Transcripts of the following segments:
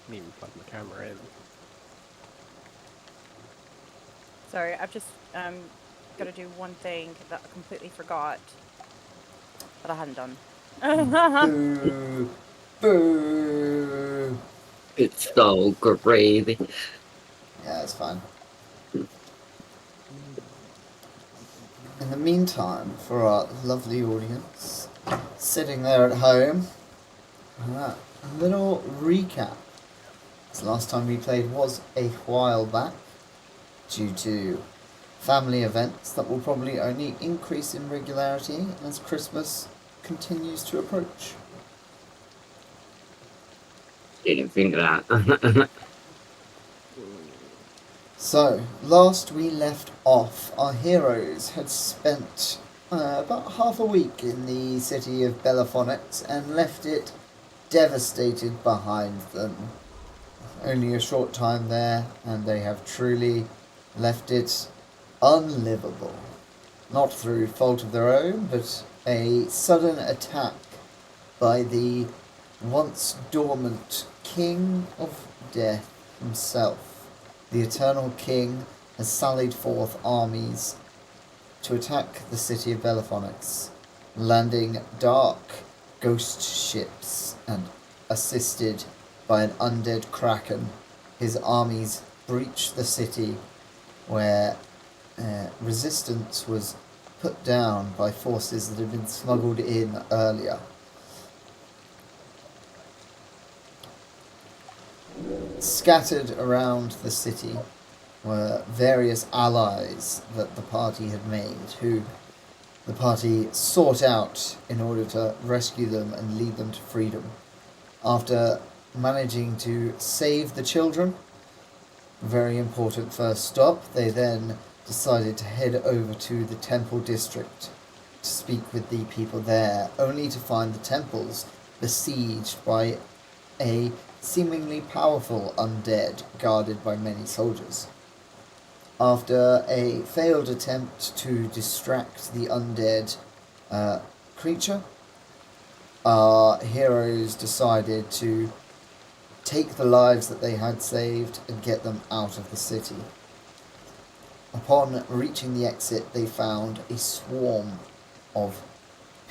Didn't even plug my camera in. Sorry, I've just got to do one thing that I completely forgot that I hadn't done. Boo! Boo! It's so gravy. Yeah, it's fine. In the meantime, for our lovely audience sitting there at home, a little recap. The last time we played was a while back, due to family events that will probably only increase in regularity as Christmas continues to approach. Didn't think of that. So, last we left off, our heroes had spent about half a week in the city of Bellefonix and left it devastated behind them. Only a short time there, and they have truly left it unlivable. Not through fault of their own, but a sudden attack by the once dormant King of Death himself. The Eternal King has sallied forth armies to attack the city of Bellefonix, landing dark ghost ships and assisted by an undead kraken. His armies breach the city where resistance was put down by forces that had been smuggled in earlier. Scattered around the city were various allies that the party had made, who the party sought out in order to rescue them and lead them to freedom. After managing to save the children, a very important first stop, they then decided to head over to the temple district to speak with the people there, only to find the temples besieged by a seemingly powerful undead guarded by many soldiers. After a failed attempt to distract the undead creature, our heroes decided to take the lives that they had saved and get them out of the city. Upon reaching the exit, they found a swarm of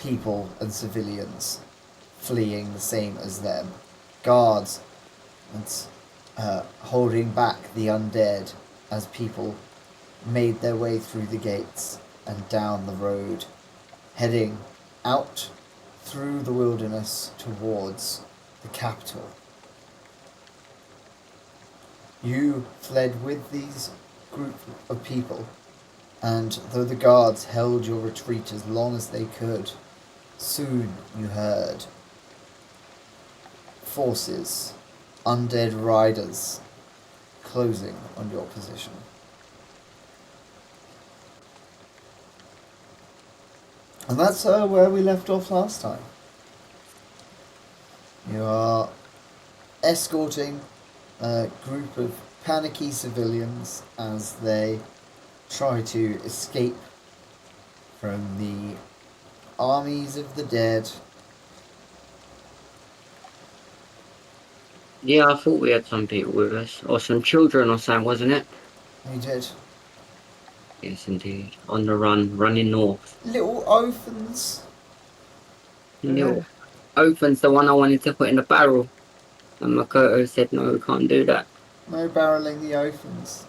people and civilians fleeing the same as them. Guards and holding back the undead as people made their way through the gates and down the road, heading out through the wilderness towards the capital. You fled with these group of people, and though the guards held your retreat as long as they could, soon you heard forces, undead riders, closing on your position. And that's where we left off last time. You are escorting a group of panicky civilians as they try to escape from the armies of the dead. Yeah, I thought we had some people with us. Or some children or something, wasn't it? You did. Yes, indeed. On the run, running north. Little orphans. No. Open's the one I wanted to put in the barrel. And Makoto said, no, we can't do that. No barreling the orphans.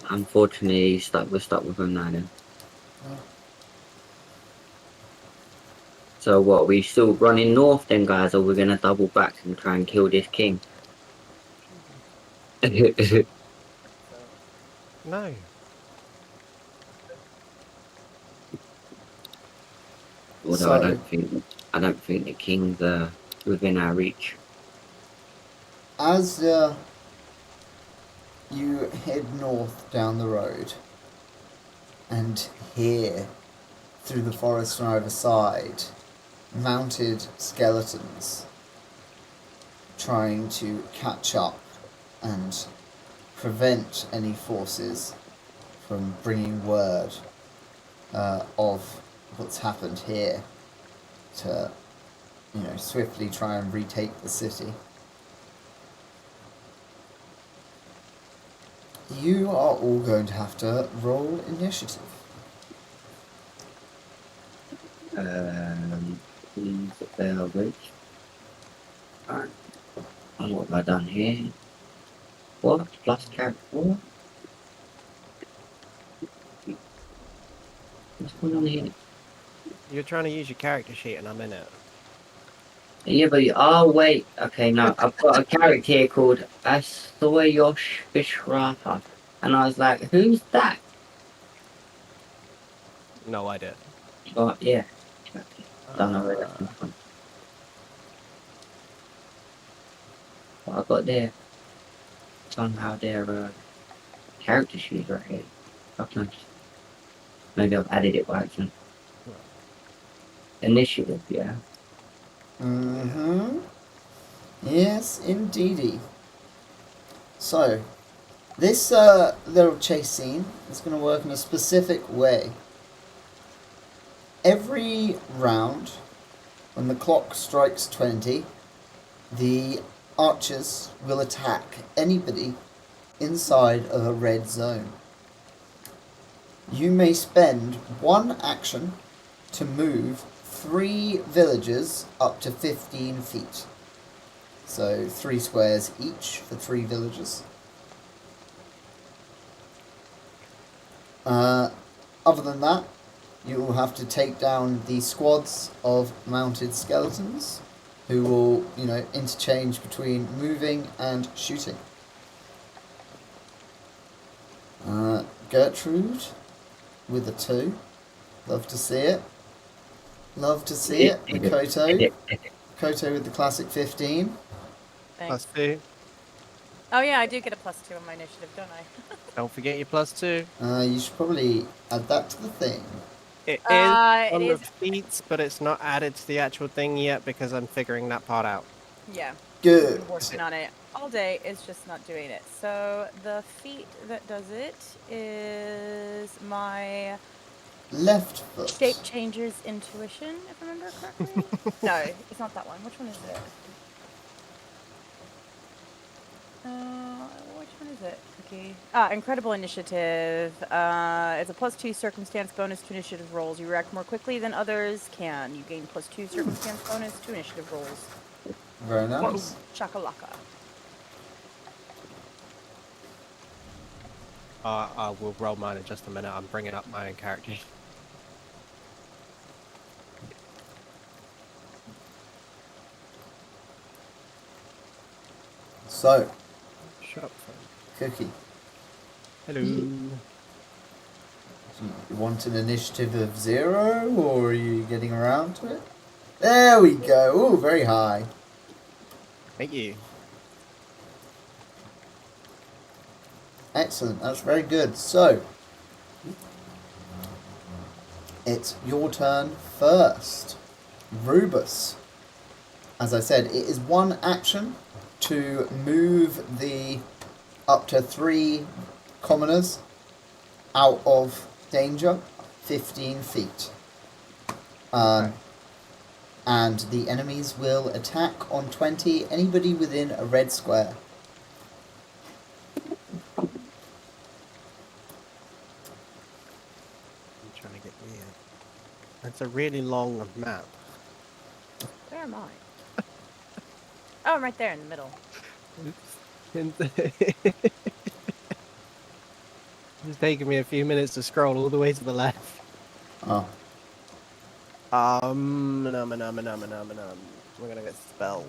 Unfortunately, we're stuck with him now then. Oh. So what, we still running north then, guys, or we're going to double back and try and kill this king? No. Although So, I don't think the king's within our reach. as you head north down the road and hear through the forest on either side mounted skeletons trying to catch up and prevent any forces from bringing word of what's happened here to, swiftly try and retake the city. You are all going to have to roll initiative. Please bear with. Alright. And what have I done here? What? Plus character 4? What's going on here? You're trying to use your character sheet and I'm in it. Yeah, but oh wait, okay, no, I've got a character here called Asoyosh Vishrata, and I was like, who's that? No idea. But yeah, okay. Don't know where that's come from. What I got there, somehow their character sheet right here. Okay. Maybe I've added it by accident. Initiative, yeah. Mm-hmm. Yes, indeedy. So, this little chase scene is going to work in a specific way. Every round, when the clock strikes 20, the archers will attack anybody inside of a red zone. You may spend one action to move 3 villagers up to 15 feet. So 3 squares each for 3 villagers. Other than that, you will have to take down the squads of mounted skeletons who will, interchange between moving and shooting. Gertrude with a 2. Love to see it. Love to see it. Makoto. Koto with the classic 15. Thanks. +2. Oh yeah, I do get a +2 on my initiative, don't I? Don't forget your +2. You should probably add that to the thing. It is It on is. the feats, but it's not added to the actual thing yet because I'm figuring that part out. Yeah. Good. Been working on it all day. It's just not doing it. So the feat that does it is my Left foot. shape changes intuition, if I remember correctly. No, it's not that one. Which one is it? Which one is it? Okay. Incredible initiative. It's a +2 circumstance bonus to initiative rolls. You react more quickly than others can. You gain +2 circumstance bonus to initiative rolls. Very nice. Chakalaka. I will roll mine in just a minute. I'm bringing up my own character. So, Shut up, phone. Cookie, Hello. do you want an initiative of 0, or are you getting around to it? There we go. Oh, very high. Thank you. Excellent. That's very good. So, it's your turn first. Rubus. As I said, it is one action to move the up to 3 commoners out of danger 15 feet. And the enemies will attack on 20 anybody within a red square. I'm trying to get weird. It's a really long map. Where am I? Oh, I'm right there in the middle. It's taking me a few minutes to scroll all the way to the left. Oh. We're gonna get spells.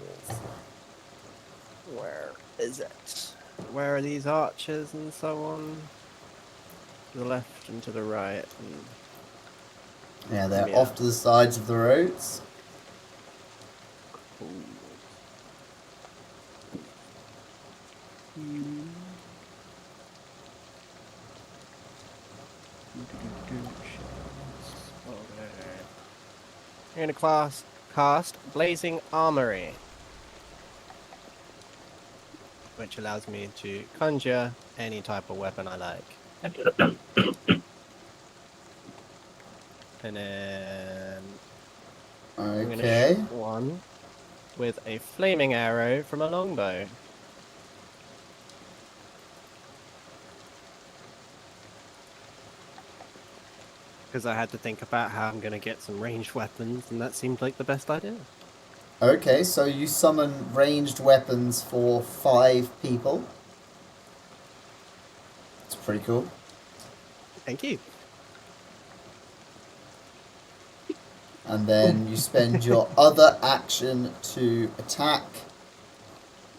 Where is it? Where are these archers and so on? To the left and to the right. And... Yeah, they're off to the sides of the roads. Cool. You're gonna cast Blazing Armory, which allows me to conjure any type of weapon I like. And then I'm gonna Okay. shoot one with a flaming arrow from a longbow. because I had to think about how I'm going to get some ranged weapons, and that seemed like the best idea. Okay, so you summon ranged weapons for 5 people. It's pretty cool. Thank you. And then you spend your other action to attack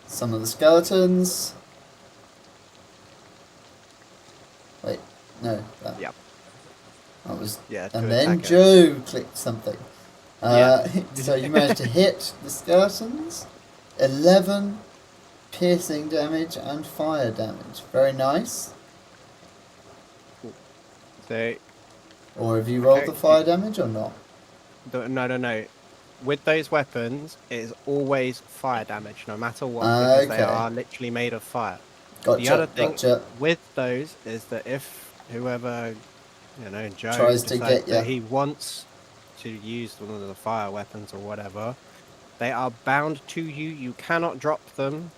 some of the skeletons. Wait, no, that Yep. was. Yeah. To And then attack it. Joe clicked something. Yeah. So you managed to hit the skeletons. 11 piercing damage and fire damage. Very nice. So Or have you rolled Okay, the fire damage or not? no. With those weapons, it is always fire damage, no matter what, because they Okay. are literally made of fire. Gotcha. The other thing Gotcha. with those is that if whoever, Joe Tries to decides get that ya. he wants to use one of the fire weapons or whatever, they are bound to you. You cannot drop them.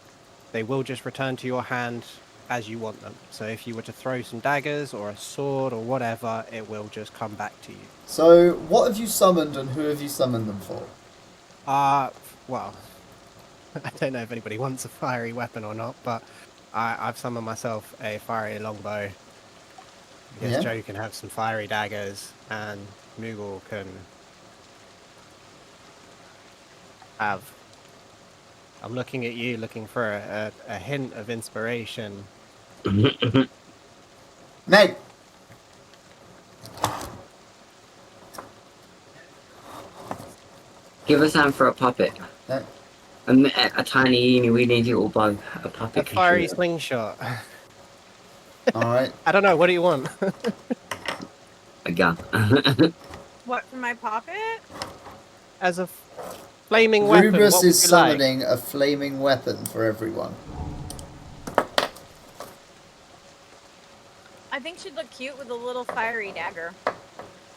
They will just return to your hand as you want them. So if you were to throw some daggers or a sword or whatever, it will just come back to you. So, what have you summoned and who have you summoned them for? Well, I don't know if anybody wants a fiery weapon or not, but I've summoned myself a fiery longbow. Because Yeah. Joe can have some fiery daggers, and Moogle can have. I'm looking at you, looking for a hint of inspiration. Meg! Give us time for a puppet. No. A tiny, weeny little bow. A A puppet can fiery shoot. slingshot. Alright. I don't know. What do you want? A gun. What for my poppet? As a flaming weapon, Rubus what would is you like? summoning a flaming weapon for everyone. I think she'd look cute with a little fiery dagger.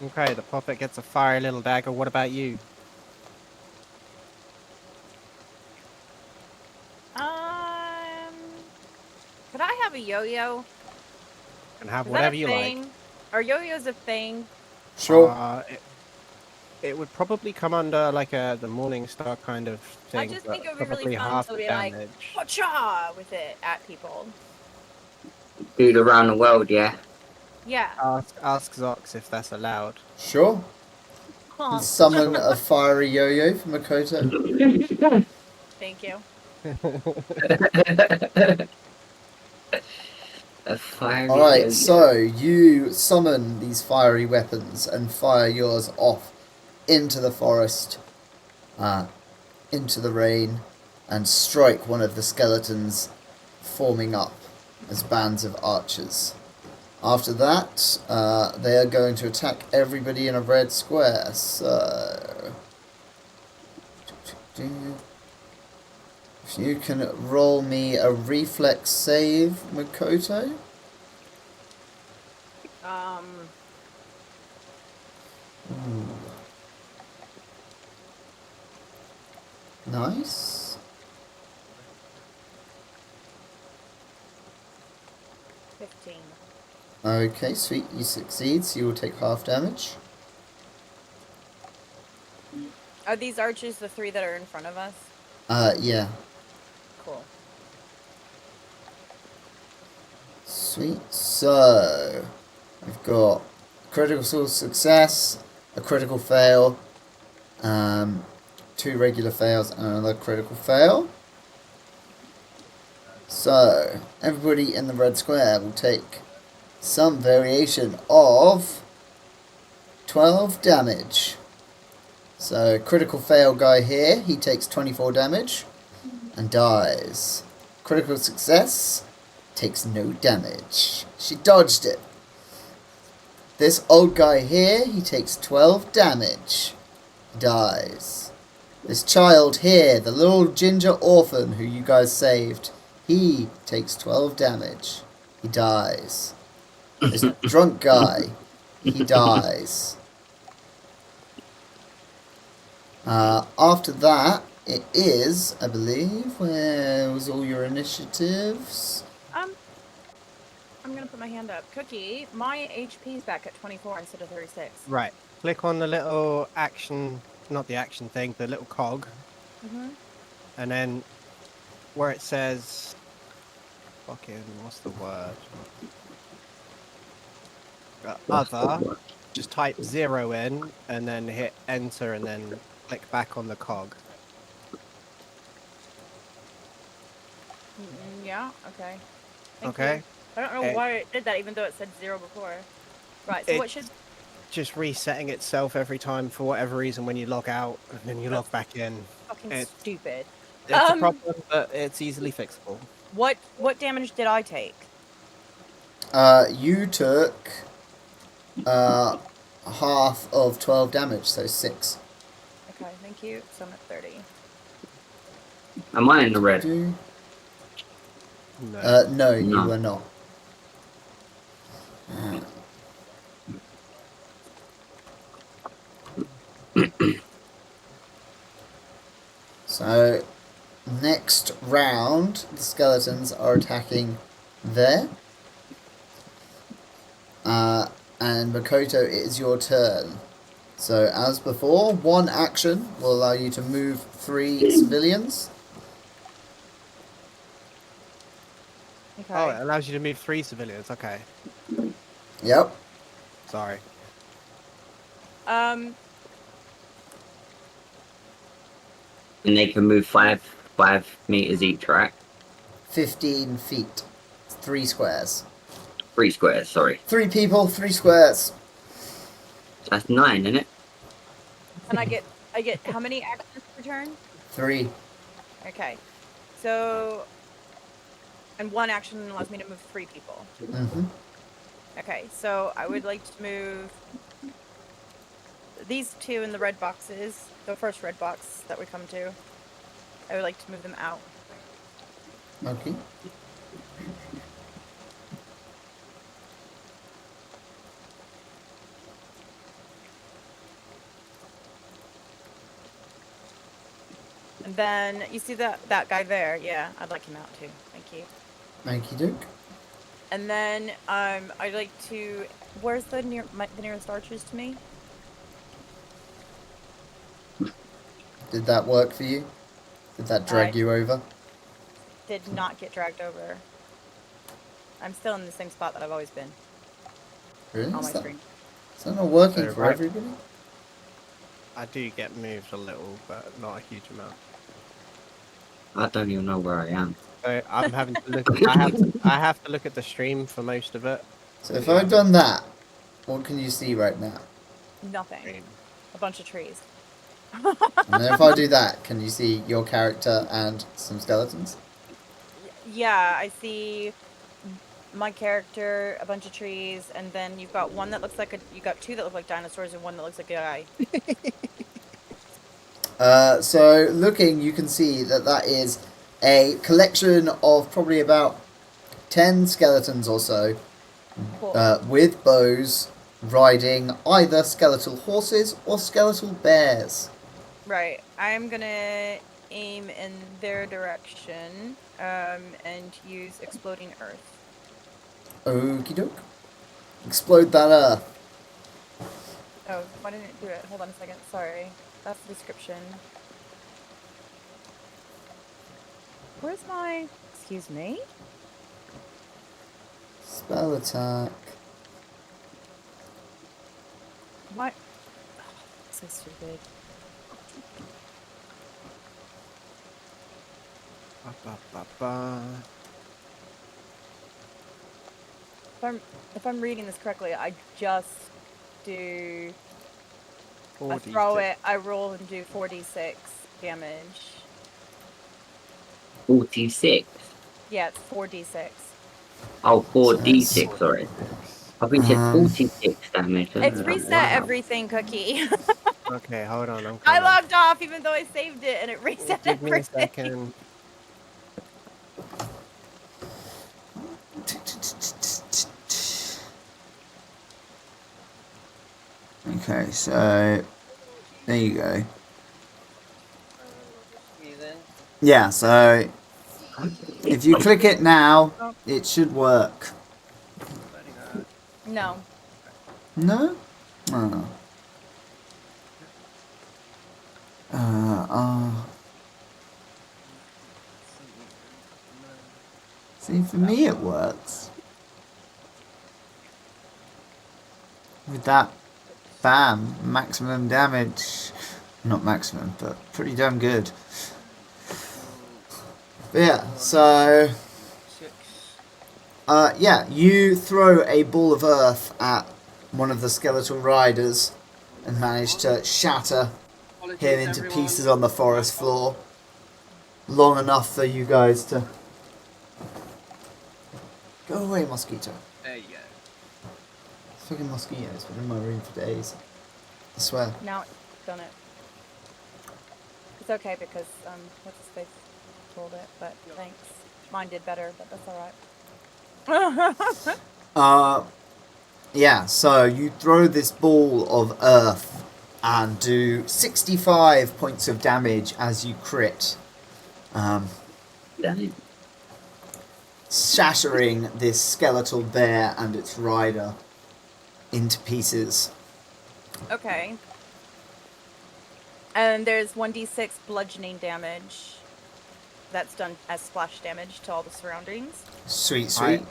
Okay, the puppet gets a fiery little dagger. What about you? Could I have a yo-yo? And have Is whatever that a you like. thing? Are yo-yos a thing? Sure. It would probably come under like the Morning Star kind of thing. I just but think it would be really probably fun half to the be like, damage. "Cha!" with it at people. Dude around the world, yeah. Yeah. Ask Zox if that's allowed. Sure. Aw. Summon a fiery yo-yo for Makoto. Thank you. A fiery Alright, yo-yo. so you summon these fiery weapons and fire yours off into the forest, into the rain, and strike one of the skeletons forming up as bands of archers. After that, they are going to attack everybody in a red square, so... If you can roll me a reflex save, Makoto. Ooh. Nice. Okay, sweet, you succeed, so you will take half damage. Are these archers the 3 that are in front of us? Yeah. Cool. Sweet. So, we've got critical success, a critical fail, 2 regular fails, and another critical fail. So, everybody in the red square will take some variation of 12 damage. So, critical fail guy here, he takes 24 damage and dies. Critical success takes no damage. She dodged it. This old guy here, he takes 12 damage. Dies. This child here, the little ginger orphan who you guys saved, he takes 12 damage. He dies. This drunk guy, he dies. After that, it is, I believe, where was all your initiatives? I'm I'm gonna put my hand up. Cookie, my HP's back at 24 instead of 36. Right. Click on the little action, not the action thing, the little cog, Mm-hmm. and then where it says, fucking, what's the word? What's the Other. word? Just type 0 in, and then hit enter, and then click back on the cog. Yeah. Okay. Thank Okay. you. I don't know It, why it did that, even though it said 0 before. Right. So it what should? just resetting itself every time for whatever reason when you log out and then you That's log back in. fucking It, stupid. it's a problem, but it's easily fixable. What damage did I take? You took half of 12 damage, so 6. Okay. Thank you. So I'm at 30. Am I in the red? No. No, you No. were not. So, next round, the skeletons are attacking there. And Makoto, it is your turn. So, as before, one action will allow you to move 3 civilians. Okay. Oh, it allows you to move 3 civilians. Okay. Yep. Sorry. And they can move 5 meters each, right? 15 feet. 3 squares. 3 squares, sorry. 3 people, 3 squares. That's 9, isn't it? And I get how many actions per turn? 3. Okay. So, and one action allows me to move 3 people. Mm-hmm. Okay. So I would like to move these 2 in the red boxes. The first red box that we come to. I would like to move them out. Okay. And then you see that guy there? Yeah, I'd like him out too. Thank you. Okie doke. And then I'd like to. Where's the nearest archers to me? Did that work for you? Did that drag you over? Did not get dragged over. I'm still in the same spot that I've always been Really? on my Is that, screen. is that not working So, for right. everybody? I do get moved a little, but not a huge amount. I don't even know where I am. So I'm having to look. I have to look at the stream for most of it. So if Yeah. I've done that, what can you see right now? Nothing. Stream. A bunch of trees. And then if I do that, can you see your character and some skeletons? Yeah, I see my character, a bunch of trees, and then you've got one that looks like you got 2 that look like dinosaurs and one that looks like a guy. So looking, you can see that that is a collection of probably about 10 skeletons or so, Cool. with bows, riding either skeletal horses or skeletal bears. Right. I'm gonna aim in their direction, and use exploding earth. Okie doke. Explode that earth. Oh, why didn't it do it? Hold on a second. Sorry. That's the description. Where's my... Excuse me? Spell attack. What? Oh, so stupid. Ba, ba, ba, ba. If I'm reading this correctly, I just do... I 4d6. throw it, I roll and do 4d6 damage. 46. Yeah, it's 4d6. Oh, So 4d6, sorry. I think it said 46 damage. It's reset Wow. everything, Cookie. Okay, hold on. I'm I coming. logged off even though I saved it and it reset Give me a everything. second. Okay, so there you go. Yeah, so if you click it now, it should work. No. No? Oh. See, for me it works. With that, bam, maximum damage. Not maximum, but pretty damn good. But yeah, so... 6. yeah, you throw a ball of earth at one of the skeletal riders and manage to shatter him into pieces on the forest floor. Long enough for you guys to... Go away, mosquito. There you go. Fucking mosquitoes been in my room for days. I swear. Now it's done it. It's okay because what's his face told it, but thanks. Mine did better, but that's alright. Yeah, so you throw this ball of earth and do 65 points of damage as you crit. Damn. Shattering this skeletal bear and its rider into pieces. Okay. And there's 1d6 bludgeoning damage that's done as splash damage to all the surroundings. Sweet, sweet.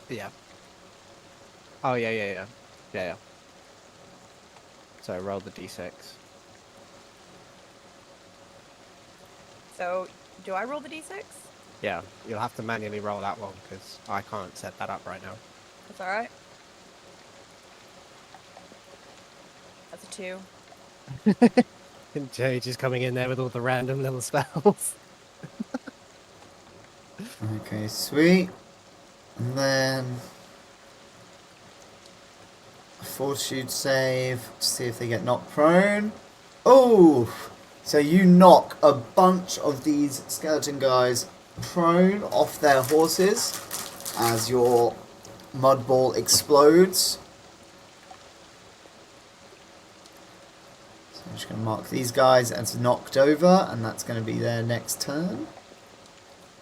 Yeah. Oh, yeah. So roll the d6. So, do I roll the d6? Yeah, you'll have to manually roll that one because I can't set that up right now. That's alright. That's a 2. And Jay just coming in there with all the random little spells. Okay, sweet. And then... a fortitude save to see if they get knocked prone. Oh! So you knock a bunch of these skeleton guys prone off their horses as your mud ball explodes. So I'm just going to mark these guys as knocked over, and that's going to be their next turn.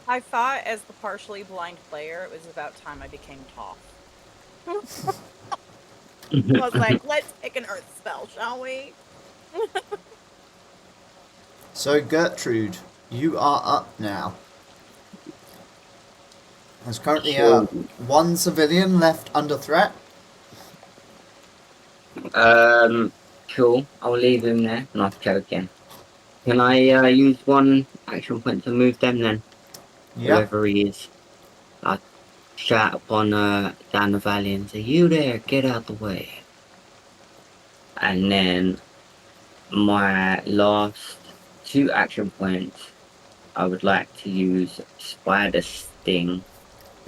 I thought, as the partially blind player, it was about time I became tough. I was like, let's pick an earth spell, shall we? So Gertrude, you are up now. There's currently one civilian left under threat. Cool. I'll leave him there. Not joking. Can I use one action point to move them then? Yep. Whoever he is. I shout upon down the valley and say, "You there, get out the way." And then my last 2 action points, I would like to use Spider Sting.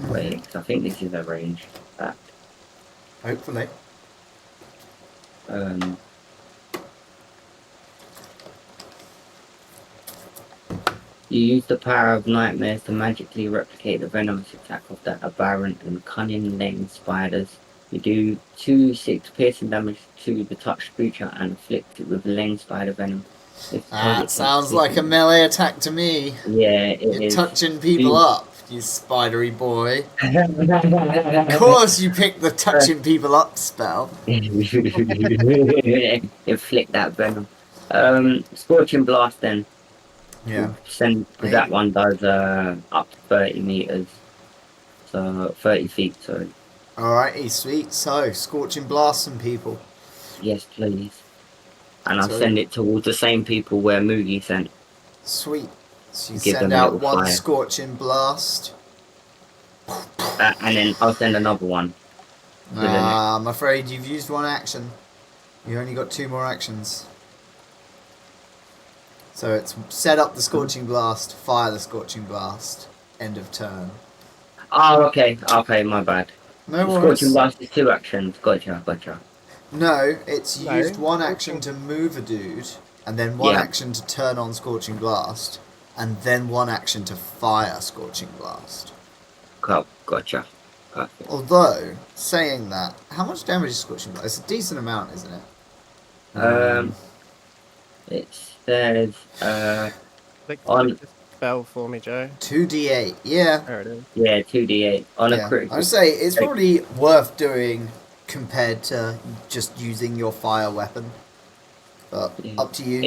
Wait, 'cause I think this is a range attack. Hopefully. You use the power of nightmares to magically replicate the venomous attack of the aberrant and cunning lane spiders. You do 2d6 piercing damage to the touched creature and inflict it with lane spider venom. That sounds like a melee attack to me. Yeah, it You're is. touching people up, you spidery boy. Of course you picked the touching people up spell. Inflict that venom. Scorching Blast then. Yeah. Because that one does up to 30 meters. So 30 feet, sorry. Alrighty, sweet. So, Scorching Blast some people. Yes, please. And I'll So- send it towards the same people where Moogie sent. Sweet. So you Give send them a out little one fire. Scorching Blast. And then I'll send another one. I'm afraid you've used one action. You only got 2 more actions. So it's set up the Scorching Blast, fire the Scorching Blast, end of turn. Oh, okay. Okay, my bad. No worries. Scorching Blast is 2 actions. Gotcha. No, it's No, used one Scorching- action to move a dude, and then one Yeah. action to turn on Scorching Blast, and then one action to fire Scorching Blast. Gotcha. Perfect. Although, saying that, how much damage is Scorching Blast? It's a decent amount, isn't it? It says Click On- spell for me, Joe? 2d8. Yeah. There it is. Yeah, 2d8 on a Yeah. critical. I'd say it's Like, probably worth doing compared to just using your fire weapon. But yeah. up to you.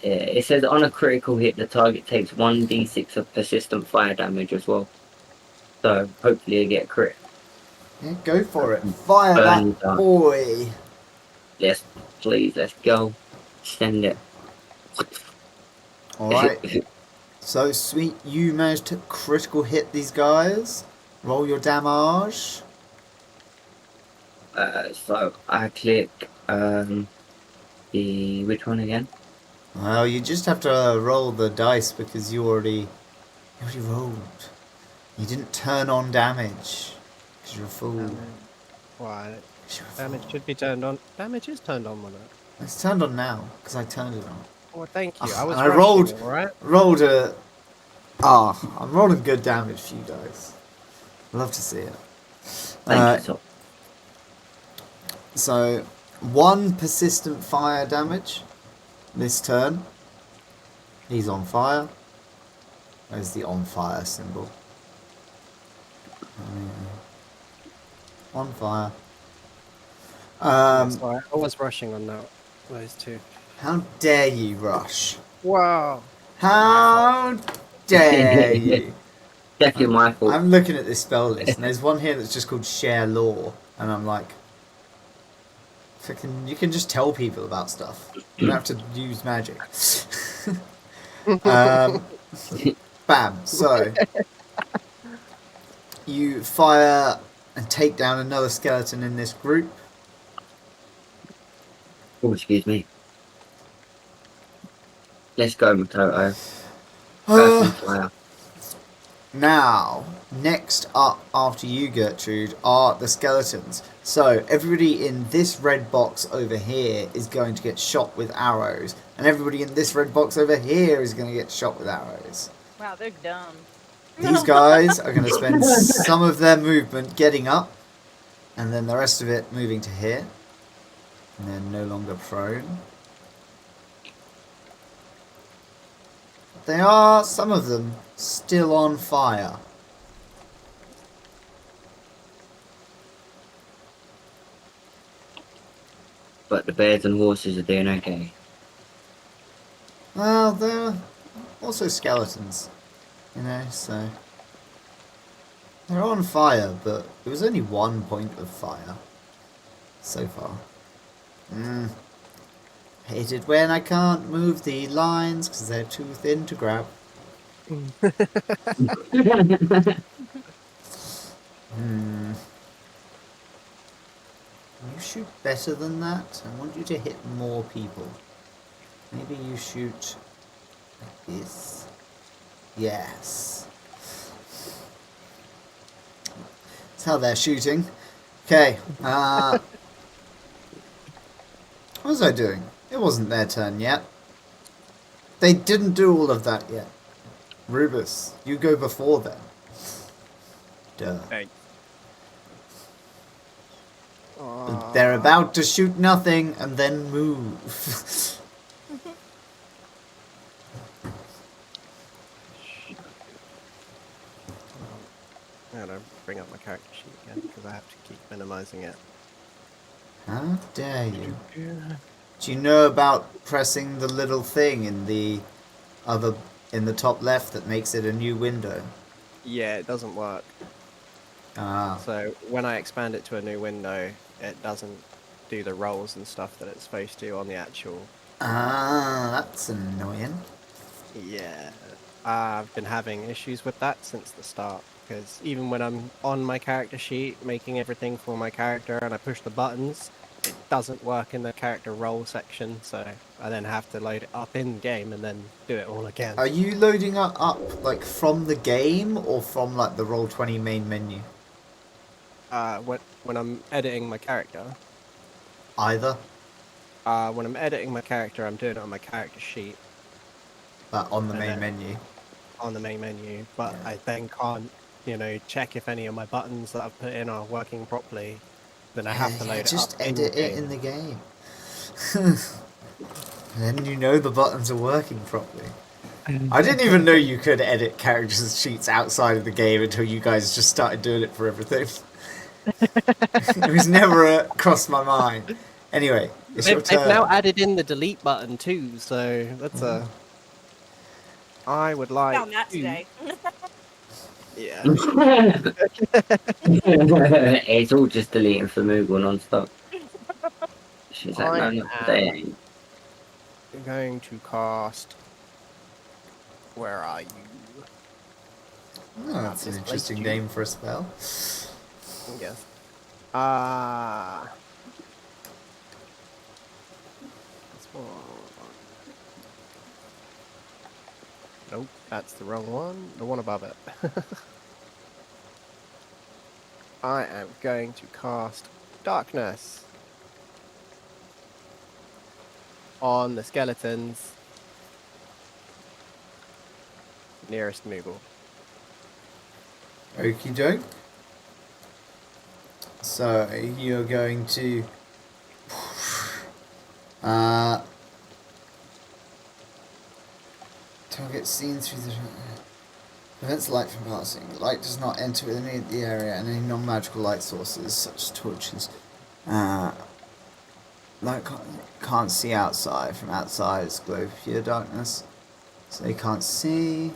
It says on a critical hit, the target takes 1d6 of persistent fire damage as well. So hopefully you get a crit. Yeah, go for it. Fire Burn you that down. boy. Yes, please, let's go. Send it. Alright. So, Sweet, you managed to critical hit these guys. Roll your damage. So I click the which one again? Well, you just have to roll the dice because you already rolled. You didn't turn on damage. Because you're a fool. Damage. Why? 'Cause you're a Damage fool. should be turned on. Damage is turned on with it. It's turned on now because I turned it on. Oh, thank you. I And was I rushing, alright? rolled a. I'm rolling good damage for you guys. Love to see it. Thank you, so. So, 1 persistent fire damage this turn. He's on fire. There's the on fire symbol. On fire. Sorry, I was rushing on that. Those two. How dare you rush? Wow. How dare you? Definitely my fault. I'm looking at this spell list, and there's one here that's just called Share Law, and I'm like, freaking, you can just tell people about stuff. You don't have to use magic. Bam. So, you fire and take down another skeleton in this group. Oh, excuse me. Let's go, Makoto. First fire. Now, next up after you, Gertrude, are the skeletons. So, everybody in this red box over here is going to get shot with arrows. And everybody in this red box over here is going to get shot with arrows. Wow, they're dumb. These guys are going to spend some of their movement getting up. And then the rest of it moving to here. And they're no longer prone. They are, some of them, still on fire. But the bears and horses are doing okay. Well, they're also skeletons, you know, so... They're on fire, but it was only 1 point of fire so far. Hate it when I can't move the lines because they're too thin to grab. You shoot better than that. I want you to hit more people. Maybe you shoot like this. Yes. That's how they're shooting. Okay. What was I doing? It wasn't their turn yet. They didn't do all of that yet. Rubus, you go before them. Duh. Hey. They're about to shoot nothing and then move. I'm gonna bring up my character sheet again because I have to keep minimizing it. How dare you? Do you know about pressing the little thing in the top left that makes it a new window? Yeah, it doesn't work. Ah. So when I expand it to a new window, it doesn't do the rolls and stuff that it's supposed to on the actual. Ah, that's annoying. Yeah, I've been having issues with that since the start. Because even when I'm on my character sheet, making everything for my character, and I push the buttons, it doesn't work in the character role section. So I then have to load it up in game and then do it all again. Are you loading up like from the game or from like the Roll20 main menu? When I'm editing my character. Either. When I'm editing my character, I'm doing it on my character sheet. On the And main then- menu. On the main menu, but Yeah. I then can't, check if any of my buttons that I've put in are working properly. Then I have to load it just up. edit it in the game. Then you know the buttons are working properly. I didn't even know you could edit characters' sheets outside of the game until you guys just started doing it for everything. It was never crossed my mind. Anyway, it's your They've now turn. added in the delete button too, so that's a. I would like Found that to. today. Yeah. It's all just deleting from Google non-stop. She's like, no, I not today. am Ain't. going to cast. Where are you? Oh, that's an Displaced interesting you. name for a spell. Yes. This one. Nope, that's the wrong one. The one above it. I am going to cast Darkness on the skeletons nearest Moogle. Okie doke. So you're going to target seen through the prevents light from passing. Light does not enter within the area, and any non-magical light sources such as torches. Light can't see outside. From outside, it's glow pure darkness, so they can't see.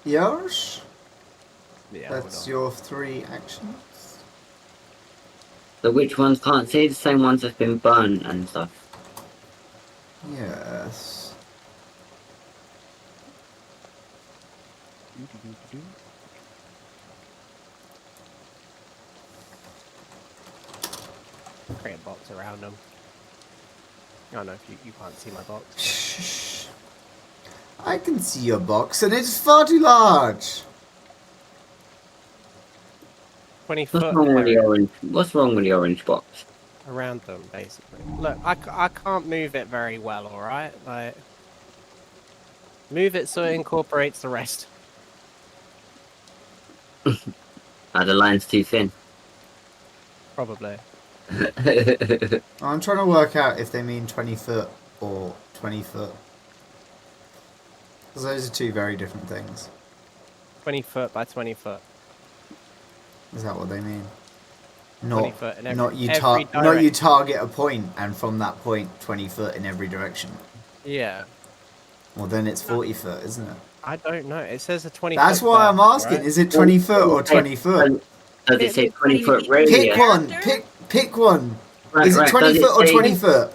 Yours? Yeah, That's hold on. your 3 actions. So which ones can't see? The same ones that's been burnt and stuff. Yes. Create a box around them. I don't know if you can't see my box. Shh. I can see your box, and it's far too large. 20 What's foot wrong with the area orange? What's wrong with the orange box? around them, basically. Look, I can't move it very well, alright? Like, move it so it incorporates the rest. The line's too thin. Probably. I'm trying to work out if they mean 20 foot or 20 foot. Because those are 2 very different things. 20 foot by 20 foot. Is that what they mean? 20 foot in every, not you every not you direction. target a point, and from that point 20 foot in every direction. Yeah. Well, then it's 40 foot, isn't it? I don't know. It says a 20 That's foot. why I'm burst, asking. right? Is it 20 foot or 20 foot? Does it say Is it 20 20-foot feet? radius? Pick one. Character? Pick one. Right, Is it right, 20 does foot or say- 20 foot?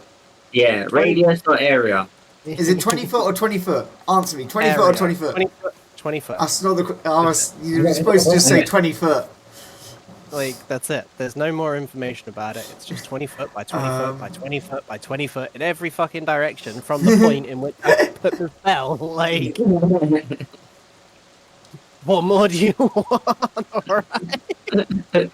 Yeah, 20 radius or area? Is it 20 foot or 20 foot? Answer me. 20 foot or Area. 20 foot? 20 foot. 20 foot. That's not the. You were supposed to just say 20 foot. Like, that's it. There's no more information about it. It's just 20 foot by 20 foot by 20 foot by 20 foot in every fucking direction from the point in which I put the spell. Like, what more do you want? Alright.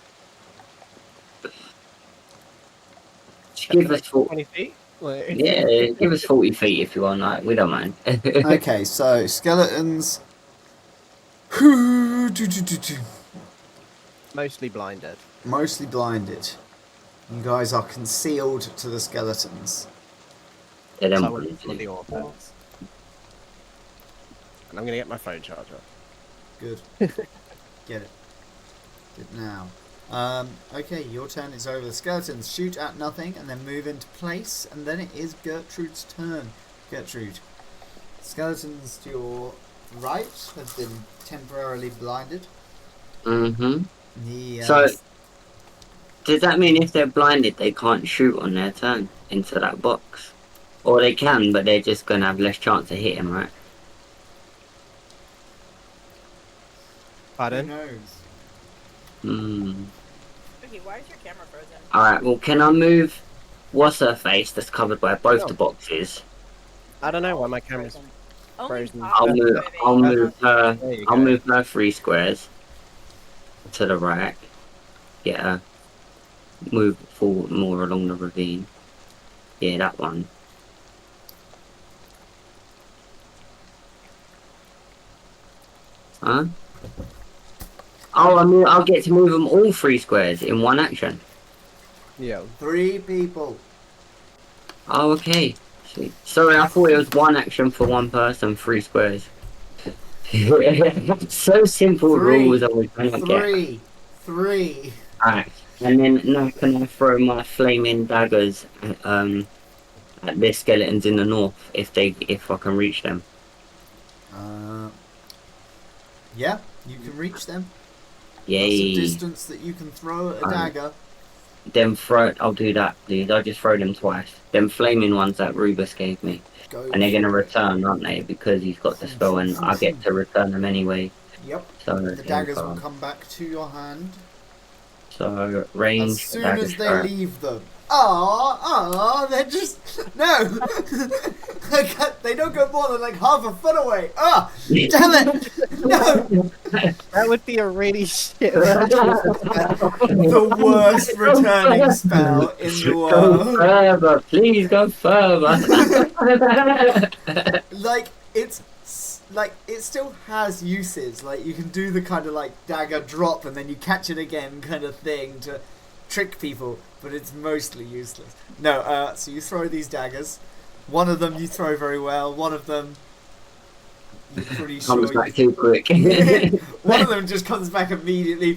Give us 40. 20 feet? Like, Yeah, give us 40 feet if you want. Like, we don't mind. Okay, so skeletons. mostly blinded. Mostly blinded. You guys are concealed to the skeletons. They don't So I want went for the to. orphans. And I'm gonna get my phone charger. Good. Get it. Get it now. Okay, your turn is over. The skeletons shoot at nothing and then move into place, and then it is Gertrude's turn. Gertrude. Skeletons to your right have been temporarily blinded. Mm-hmm. The, So, does that mean if they're blinded, they can't shoot on their turn into that box? Or they can, but they're just going to have less chance of hitting, right? who Pardon? knows? Hmm. Okay, why is your camera frozen? Alright, well, can I move what's her face that's covered by both Oh. the boxes? I don't know why my camera's Frozen. Only frozen. pop I'll is move, moving. I'll move her, There you I'll go. move her 3 squares to the right. Get her move forward more along the ravine. Yeah, that one. Huh? Oh, I mean, I'll get to move them all 3 squares in one action. Yeah. 3 people. Oh, okay. Sweet. Sorry, I thought it was 1 action for 1 person, 3 squares. So simple 3. rules I was trying to get. 3. 3. Alright. And then now can I throw my flaming daggers at the skeletons in the north if I can reach them? Yeah, you can reach them. That's a Yay. distance that you can throw a dagger. Then I'll do that, please. I'll just throw them twice. Them flaming ones that Rubus gave me. Go And they're gonna for it. return, aren't they? Because he's got the spell and I get to return them anyway. Yep. So The daggers will come back to your hand So range as soon dagger as they strike. leave them. They're just no. They don't go more than like half a foot away. Damn it! No, That would be a really shit. the worst returning spell in the Go world. further, please go further. Like it still has uses. Like you can do the kind of like dagger drop and then you catch it again kind of thing to trick people, but it's mostly useless. No, so you throw these daggers. One of them you throw very well. One of them you're pretty Comes sure back too quick. one of them just comes back immediately.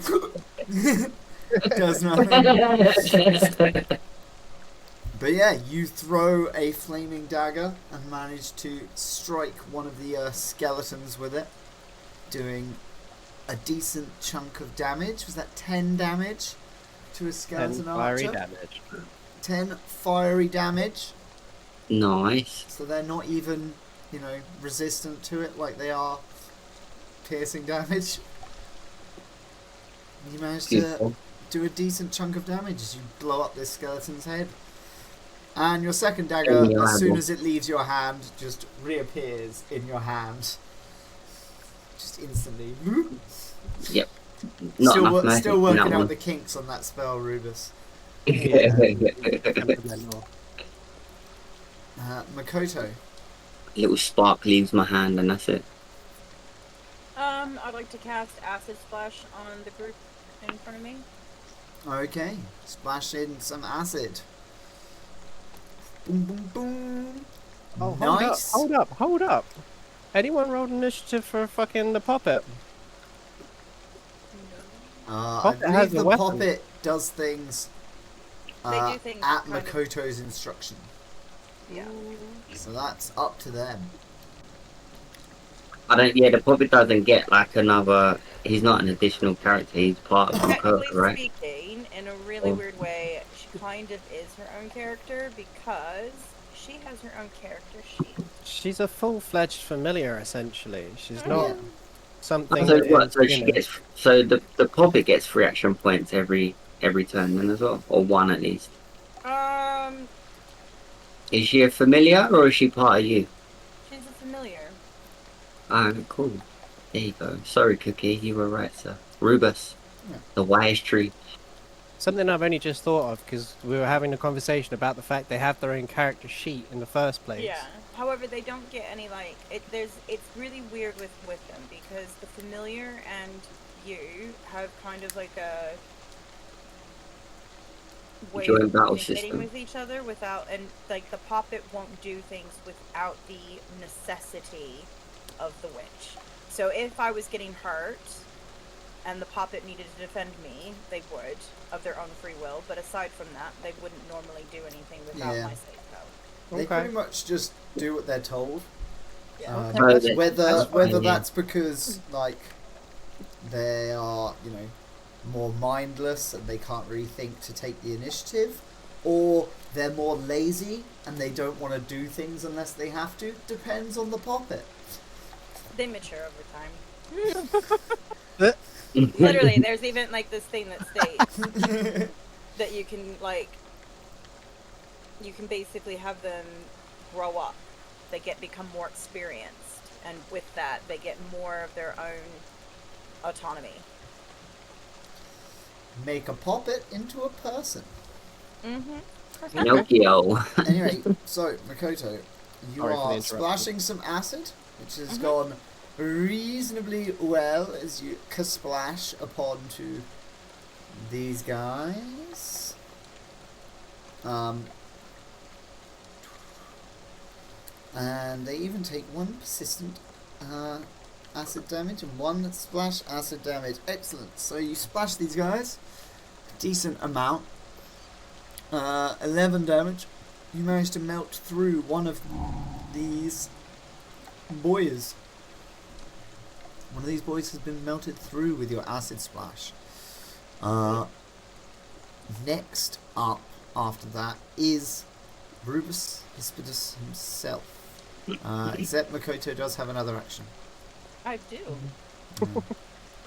Does nothing. But yeah, you throw a flaming dagger and manage to strike one of the skeletons with it, doing a decent chunk of damage. Was that 10 damage to a 10 skeleton fiery archer? damage. 10 fiery damage. Nice. So they're not even, resistant to it like they are piercing damage. You managed to Beautiful. do a decent chunk of damage as you blow up this skeleton's head. And your second dagger, as soon as it leaves your hand, just reappears in your hand. Just instantly. Yep. Not enough magic Still in working that out one. the kinks on that spell, Rubus. Temperamental. Makoto. Little spark leaves my hand and that's it. I'd like to cast Acid Splash on the group in front of me. Okay. Splash in some acid. Boom, boom, boom. Oh, Nice. hold up. Anyone rolled initiative for fucking the puppet? I Puppet has believe a the weapon. puppet does things, They do things at kind of- Makoto's instruction. Yeah. So that's up to them. The puppet doesn't get like another, he's not an additional character, he's part of the Technically character, right? speaking, in a really Oh. weird way, she kind of is her own character because she has her own character sheet. She's a full-fledged familiar, essentially. She's not Yeah. something. So that what? is, So you she know- gets. So the puppet gets 3 action points every turn then as well, or 1 at least. Is she a familiar or is she part of you? She's a familiar. Ah, cool. There you go. Sorry, Cookie, you were right, sir. Rubus, Yeah. the wise tree. Something I've only just thought of because we were having a conversation about the fact they have their own character sheet in the first place. Yeah. However, they don't get any it's really weird with them because the familiar and you have kind of like a way Joint of battle communicating system. with each other without, and like the puppet won't do things without the necessity of the witch. So if I was getting hurt and the puppet needed to defend me, they would of their own free will. But aside from that, they wouldn't normally do anything without Yeah. my say-so. They Okay. pretty much just do what they're told. Yeah. Okay. So That's- that- Whether that's fine, yeah. that's because like they are, more mindless and they can't really think to take the initiative, or they're more lazy and they don't want to do things unless they have to, depends on the puppet. They mature over time. Literally, there's even like this thing that states that you can basically have them grow up. They become more experienced, and with that, they get more of their own autonomy. Make a puppet into a person. Mm-hmm. Pinocchio. Anyway, so Makoto, you Sorry for the are interruption. splashing some acid, which has gone reasonably well as you splash upon to these guys. And they even take one persistent acid damage and one splash acid damage. Excellent. So you splash these guys, decent amount. 11 damage. You manage to melt through one of these boys. One of these boys has been melted through with your acid splash. Next up after that is Rubus Hispidus himself. Except Makoto does have another action. I do.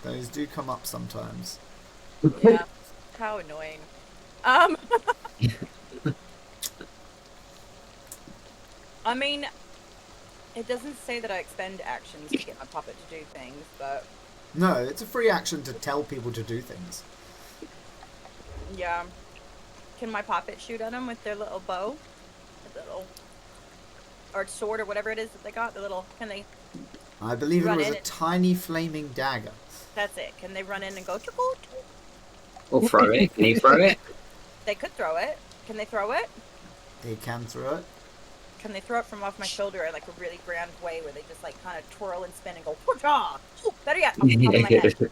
Those do come up sometimes. Yeah. How annoying. I mean, it doesn't say that I expend actions to get my puppet to do things, but No, it's a free action to tell people to do things. yeah. Can my puppet shoot at them with their little bow? Or sword or whatever it is that they got? Can they, I believe it Run was in a and- tiny flaming dagger. that's it. Can they run in and go, "Choo-choo"? Or throw it. Can you throw it? They could throw it. Can they throw it? They can throw it. Can they throw it from off my shoulder in like a really grand way where they just like kind of twirl and spin and go, "Whoa-cha!" Better yet, off the top of my head.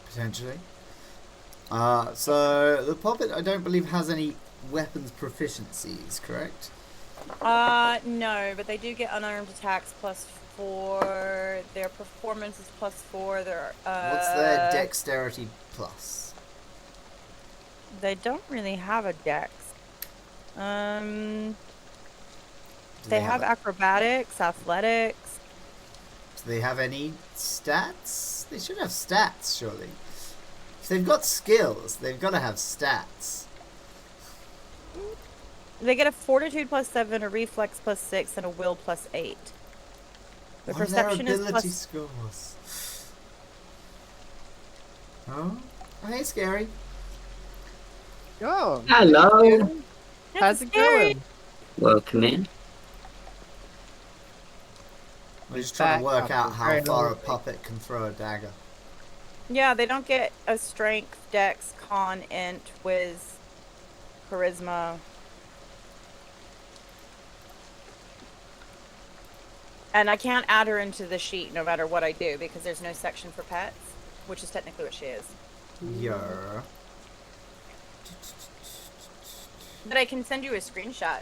Potentially. So the puppet, I don't believe, has any weapons proficiencies, correct? No, but they do get unarmed attacks +4. Their performance is +4. Their What's their dexterity plus? They don't really have a dex. Do They have acrobatics, athletics. Do they have any stats? They should have stats, surely. If they've got skills, they've got to have stats. They get a fortitude +7, a reflex +6, and a will +8. The What are their perception is ability plus. scores? Oh, hey, Scary. Oh, Hello. how's it scary. going? Welcome in. We're just trying to Back work up out is how very far a lonely. puppet can throw a dagger. Yeah, they don't get a strength, dex, con, int, whiz, charisma. And I can't add her into the sheet no matter what I do because there's no section for pets, which is technically what she is. Yeah. But I can send you a screenshot.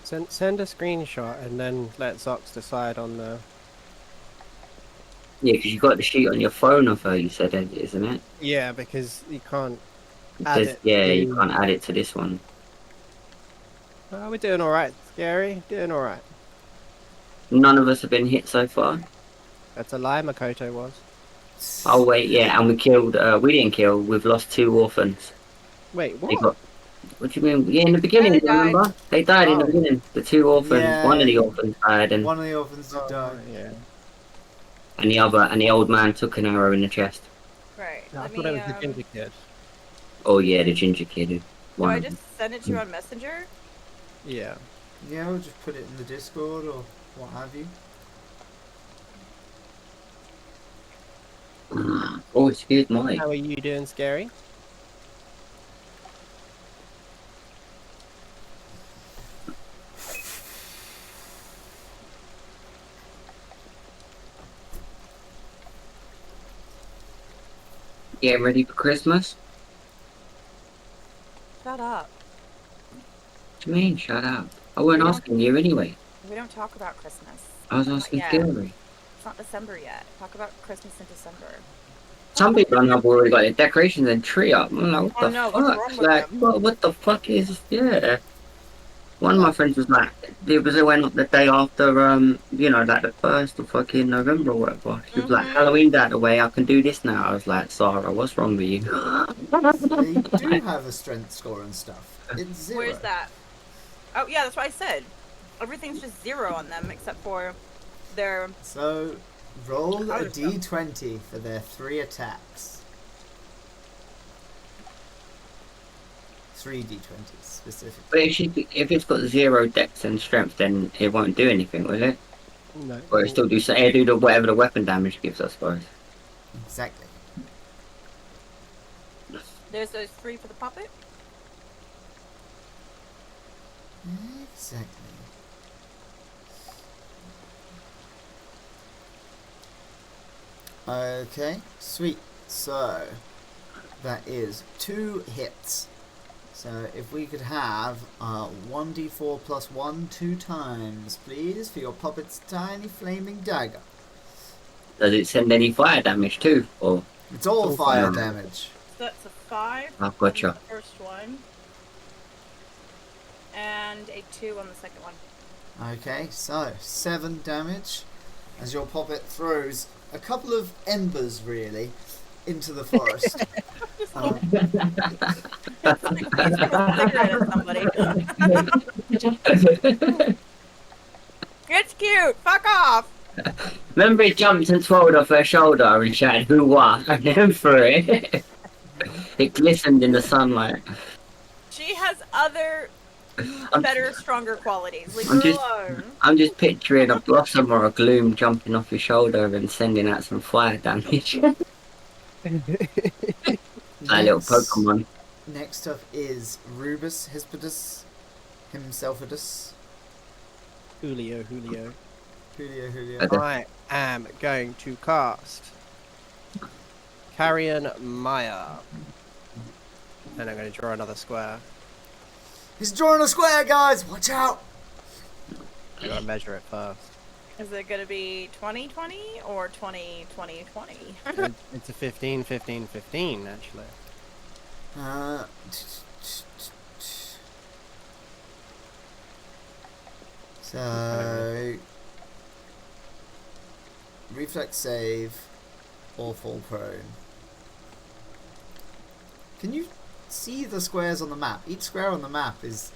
Send a screenshot and then let Zox decide on the. Yeah, because you got the sheet on your phone of her, you said, isn't it? Yeah, because you can't add Because, it. yeah, to- you can't add it to this one. Oh, we're doing all right, Scary. Doing all right. None of us have been hit so far. That's a lie. Makoto was. Oh wait, yeah, and we killed. We didn't kill. We've lost 2 orphans. Wait, They what? got. What do you mean? Yeah, in the beginning, they died. remember? They died in the Oh. beginning. The 2 orphans. Yeah. One of the orphans died, and One of the orphans did Oh, die. yeah. the old man took an arrow in the chest. Right. I Let thought me. it was the ginger kid. Oh yeah, the ginger kid. Do One I of just send it to you on Messenger? Yeah. Yeah, we'll just put it in the Discord or what have you. them. Oh, excuse me. How are you doing, Scary? Getting ready for Christmas? Shut up. What do you mean? Shut up. I wasn't We don't- asking you anyway. We don't talk about Christmas. I was asking yet. Scary. It's not December yet. Talk about Christmas in December. Some people I know have already got their decorations and tree up. I'm like, what Oh, the no, what's fuck? wrong with Like, them? what the fuck is, yeah. One of my friends was like, it went up the day after, you know, like the 1st of fucking November or whatever. She was like, Mhm. Halloween's out of the way, I can do this now. I was like, Sarah, what's wrong with you? They do have a strength score and stuff. It's 0. Where's that? Oh, yeah, that's what I said. Everything's just 0 on them except for their. So, roll a Other stuff. d20 for their 3 attacks. 3d20s specifically. But if it's got 0 dex and strength, then it won't do anything, will it? No. Or it still do so. It do whatever the weapon damage gives, I suppose. Exactly. There's those 3 for the puppet. Exactly. Okay, sweet. So that is 2 hits. So if we could have 1d4 plus 1 2 times, please, for your puppet's tiny flaming dagger. Does it send any fire damage too? Or It's all all fire fire. damage. So that's a 5 I've on gotcha. the first one. And a 2 on the second one. Okay, so 7 damage as your puppet throws a couple of embers, really, into the forest. It's like please throw a cigarette at somebody. It's cute. Fuck off. Remember, it jumped and twirled off her shoulder and shouted, "Who what?" and then threw it. It glistened in the sunlight. She has other I'm, better, stronger qualities. Leave I'm her just- alone. I'm just picturing a blossom or a gloom jumping off your shoulder and sending out some fire damage. That little Pokemon. Next up is Rubus Hispidus himselfidus. Julio. Julio. Okay. I am going to cast Carrion Maya. And I'm going to draw another square. He's drawing a square, guys! Watch out! I got to measure it first. Is it going to be 20-20 or 20-20-20? It's a 15-15-15, actually. So reflex save or fall prone. Can you see the squares on the map? Each square on the map is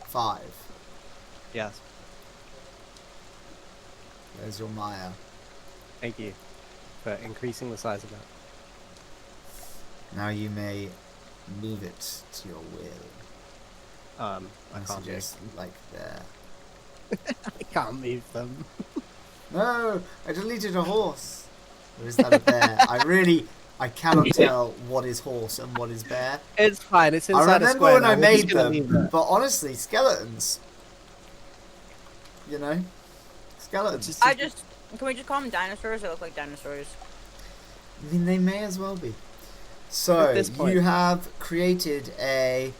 5. Yes. There's your Maya. Thank you for increasing the size of that. Now you may move it to your will. I I can't suggest like there. I can't move them. No, I deleted a horse. Or is that a bear? I cannot tell what is horse and what is bear. It's fine. It's inside I a remember square. when now. I We're just made gonna them, leave that. but honestly, skeletons. You know, skeletons. Can we just call them dinosaurs? They look like dinosaurs. I mean, they may as well be. So At this point. you have created a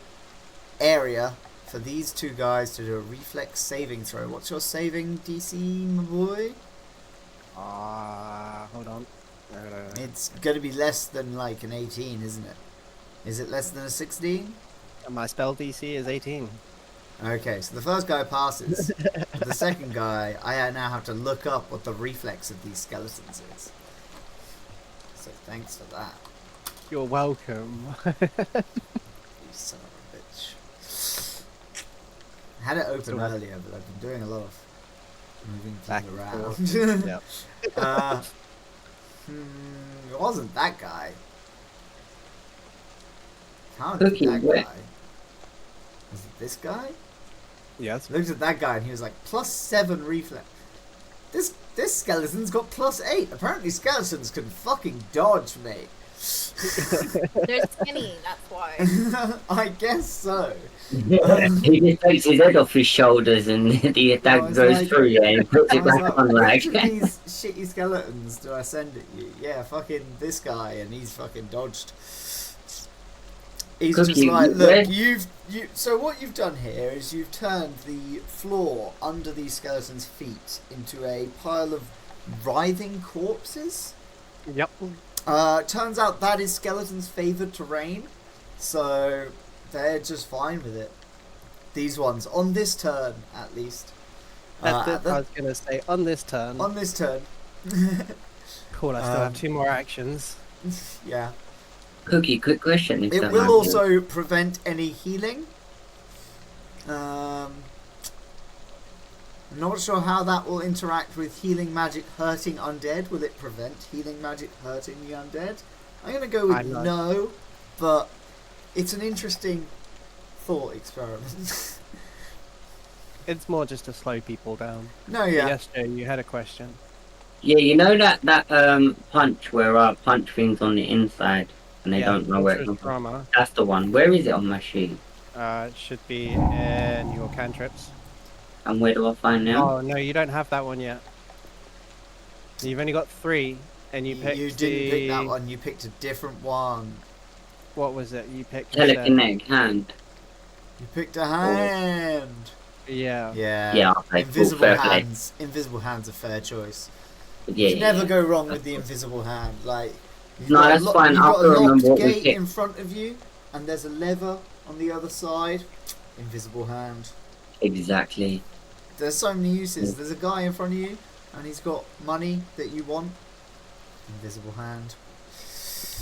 area for these 2 guys to do a reflex saving throw. What's your saving DC, my boy? Hold on. No. It's going to be less than like an 18, isn't it? Is it less than a 16? My spell DC is 18. Okay, so the first guy passes. But the second guy, I now have to look up what the reflex of these skeletons is. So thanks for that, You're welcome. you son of a bitch. I had it open So- earlier, but I've been doing a lot of moving Back things and around. Yep. It wasn't that guy. Can't be Cookie, that where? guy. Was it this guy? Yes. Looked at that guy and he was like, +7 reflex. This skeleton's got +8. Apparently skeletons can fucking dodge, mate. They're skinny, that's why. I guess so. He just takes his head off his shoulders and the attack it's goes like- through you and puts I it was back like, on which like. of these shitty skeletons do I send at you? Yeah, fucking this guy, and he's fucking dodged. He's just Cookie, like, where- look, so what you've done here is you've turned the floor under these skeletons' feet into a pile of writhing corpses. Yep. Turns out that is skeletons' favoured terrain, so they're just fine with it. These ones, on this turn at least. That's At it. the- I was gonna say on this turn. on this turn. Cool. I still um, have 2 more actions. Yeah. Cookie, quick question. if It that will matters. also prevent any healing. I'm not sure how that will interact with healing magic hurting undead. Will it prevent healing magic hurting the undead? I'm going to go with I'm not- no, but it's an interesting thought experiment. It's more just to slow people down. No, yeah. Yes, Joe, you had a question. Yeah, you know that punch where I punch things on the inside and they Yeah, don't know where it Ultra's comes from. Drama. That's the one. Where is it on my sheet? It should be in your cantrips. And where do I find them? Oh no, you don't have that one yet. You've only got 3, and you picked You didn't pick that one. You picked a different one. What was it? You picked instead? Telekinetic hand. You picked a hand. Yeah. Yeah. Yeah, okay, Invisible fair play. hands. Invisible hands a fair choice. Yeah, You never yeah. go wrong with the invisible hand. Like, you've No, got a that's fine. You've I'll got a remember locked what we gate picked. in front of you, and there's a lever on the other side. Invisible hand. Exactly. There's so many uses. There's a guy in front of you, and he's got money that you want. Invisible hand.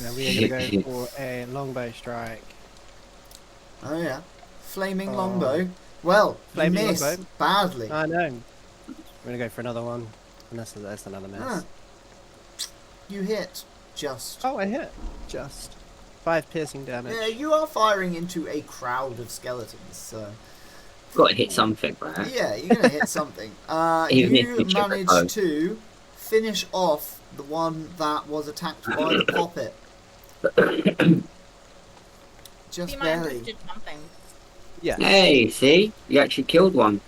Now we are going to go for a longbow strike. Oh yeah, flaming Oh. longbow. Well, Flaming you miss longbow? badly. I know. I'm gonna go for another one. Unless that's another miss. Ah. You hit just. Oh, I hit. Just 5 piercing damage. Yeah, you are firing into a crowd of skeletons, so Got to hit something, right? yeah, you're gonna hit something. Even if You you chip it managed both. to finish off the one that was attacked by the poppet. Just He might have barely. just did something. Yeah. Hey, see? You actually killed one.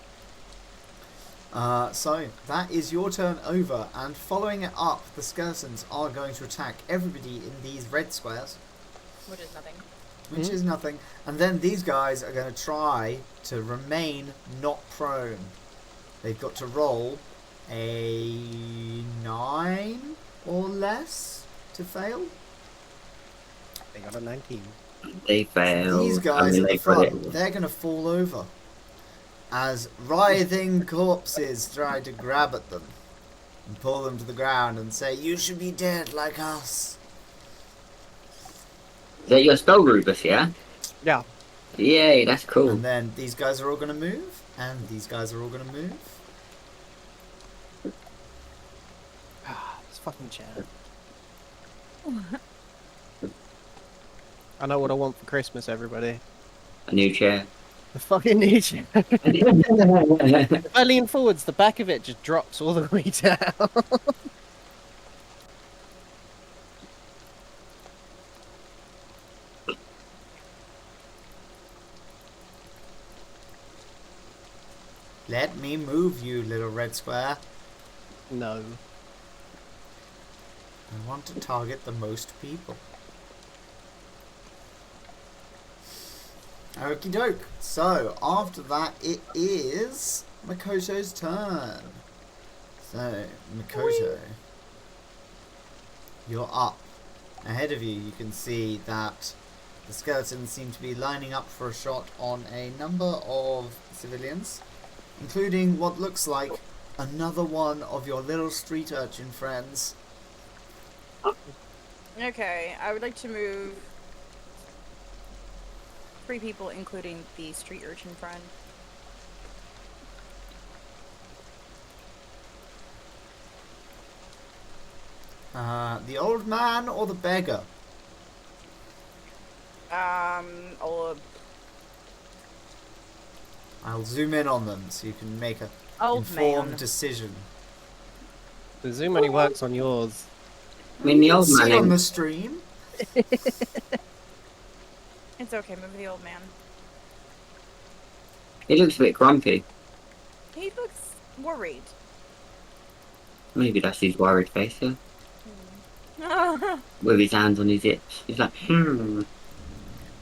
So that is your turn over, and following it up, the skeletons are going to attack everybody in these red squares, Which is nothing. which is nothing. And then these guys are going to try to remain not prone. They've got to roll a 9 or less to fail. They got a 19. They failed. These guys at the front, they're going to fall over as writhing corpses try to grab at them and pull them to the ground and say, "You should be dead like us." Is that your spell, Rubus, yeah? Yeah. Yay, that's cool. And then these guys are all going to move, and these guys are all going to move. This fucking chair. I know what I want for Christmas, everybody. A new chair. The fucking new chair. If I lean forwards, the back of it just drops all the way down. Let me move you, little red square. No. I want to target the most people. Okie doke. So, after that, it is Makoto's turn. So, Makoto, you're up. Ahead of you, you can see that the skeletons seem to be lining up for a shot on a number of civilians, including what looks like another one of your little street urchin friends. Okay, I would like to move 3 people, including the street urchin friend. The old man or the beggar? Old I'll zoom in on them so you can make a informed man. decision. The zoom only works on yours. I mean, the old See man on ain't- the stream. It's okay, move the old man. he looks a bit grumpy. He looks worried. Maybe that's his worried face, yeah? With his hands on his hips. He's like,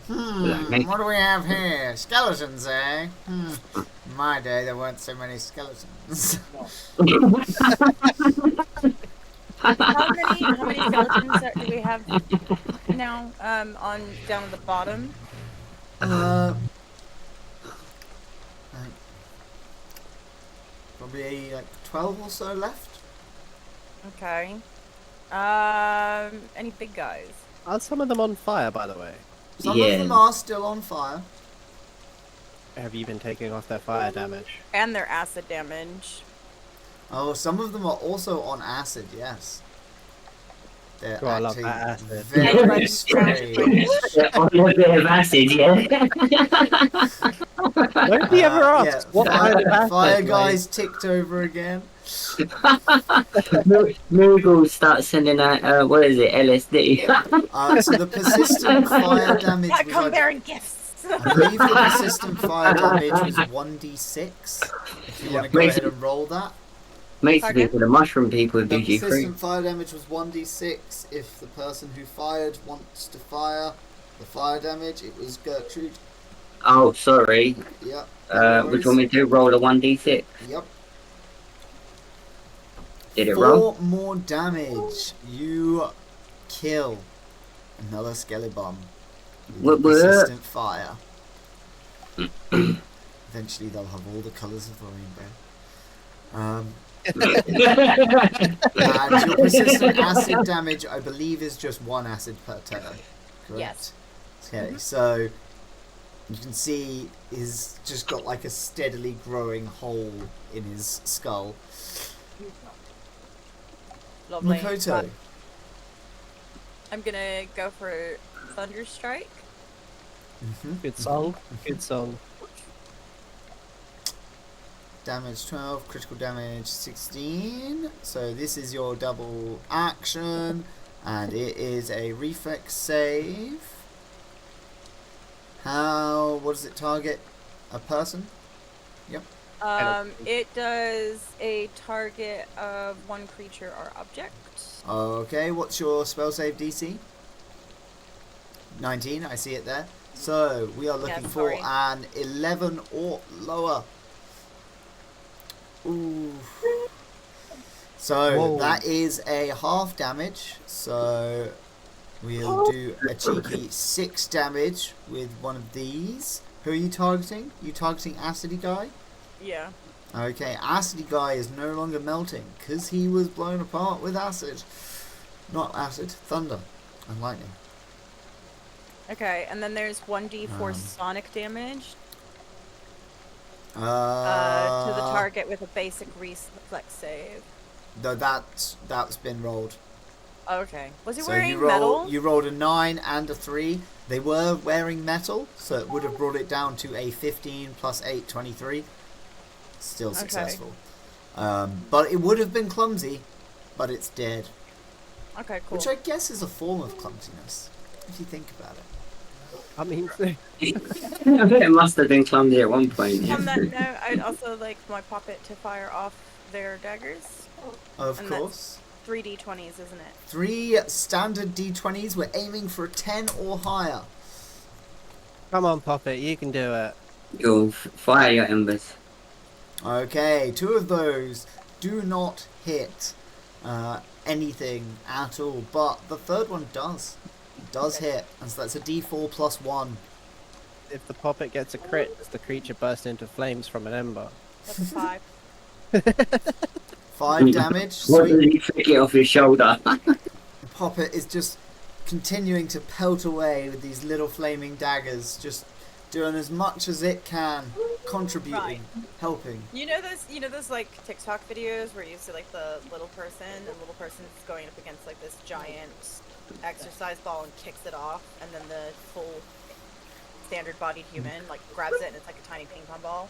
What do we have here? Skeletons, eh? In my day, there weren't so many skeletons. How many skeletons do we have now? On down at the bottom. Probably like 12 or so left. Okay. Any big guys? Are some of them on fire, by the way? Some Yeah. of them are still on fire. Have you been taking off their fire damage? And their acid damage. Oh, some of them are also on acid, yes. They're Oh, I love acting that acid. very Everybody's strange. On a bit of acid, yeah. Nobody ever Yeah, asks what kind of acid. fire like- guys ticked over again. Moogle starts sending out, what is it, LSD? So the persistent fire damage Yeah, was come like, bearing gifts. I believe the persistent fire damage was 1d6. If you want to go Makes ahead it- and roll that. Makes Pardon? people, the mushroom people, The BG3. persistent fire damage was 1d6. If the person who fired wants to fire the fire damage, it was Gertrude. Oh, sorry. Yep. Would you want me to roll a 1d6? Yep. Did it roll? 4 more damage. You kill another Skelebomb What- with what? persistent fire. Eventually, they'll have all the colours of the rainbow. And your persistent acid damage, I believe, is just 1 acid per turn. Correct? Yes. Okay, so you can see he's just got like a steadily growing hole in his skull. Lovely. Makoto. I'm gonna go for Thunderstrike. Good song. Good song. Damage 12, critical damage 16. So this is your double action, and it is a reflex save. What does it target? A person? It does a target of 1 creature or object. Okay, what's your spell save DC? 19, I see it there. So we are looking Yeah, for sorry. an 11 or lower. Ooh. So Whoa. that is a half damage. So we'll do a cheeky 6 damage with one of these. Who are you targeting? You targeting Acidy Guy? Yeah. Okay, Acidy Guy is no longer melting because he was blown apart with acid. Not acid, thunder and lightning. Okay, and then there's 1d4 Um. sonic damage to the Uh, target with a basic reflex save. No, that's been rolled. Okay. Was he So wearing you metal? rolled a 9 and a 3. They were wearing metal, so it would have brought it down to a 15 plus 8, 23. Still Okay. successful. But it would have been clumsy, but it's dead. Okay, cool. Which I guess is a form of clumsiness, if you think about it. I mean, I bet it must have been clumsy at one point. On that note, I'd also like my puppet to fire off their daggers. Of And course. 3d20s, isn't it? 3 standard d20s. We're aiming for a 10 or higher. come on, Poppet, you can do it. You'll fire your embers. Okay, 2 of those do not hit anything at all, but the third one does. It does hit, and so that's a d4 plus 1. If the Poppet gets a crit, does the creature burst into flames from an ember? That's a 5. 5 damage. What Sweet. did he flick it off his shoulder? Poppet is just continuing to pelt away with these little flaming daggers, just doing as much as it can, contributing, Right. helping. You know those like TikTok videos where you see like the little person and the little person is going up against like this giant exercise ball and kicks it off, and then the full standard bodied human like grabs it and it's like a tiny ping pong ball.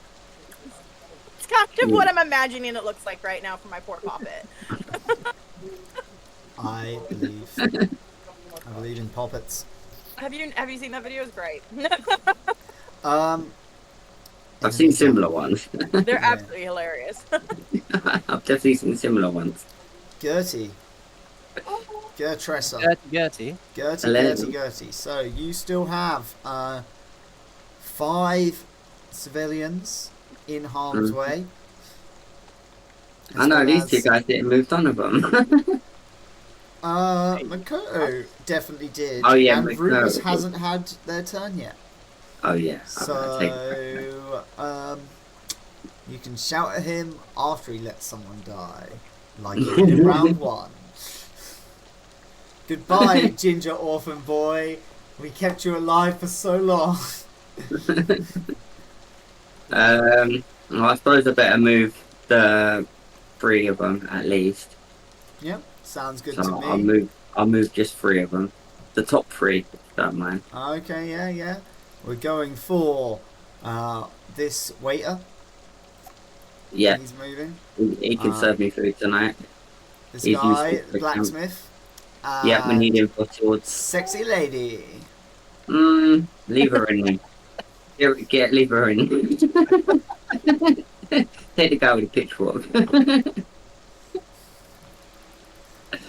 It's kind of what I'm imagining it looks like right now for my poor Poppet. I believe. I believe in Poppets. Have you seen that video? It's great. I've seen similar ones. They're absolutely hilarious. I've definitely seen similar ones. Gertie. Gertressa. Gertie. Gertie. So you still have 5 civilians in harm's way. I know these 2 guys didn't move on of them. Makoto definitely did. Oh, yeah, and Makoto. Rubus hasn't had their turn yet. Oh yeah. I'll take it. So, you can shout at him after he lets someone die, like you did in round 1. Goodbye, ginger orphan boy. We kept you alive for so long. Well, I suppose I better move the 3 of them at least. Yep, sounds good So to me. I'll move just 3 of them. The top 3, if you don't mind. Okay, yeah. We're going for this waiter. Yeah, He's moving. he can serve me food tonight. This He's guy, useful. the blacksmith. Yeah, we need And him for swords. sexy lady. Leave her in there. Leave her in. Take the guy with the pitchfork.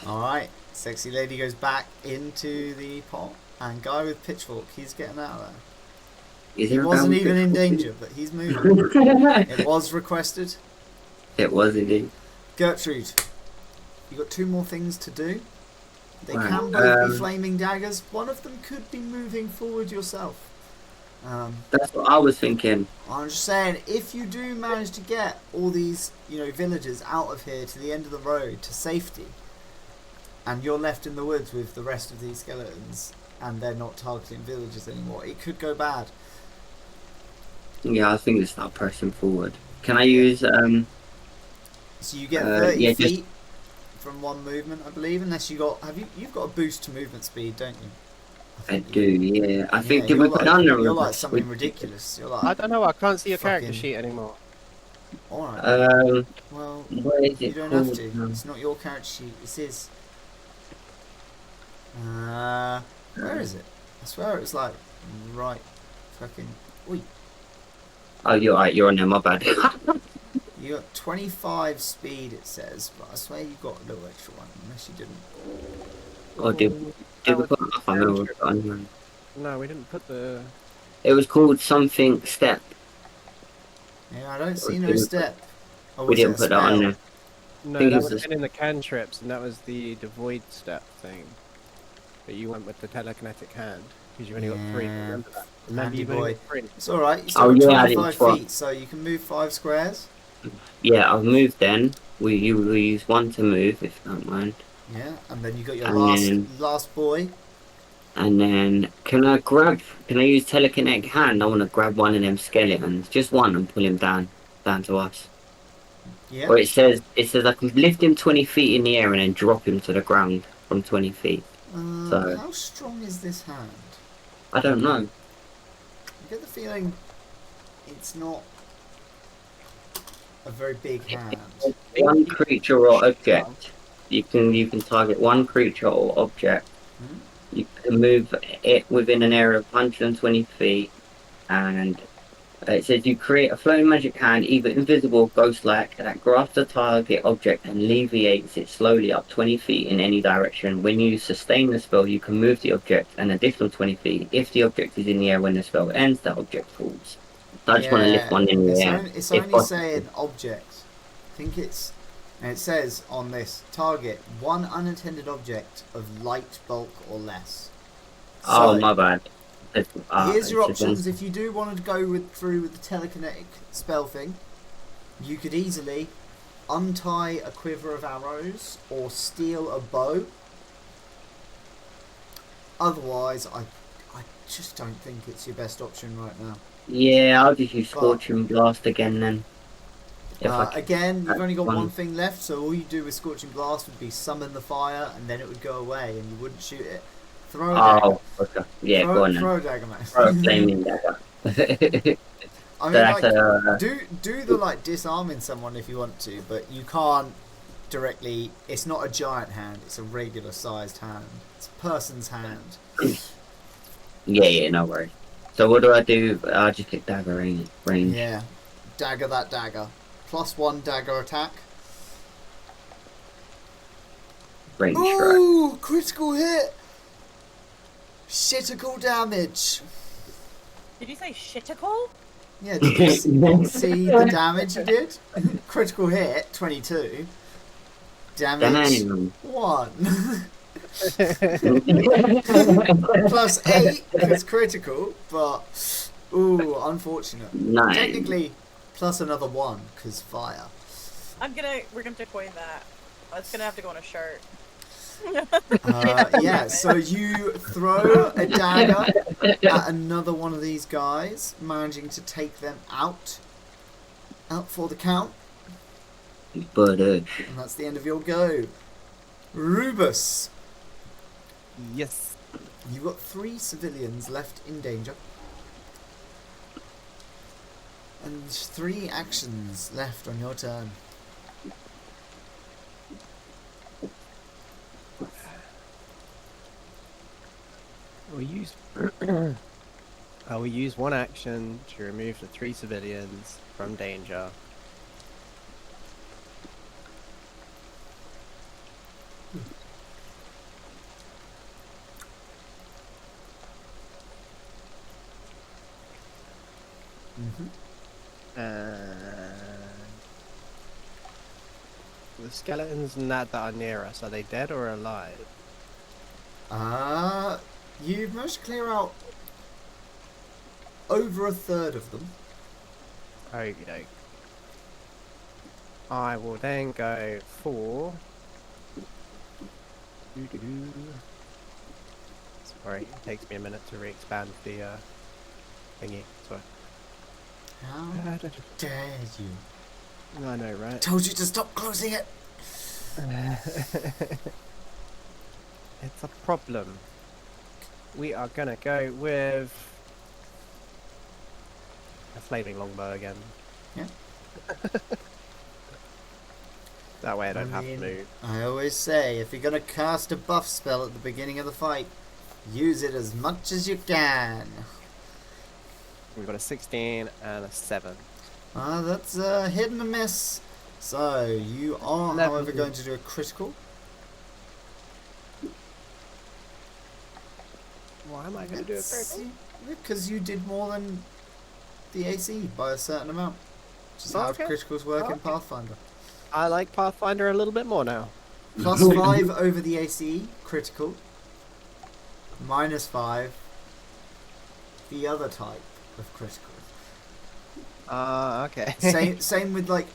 Alright, sexy lady goes back into the pot. And guy with pitchfork, he's getting out of there. Is He there a guy wasn't with even in pitchfork? danger, but he's moving. It was requested. It was indeed. Gertrude, you got 2 more things to do. They Right, can both be flaming daggers. One of them could be moving forward yourself. That's what I was thinking. I'm just saying, if you do manage to get all these, villagers out of here to the end of the road to safety, and you're left in the woods with the rest of these skeletons, and they're not targeting villagers anymore, it could go bad. Yeah, I think it's not pressing forward. Can I use So you get 30 yeah, feet from one movement, I believe, unless you've got a boost to movement speed, don't you? I do, yeah. I think did you're we put like, under you're like something ridiculous. You're like, I don't know. I can't see your character fucking- sheet anymore. alright. Well, what is you it don't called? have to. It's not your character sheet. It's his. Where is it? I swear it's like right fucking. Oi. Oh, you're right. You're on there. My bad. You got 25 speed, it says, but I swear you got a little extra one, unless you didn't. Oh, did we put? I can't remember. What we put under. No, we didn't put the. It was called something step. Yeah, I don't see no step. Or We was it didn't a put that on spell? there. No, think that it's would have just- been in the cantrips, and that was the devoid step thing. But you went with the telekinetic hand because you only got 3. Yeah. Remember that? Remember Handy you only boy. got 3. It's alright, you still Oh, got yeah, I didn't 25 swap. feet, so you can move 5 squares. Yeah, I've moved then. We use 1 to move, if you don't mind. Yeah, and then you got your And last boy. And then, can I use telekinetic hand? I want to grab one of them skeletons. Just one and pull him down to us. Yeah. Or it says I can lift him 20 feet in the air and then drop him to the ground from 20 feet. So- How strong is this hand? I don't know. I get the feeling it's not a very big hand. One creature or object. You can target one creature or object. Hmm? You can move it within an area of 120 feet, and it says you create a floating magic hand, either invisible or ghost-like, that grasps the target object and alleviates it slowly up 20 feet in any direction. When you sustain the spell, you can move the object an additional 20 feet. If the object is in the air when the spell ends, that object falls. So I just want to lift one in the air. It's if only possible. saying object. I think it's. And it says on this target one unattended object of light bulk or less. Oh, So, my bad. here's your it's just- options. If you do want to go through with the telekinetic spell thing, you could easily untie a quiver of arrows or steal a bow. Otherwise, I just don't think it's your best option right now. Yeah, I'll just use Scorching Blast again then. If I can. Again, you've only got one. one thing left, so all you do with Scorching Blast would be summon the fire, and then it would go away, and you wouldn't shoot it. Throw a dagger. Oh, okay. Yeah, go on then. Throw a dagger, mate. Throw a flaming dagger. I mean, That's like, do the like disarming someone if you want to, but you can't directly. It's not a giant hand; it's a regular sized hand. It's a person's hand. yeah, no worries. So what do I do? I'll just get dagger range. Yeah, dagger that dagger. +1 dagger attack. Range strike. Ooh, critical hit. Shittical damage. Did you say shittical? Yeah, did you see the damage you did? Critical hit, 22. Damage, Damn. 1. +8, because critical, but... Ooh, unfortunate. Nice. Technically, plus another 1, because fire. We're gonna coin that. It's gonna have to go on a shirt. Yeah, so you throw a dagger at another one of these guys, managing to take them out for the count, But and that's the end of your go. Rubus, Yes. You've got 3 civilians left in danger. And 3 actions left on your turn. We'll use. I will use one action to remove the 3 civilians from danger. And the skeletons and that are near us, are they dead or alive? You've managed to clear out over a third of them. Okie doke. I will then go for. Doo-doo-doo. Sorry, it takes me a minute to re-expand the thingy. Sorry. How dare you? I know, right? Told you to stop closing it! It's a problem. We are gonna go with a flaming longbow again. Yeah. That way I don't have to move. I always say, if you're gonna cast a buff spell at the beginning of the fight, use it as much as you can. We've got a 16 and a 7. That's a hit and a miss. So, you are, however, going to do a critical. Why am I going to do a critical? Because you did more than the AC by a certain amount. Which is how Okay. criticals work in Pathfinder. I like Pathfinder a little bit more now. Plus 5 over the AC, critical. Minus 5, the other type of critical. Okay. Same with like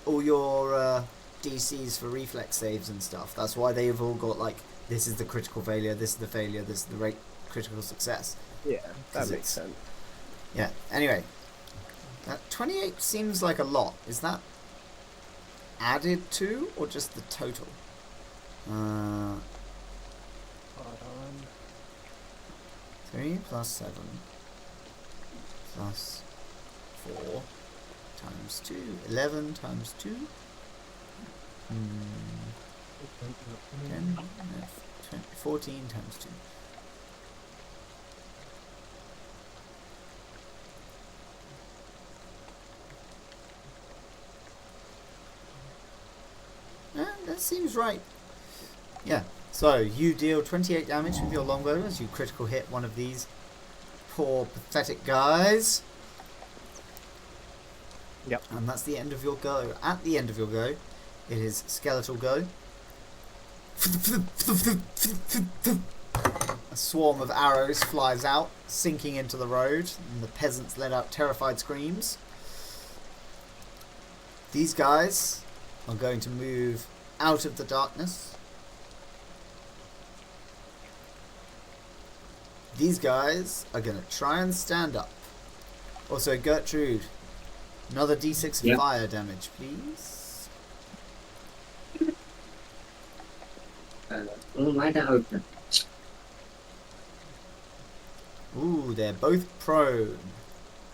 all your DCs for reflex saves and stuff. That's why they've all got like, this is the critical failure, this is the failure, this is the rate critical success. Yeah, that 'Cause makes sense. Yeah. Anyway, 28 seems like a lot. Is that added to or just the total? Hold on. 3 plus 7 plus 4 times 2. 11 times 2. 10, 20, 14 times 2. That seems right. Yeah. So you deal 28 damage with your longbow as you critical hit one of these poor pathetic guys. Yep. And that's the end of your go. At the end of your go, it is skeletal go. A swarm of arrows flies out, sinking into the road, and the peasants let out terrified screams. These guys are going to move out of the darkness. These guys are going to try and stand up. Also, Gertrude, another d6 Yep. fire damage, please. Oh, why that open? Ooh, they're both prone.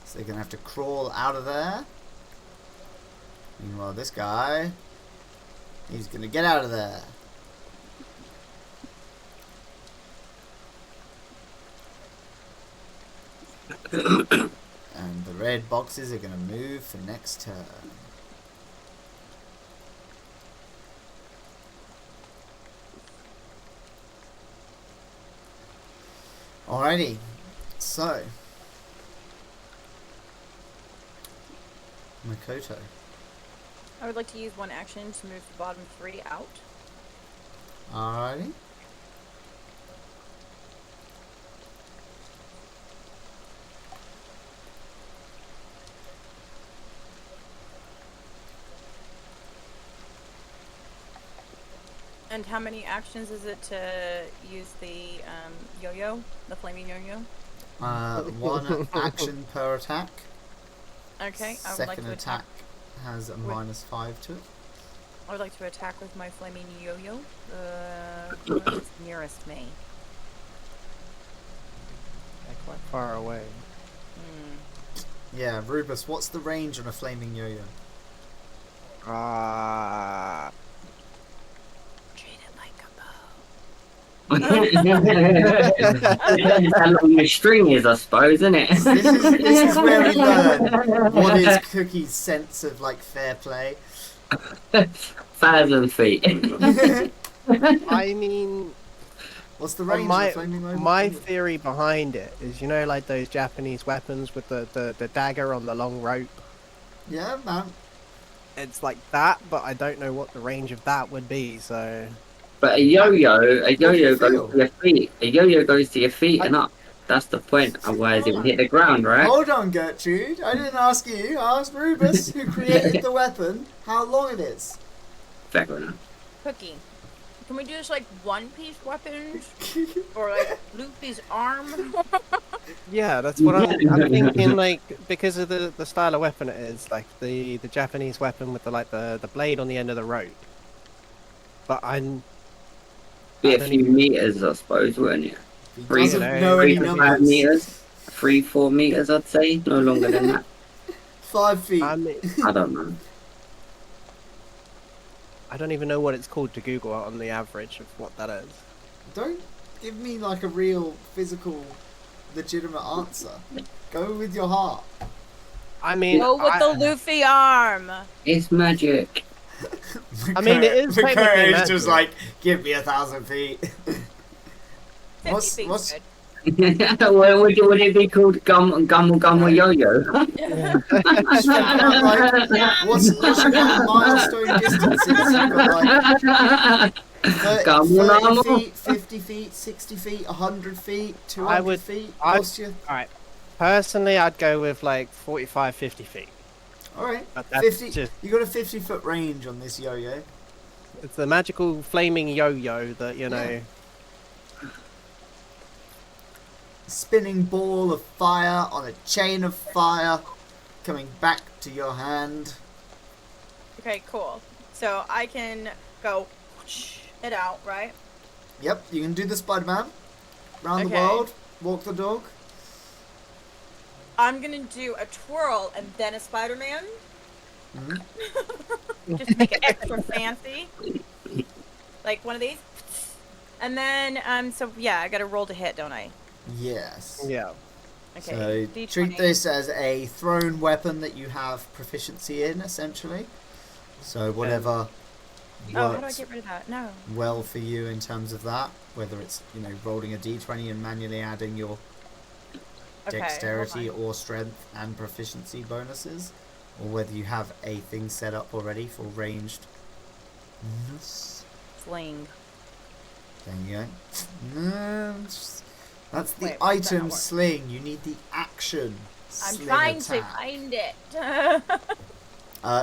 So they're going to have to crawl out of there. Meanwhile, this guy, he's going to get out of there. And the red boxes are going to move for next turn. Alrighty, so Makoto. I would like to use one action to move the bottom 3 out. Alrighty. And how many actions is it to use the yo-yo, the flaming yo-yo? One action per attack. Okay, I would like Second to attack has a -5 to it. I would like to attack with my flaming yo-yo. What is nearest me? They're quite far away. Yeah, Rubus, what's the range on a flaming yo-yo? Treat it like a bow. Depends how long the string is, I suppose, isn't it? This is where we learn what is Cookie's sense of like fair play. 1,000 feet. I mean, What's the range of my a flaming yo-yo? my theory behind it is, you know, like those Japanese weapons with the dagger on the long rope. Yeah, man. It's like that, but I don't know what the range of that would be. So But a yo-yo do you goes feel? to your feet. A yo-yo goes to your feet and up. That's the point. Otherwise, it would hit the ground, right? Hold on, Gertrude. I didn't ask you. I asked Rubus, who created the weapon, how long it is. Fair enough. Cookie. Can we do this like One Piece weapons? Or like Luffy's arm? yeah, that's what I'm thinking. Like, because of the style of weapon it is, like the Japanese weapon with the blade on the end of the rope. But Be I a don't few even- meters, I suppose, wouldn't it? He Three- doesn't you know, know any 3 to 5 numbers. meters. 3-4 meters, I'd say. No longer than that. 5 feet. I mean, I don't know. I don't even know what it's called to Google it on the average of what that is. Don't give me like a real physical, legitimate answer. Go with your heart. I mean, Go with the Luffy arm. It's magic. I mean, it is technically is just magic. like, give me 1,000 feet. 50 What's- feet's what's- good. would it be called Gummel Yo-Yo? Just think about, like, what's your kind of milestone distances? You've got like 30 feet, 50 feet, 60 feet, 100 feet, 200 feet. What's your... Alright, personally, I'd go with like 45, 50 feet. Alright, But that's 50. just, You got a 50-foot range on this yo-yo. it's the magical flaming yo-yo that, you know... Spinning ball of fire on a chain of fire coming back to your hand. Okay, cool. So I can go it out, right? Yep, you can do the Spider-Man. Round the Okay. world, walk the dog. I'm gonna do a twirl and then a Spider-Man. Mhm. Just to make it extra fancy. Like one of these. And then, so yeah, I gotta roll to hit, don't I? Yes. Yeah. Okay. So D20. treat this as a thrown weapon that you have proficiency in, essentially. So whatever Oh, how do I works get rid of that? No. well for you in terms of that, whether it's, you know, rolling a d20 and manually adding your Okay, dexterity hold or strength and proficiency bonuses, or whether you have a thing set up already for ranged. Sling. There you go. That's the Wait, why does that item not work? sling. You need the action. I'm sling trying to attack. find it.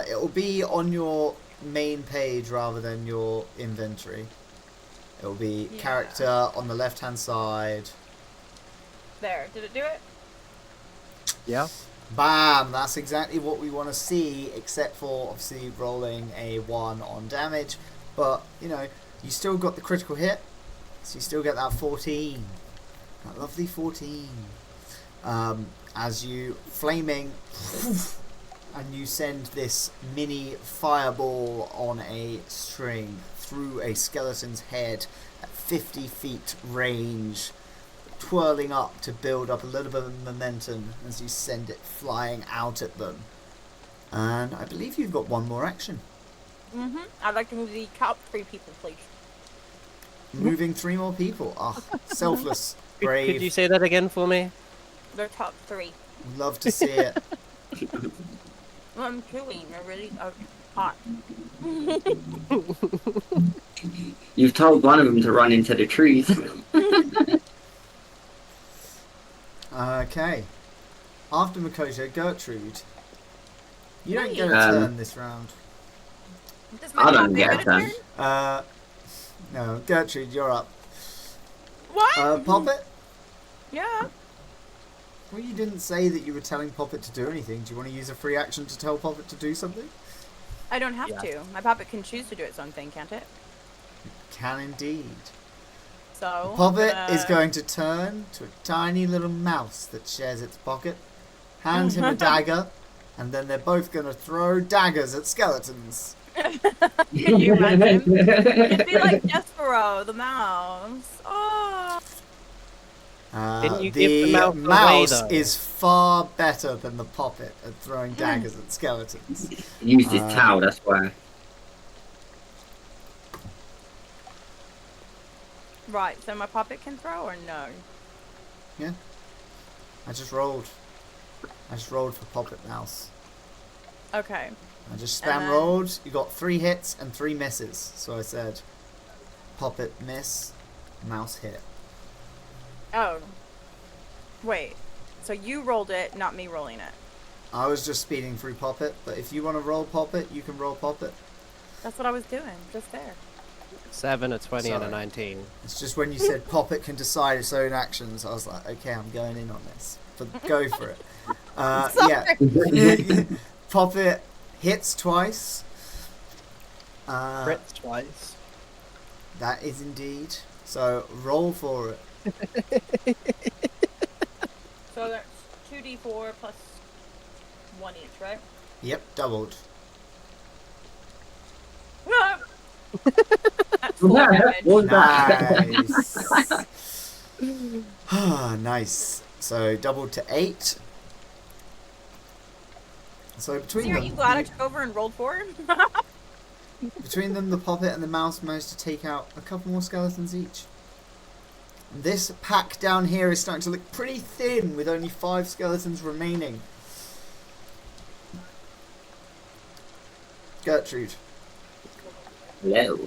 It will be on your main page rather than your inventory. It will be Yeah. character on the left hand side. There. Did it do it? Yeah. Bam! That's exactly what we want to see, except for obviously rolling a 1 on damage. But, you know, you still got the critical hit, so you still get that 14. That lovely 14. As you flaming, and you send this mini fireball on a string through a skeleton's head at 50 feet range, twirling up to build up a little bit of momentum as you send it flying out at them. And I believe you've got one more action. Mm-hmm. I'd like to move the top 3 people, please. Moving 3 more people. Ah, selfless, Could brave. you say that again for me? They're top 3. Love to see it. Well, I'm chewing. They're really hot. You've told one of them to run into the trees. Okay. After Makoto, Gertrude. You don't get a Um, turn this round. Does I don't puppet get a them. turn? No, Gertrude, you're up. What? Poppet? Yeah. Well, you didn't say that you were telling Poppet to do anything. Do you want to use a free action to tell Poppet to do something? I don't have Yeah. to. My puppet can choose to do its own thing, can't it? Can indeed. So The puppet I'm is going to turn to a tiny little mouse that shares its pocket, hand him a dagger, and then they're both going to throw daggers at skeletons. Can you imagine? It'd be like Despero, the mouse. Oh. Didn't you give the The mouse away, mouse though? is far better than the puppet at throwing daggers at skeletons. Used his towel, that's why. Right, so my puppet can throw or no? Yeah. I just rolled for puppet mouse. Okay. I just And spam then- rolled. You got 3 hits and 3 misses. So I said, puppet miss, mouse hit. Oh. Wait. So you rolled it, not me rolling it. I was just speeding through puppet, but if you want to roll puppet, you can roll puppet. That's what I was doing, just there. 7, a 20, and a Sorry. 19. It's just when you said puppet can decide its own actions, I was like, okay, I'm going in on this. But go for it. Yeah. Puppet hits twice. Crits twice. That is indeed. So roll for it. So that's 2d4 plus 1 each, right? Yep, doubled. That's 4 damage. What's that? Nice. Nice. So doubled to 8. So between See, are them, you glad I took over and rolled 4? between them, the puppet and the mouse managed to take out a couple more skeletons each. And this pack down here is starting to look pretty thin, with only 5 skeletons remaining. Gertrude, Hello.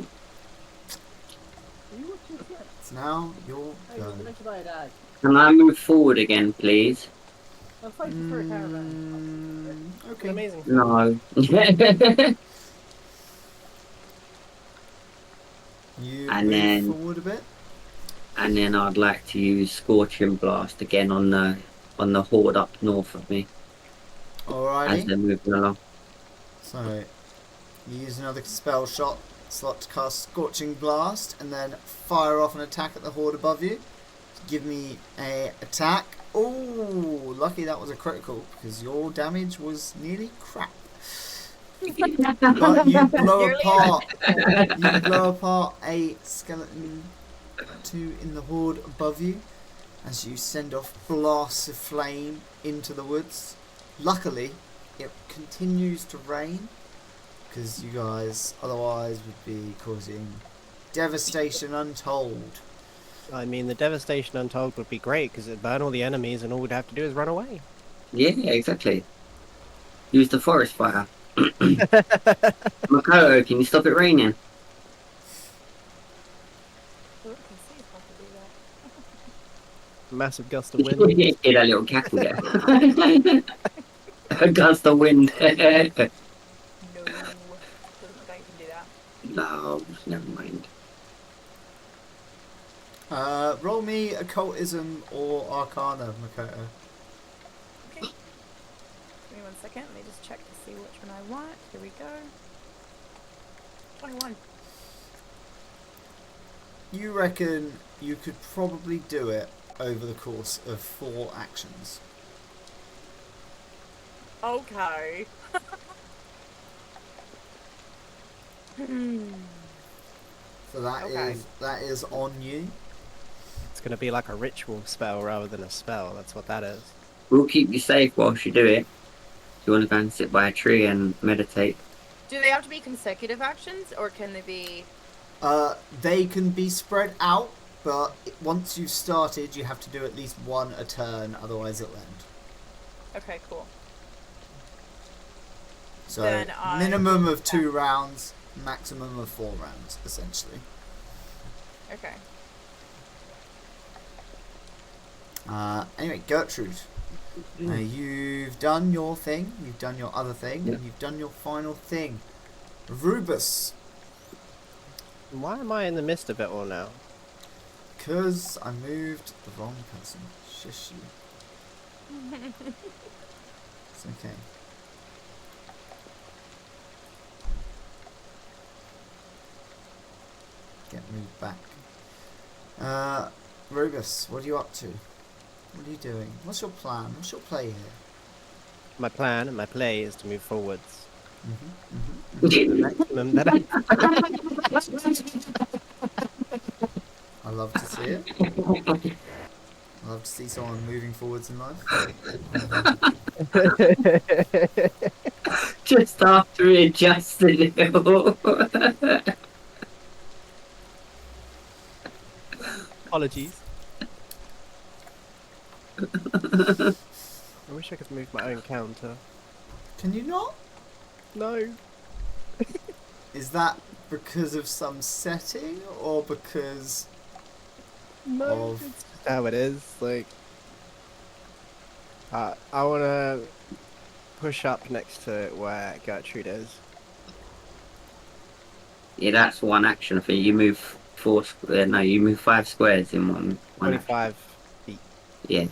it's now your turn. Can I move forward again, please? Okay. Amazing. No. You And move then- forward a bit. And then I'd like to use Scorching Blast again on the horde up north of me as Alrighty. they're moving along. So, you use another spell slot to cast Scorching Blast, and then fire off an attack at the horde above you. Give me a attack. Oh, lucky that was a critical, because your damage was nearly crap. But you blow apart a skeleton or 2 in the horde above you as you send off blasts of flame into the woods. Luckily, it continues to rain, because you guys otherwise would be causing devastation untold. I mean, the devastation untold would be great because it'd burn all the enemies, and all we'd have to do is run away. Yeah, exactly. Use the forest fire. Makoto, can you stop it raining? Ooh, I can see if I can do that. Massive gust of wind. Get a little cackle there. A gust of wind. No. Doesn't look like you can do that. No, never mind. Roll me occultism or arcana, Makoto. Okay. Give me 1 second. Let me just check to see which one I want. Here we go. 21. You reckon you could probably do it over the course of 4 actions. Okay. So that is on you. It's going to be like a ritual spell rather than a spell. That's what that is. We'll keep you safe whilst you do it. If you want to go and sit by a tree and meditate. Do they have to be consecutive actions, or can they be... They can be spread out, but once you've started, you have to do at least 1 a turn, otherwise it'll end. Okay, cool. So Then I minimum will of 2 rounds, maximum of 4 rounds, essentially. Okay. Anyway, Gertrude, you've done your thing, you've done your other thing, Yeah. and you've done your final thing. Rubus, Why am I in the midst of it all now? because I moved the wrong person. Shush you. It's okay. get moved back. Robus, what are you up to? What are you doing? What's your plan? What's your play here? My plan and my play is to move forwards. The The maximum that I. I love to see it. I love to see someone moving forwards in life. Just after he adjusted it all. Apologies. I wish I could move my own counter. Can you not? No. Is that because of some setting or because No. of... It's just how it is. Like, I want to push up next to where Gertrude is. Yeah, that's one action for you. You move 4 squares. No, you move 5 squares in one action. 25 feet, Yeah. I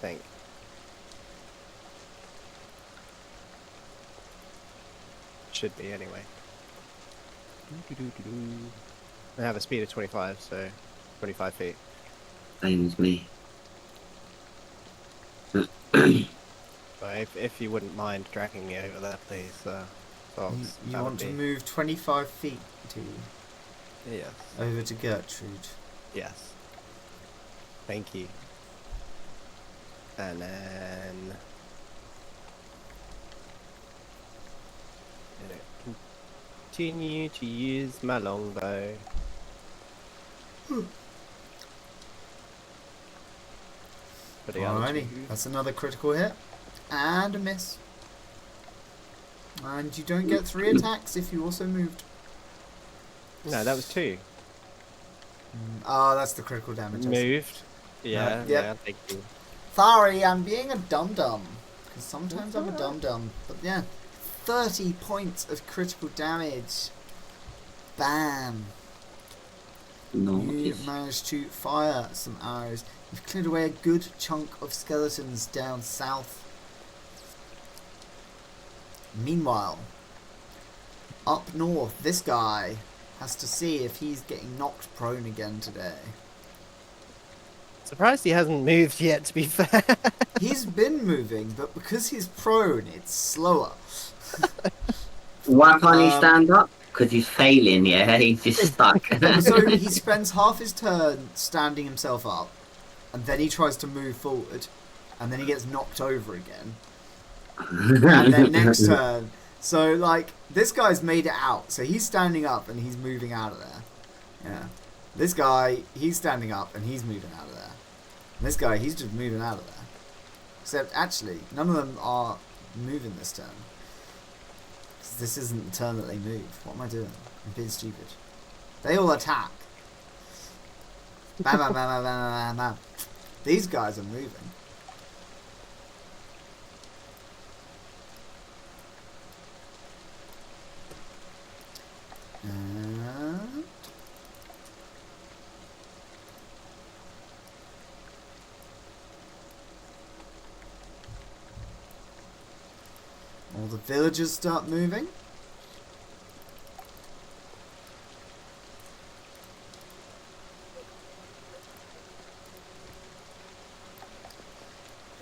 think. Should be anyway. I have a speed of 25, so 25 feet. Same as me. But if you wouldn't mind dragging me over there, please, Fox. You that want would to be- move 25 feet, do you? Yes. Over to Gertrude. Yes. Thank you. And then... continue to use my longbow. For the other Alrighty, two. that's another critical hit. And a miss. And you don't get 3 attacks if you also moved. No, that was 2. Oh, that's the critical damage. I see. Moved. Yeah, Yep. yeah, thank you. Sorry, I'm being a dum-dum. Because sometimes That's I'm a alright. dum-dum. But yeah, 30 points of critical damage. Bam. No. You managed to fire some arrows. You've cleared away a good chunk of skeletons down south. Meanwhile, up north, this guy has to see if he's getting knocked prone again today. Surprised he hasn't moved yet, to be fair. He's been moving, but because he's prone, it's slower. Why can't he stand up? Because he's failing, yeah? He's just stuck. So he spends half his turn standing himself up, and then he tries to move forward, and then he gets knocked over again. And then next turn. So, like, this guy's made it out. So he's standing up and he's moving out of there. Yeah. This guy, he's standing up and he's moving out of there. And this guy, he's just moving out of there. Except, actually, none of them are moving this turn. 'Cause this isn't the turn that they move. What am I doing? I'm being stupid. They all attack. Bam, bam, bam, bam, bam, bam, bam. These guys are moving. And all the villagers start moving.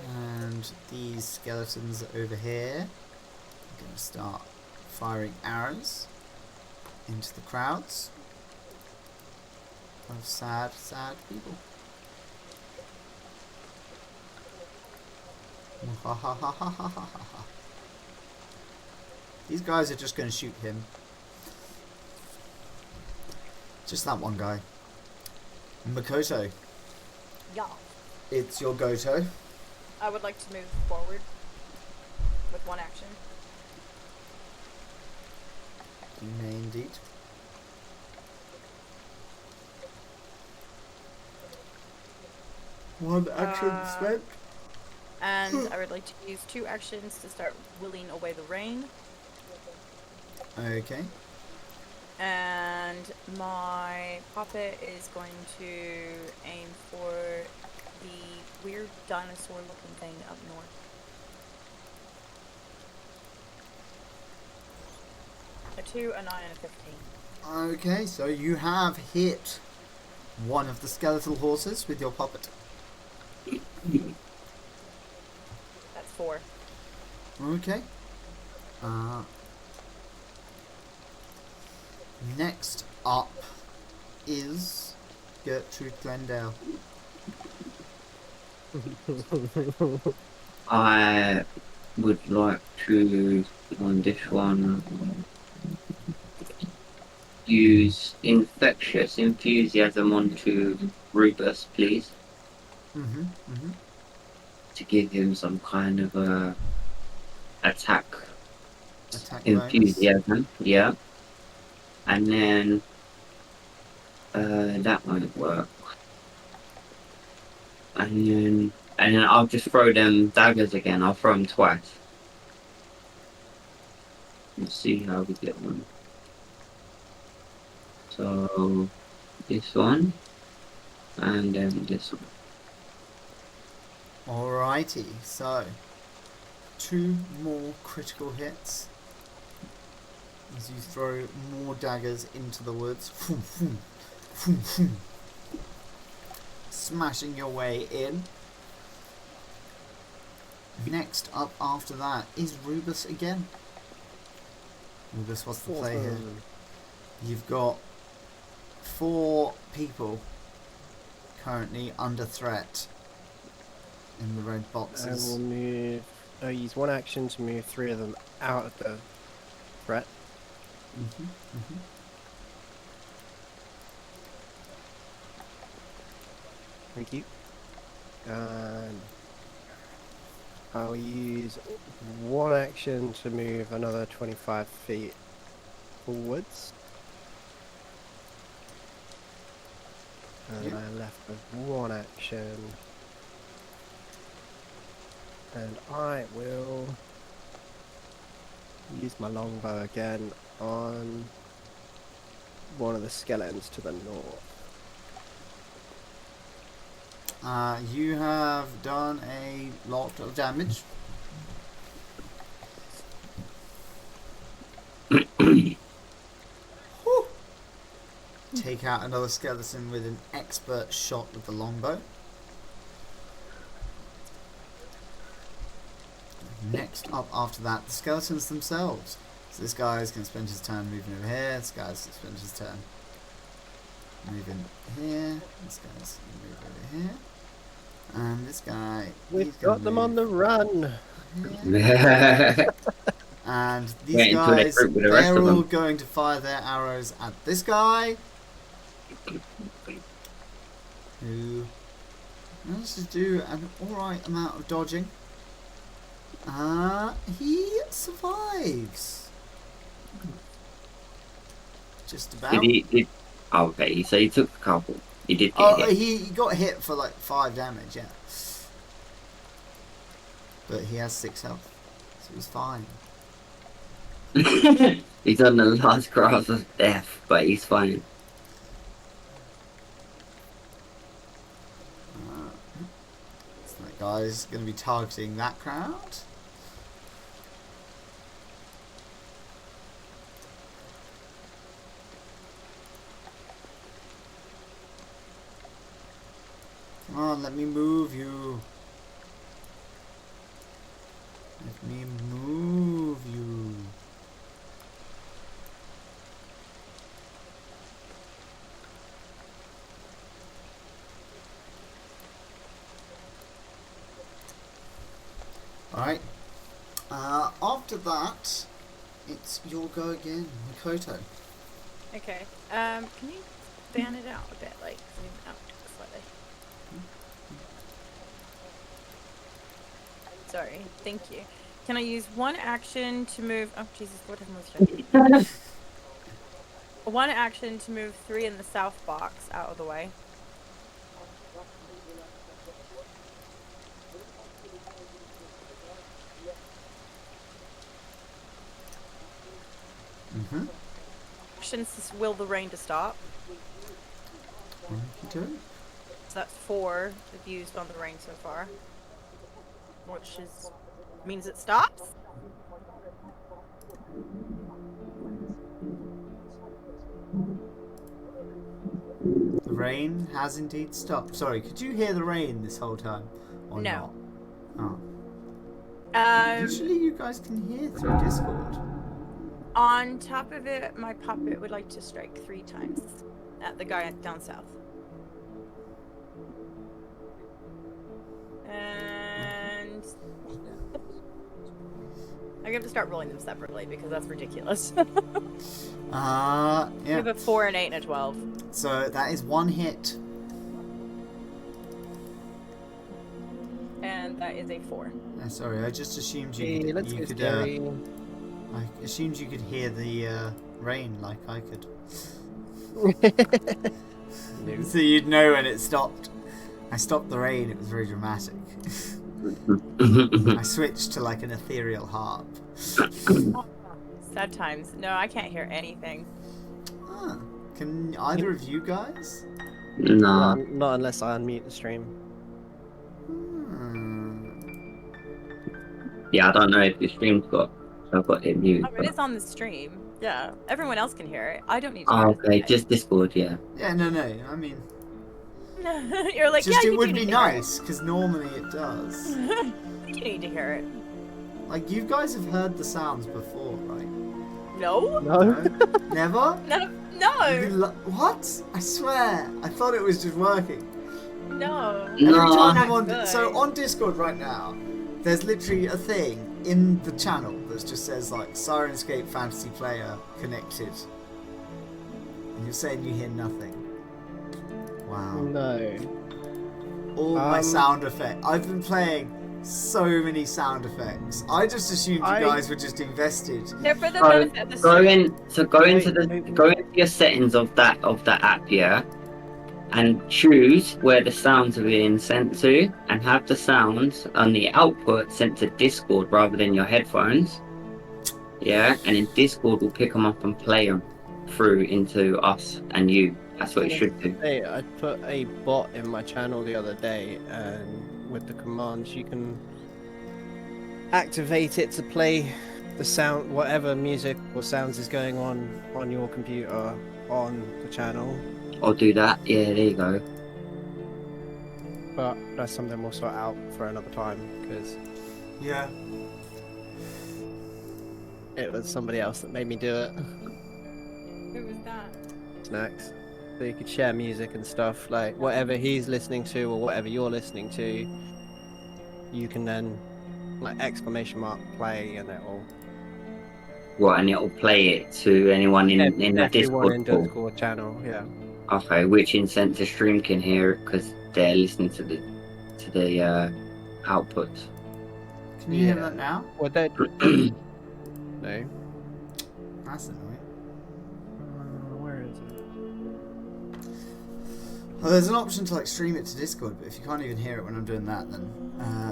And these skeletons over here are going to start firing arrows into the crowds of sad, sad people. These guys are just going to shoot him. Just that one guy. Makoto, Yeah. it's your Goto. I would like to move forward with one action. You may indeed. One action spent. And I would like to use 2 actions to start willing away the rain. Okay. And my puppet is going to aim for the weird dinosaur looking thing up north. A 2, a 9, and a 15. Okay, so you have hit one of the skeletal horses with your puppet. That's 4. Okay. Next up is Gertrude Glendale. I would like to, on this one, use infectious enthusiasm onto Rubus, please, to give him some kind of a attack Attack bonus. enthusiasm. Yeah, and then that might work. And then I'll just throw them daggers again. I'll throw them twice. Let's see how we get one. So this one, and then this one. Alrighty, so 2 more critical hits as you throw more daggers into the woods. Smashing your way in. Next up after that is Rubus again. Rubus, what's the play here? You've got 4 people currently under threat in the red I boxes. will move. Use 1 action to move 3 of them out of the threat. Thank you. And I'll use 1 action to move another 25 feet forwards. And Yeah. I'm left with 1 action. And I will use my longbow again on one of the skeletons to the north. You have done a lot of damage. Whew. Take out another skeleton with an expert shot with the longbow. Next up after that, the skeletons themselves. So this guy's going to spend his turn moving over here. This guy's going to spend his turn moving here. This guy's going to move over here. And this guy... We've got them on the run! Here. And these Wait until they guys, group with the rest they're of all them. going to fire their arrows at this guy. Who manages to do an alright amount of dodging. He survives. Just about. Oh, okay, so he took a couple. He did get Oh, hit. he got hit for like 5 damage, yeah. But he has 6 health, so he's fine. He's on the last grasp of death, but he's fine. So that guy's going to be targeting that crowd. Come on, let me move you. Let me move you. Alright. After that, it's your go again, Makoto. Okay. Can you fan it out a bit, like zoom out slightly? Sorry. Thank you. Can I use 1 action to move? Oh Jesus! What was 1 action to move 3 in the south box out of the way. Actions to will the rain to stop. So that's 4 I've used on the rain so far, which means it stops. rain has indeed stopped. Sorry, could you hear the rain this whole time? Or No. not? Oh. Usually you guys can hear through Discord. On top of it, my puppet would like to strike 3 times at the guy down south. And I'm going to start rolling them separately because that's ridiculous. Yeah. We have a 4, an 8, and a 12. So that is 1 hit. And that is a 4. Sorry, I just assumed you Hey, could. let's You go could scary. I assumed you could hear the rain like I could. No. So you'd know when it stopped. I stopped the rain. It was very dramatic. I switched to like an ethereal harp. Sad times. No, I can't hear anything. Ah, can either of you guys? No. Not unless I unmute the stream. Yeah, I don't know if the stream's got. I've got it muted. Oh, it is on the stream. Yeah, everyone else can hear it. I don't need to Oh, hear okay, it. just Discord, yeah. Yeah, no. I mean, You're like, just yeah, it you would do be need to hear it. nice because normally it does. You do need to hear it. Like you guys have heard the sounds before, right? No? No. Never? No. What? I swear, I thought it was just working. No. Every No. time I'm on, Good. so on Discord right now, there's literally a thing in the channel that just says like Sirenscape Fantasy Player connected, and you're saying you hear nothing. Wow. No. All my sound effect. I've been playing so many sound effects. I just assumed you guys were just invested. They're for the So benefit of the go stream. into your settings of that app, yeah, and choose where the sounds are being sent to, and have the sounds on the output sent to Discord rather than your headphones. Yeah, and in Discord will pick them up and play them through into us and you. That's what it should do. Hey, I put a bot in my channel the other day, and with the commands you can activate it to play the sound, whatever music or sounds is going on your computer on the channel. Or do that. Yeah, there you go. But that's something we'll sort out for another time because Yeah. it was somebody else that made me do it. Who was that? Snacks. So you could share music and stuff, like whatever he's listening to or whatever you're listening to, you can then like exclamation mark play and it'll What, and it'll play it to anyone in the everyone Discord in call. Discord channel, yeah. Okay, which in center stream can hear it because they're listening to the output. Can you hear Yeah. that now? Well, that no. That's annoying. Where is it? Well, there's an option to like stream it to Discord, but if you can't even hear it when I'm doing that, then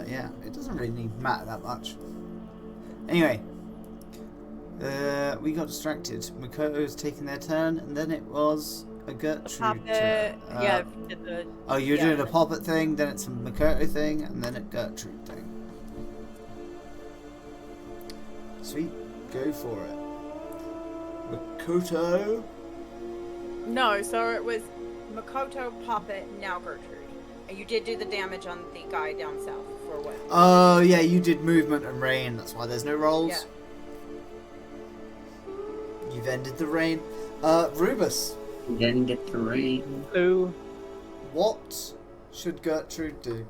yeah, it doesn't really matter that much. Anyway, we got distracted. Makoto's taking their turn, and then it was a Gertrude Puppet. turn. Yeah. Did the, Oh, you're yeah. doing a Poppet thing, then it's a Makoto thing, and then a Gertrude thing. Sweet, go for it. Makoto. No, so it was Makoto, Poppet, now Gertrude. And you did do the damage on the guy down south for what? Oh yeah, you did movement and rain. That's why there's no rolls. Yeah. You've ended the rain. Rubus, Then the terrain. Hello. what should Gertrude do?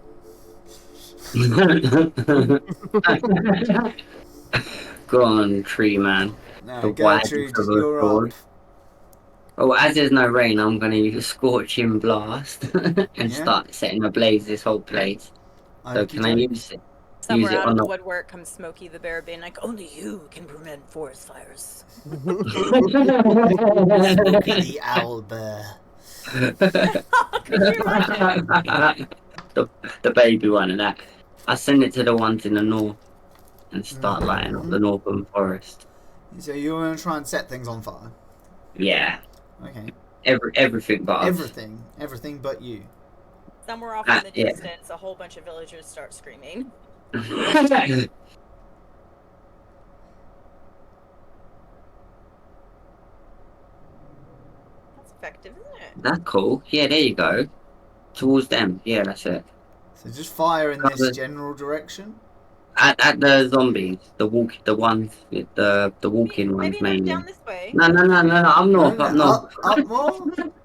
Go on, tree man. No, The Gertrude, white you're sword. up. Oh, as there's no rain, I'm gonna use a scorching blast and Yeah. start setting ablaze this whole place. So can I Okey-doke. use it? Somewhere it out on of the the- woodwork comes Smokey the Bear being like, only you can prevent forest fires. Smokey the owl bear. Could you imagine? the baby one and that. I send it to the ones in the north and start lighting up the northern forest. So you're gonna try and set things on fire. Yeah, Okay. everything but us. Everything but you. Somewhere off in the Yeah. distance, a whole bunch of villagers start screaming. That's effective, isn't it? That's cool. Yeah, there you go. Towards them. Yeah, that's it. So just fire in this Cover general direction. at the zombies, the ones with the walking ones Maybe not down mainly. this way. No, no, no, no, no. Up No, north, no, up north. up more.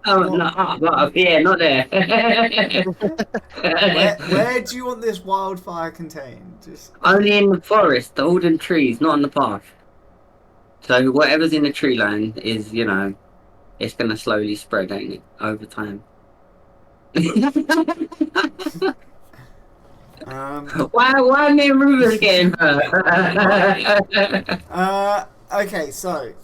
Oh, What? no, up, yeah, not there. Where do you want this wildfire contained? Just Only in the forest, the olden trees, not on the path. So whatever's in the tree line is, it's gonna slowly spread, ain't it, over time. um. Why me and Rufus getting hurt? Okay, so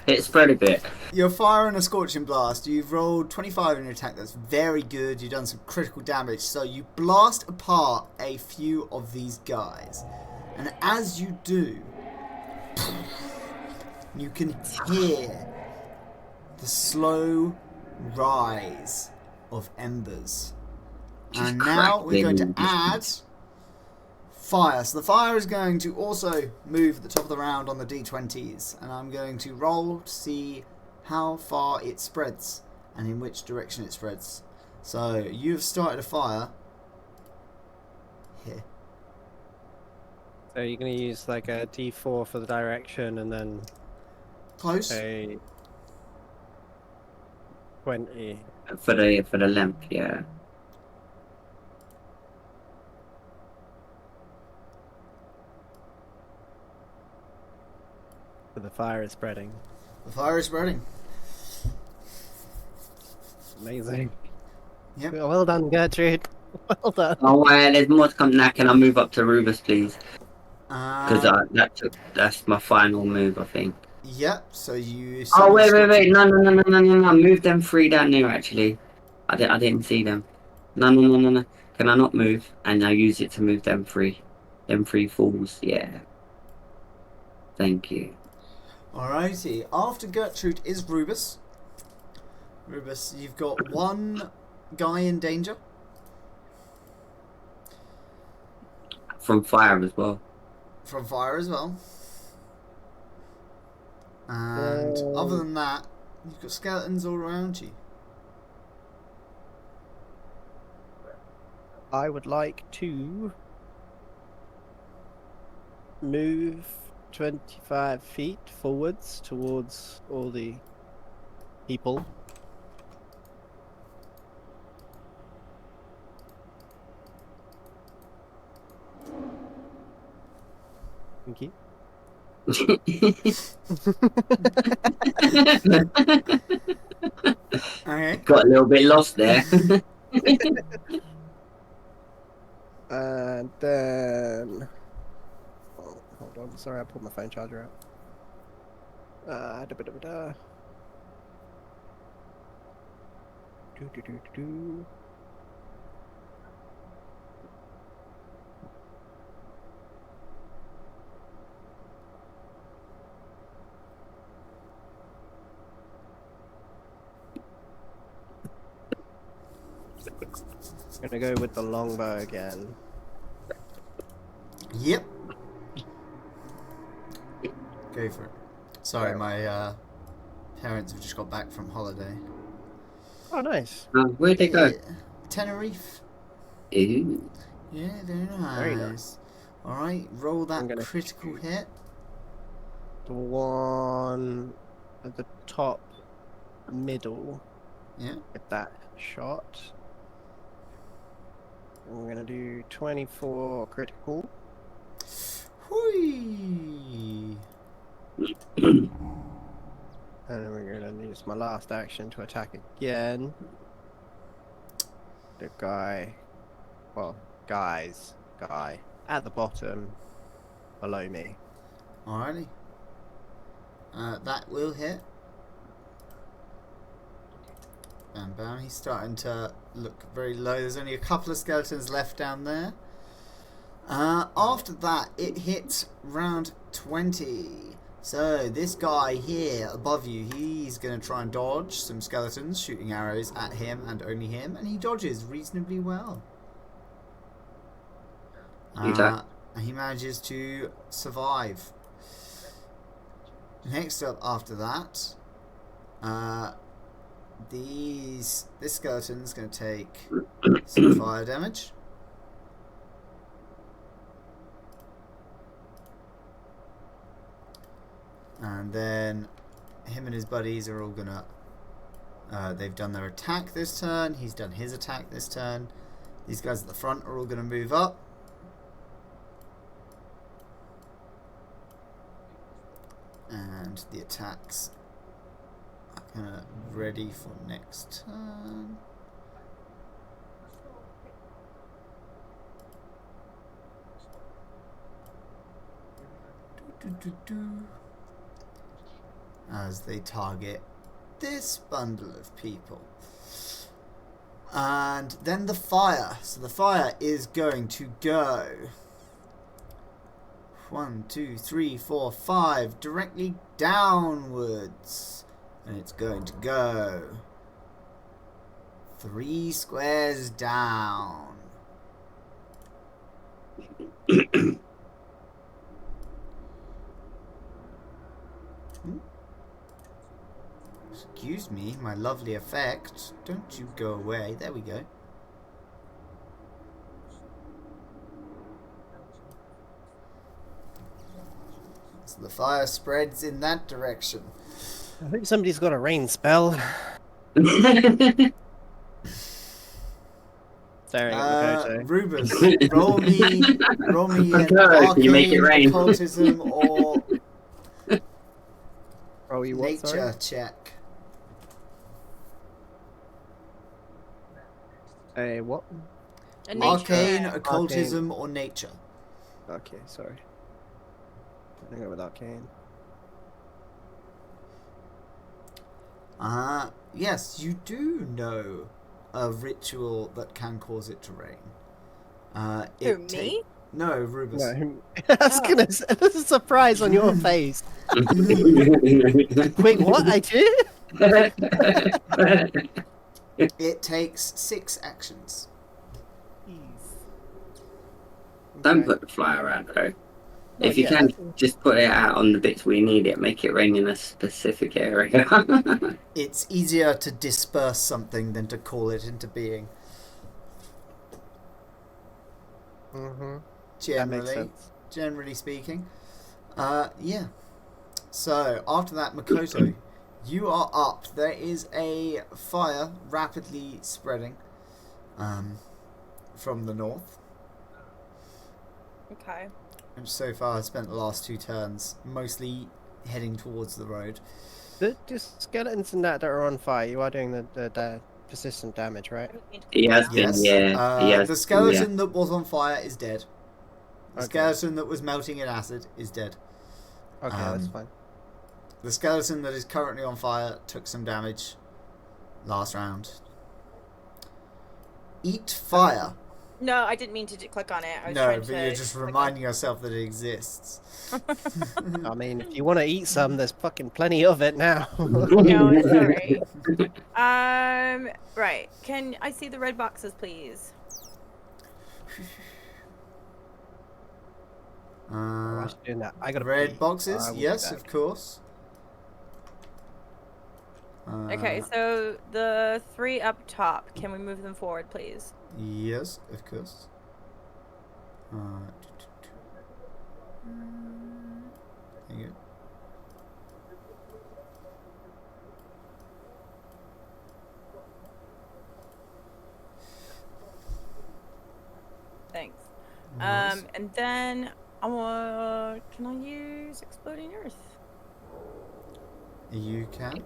It spread a bit. you're firing a scorching blast. You've rolled 25 in your attack. That's very good. You've done some critical damage. So you blast apart a few of these guys, and as you do, you can hear the slow rise of embers. And now we're going to add fire. So the fire is going to also move at the top of the round on the d20s, and I'm going to roll to see how far it spreads and in which direction it spreads. So you've started a fire here. So you're going to use like a D4 for the direction and then Close. a 20. For the length, yeah. So the fire is spreading. The fire is spreading. Amazing. Yep. Well done, Gertrude. Well done. Oh, there's more to come now. Can I move up to Rubus, please? Because that's my final move, I think. Yep. So you. Oh, wait. No. Move them three down there, actually. I didn't see them. No. Can I not move? And I use it to move them three. Them three fools, yeah. Thank you. Alrighty. After Gertrude is Rubus. Rubus, you've got one guy in danger. From fire as well. From fire as well. And other than that, you've got skeletons all around you. I would like to move 25 feet forwards towards all the people. Thank you. Okay. Got a little bit lost there. And then... Oh, hold on. Sorry, I pulled my phone charger out. Da-ba-da-ba-da. Do. I'm gonna go with the longbow again. Yep. Go for it. Sorry, my parents have just got back from holiday. Oh, nice. Where'd they go? Tenerife. Ooh. Yeah, very nice. Very nice. Alright, roll that gonna critical hit. The one at the top middle. Yeah. With that shot. And we're gonna do 24 critical. Whee! And then we're gonna use my last action to attack again. The guy at the bottom below me. Alrighty. That will hit. Bam bam, he's starting to look very low. There's only a couple of skeletons left down there. After that, it hits round 20. So this guy here above you, he's going to try and dodge some skeletons shooting arrows at him and only him, and he dodges reasonably well. He manages to survive. Next up after that, This skeleton's going to take some fire damage. And then him and his buddies are all going to... they've done their attack this turn. He's done his attack this turn. These guys at the front are all going to move up. And the attacks are kind of ready for next turn. As they target this bundle of people. And then the fire. So the fire is going to go 1, 2, 3, 4, 5 directly downwards. And it's going to go 3 squares down. Excuse me, my lovely effect. Don't you go away. There we go. So the fire spreads in that direction. I think somebody's got a rain spell. Staring at Makoto. Rubus, roll me an Makoto, can you make it arcane rain? occultism or Oh, you what? nature Sorry? check. A what? A nature Arcane, check. occultism, or nature. Okay, sorry. I'm gonna go with arcane. Yes, you do know a ritual that can cause it to rain. Who, me? No, Rubus. No, that's Oh. gonna. There's a surprise on your face. Wait, what? I did? It takes 6 actions. Don't put the fly around though. Not If you yet. can, just put it out on the bits we need it. Make it rain in a specific area. It's easier to disperse something than to call it into being. Mm-hmm. That makes sense. Generally speaking. Yeah. So, after that, Makoto, you are up. There is a fire rapidly spreading from the north. Okay. And so far, I've spent the last 2 turns mostly heading towards the road. The just skeletons and that are on fire. You are doing the persistent damage, right? He has been, Yes. yeah. He has The been, skeleton that was on fire is dead. The Okay. skeleton that was melting in acid is dead. Okay, that's Um, fine. The skeleton that is currently on fire took some damage last round. Eat fire. No, I didn't mean to click on it. I was No, trying but to you're just click on- reminding yourself that it exists. I mean, if you want to eat some, there's fucking plenty of it now. No, it's alright. Right. Can I see the red boxes, please? While she's doing that, I gotta Red pee. boxes, I will be yes, back. of course. Okay, so the 3 up top, can we move them forward, please? Yes, of course. There you go. Thanks. Nice. And then can I use Exploding Earth? You can.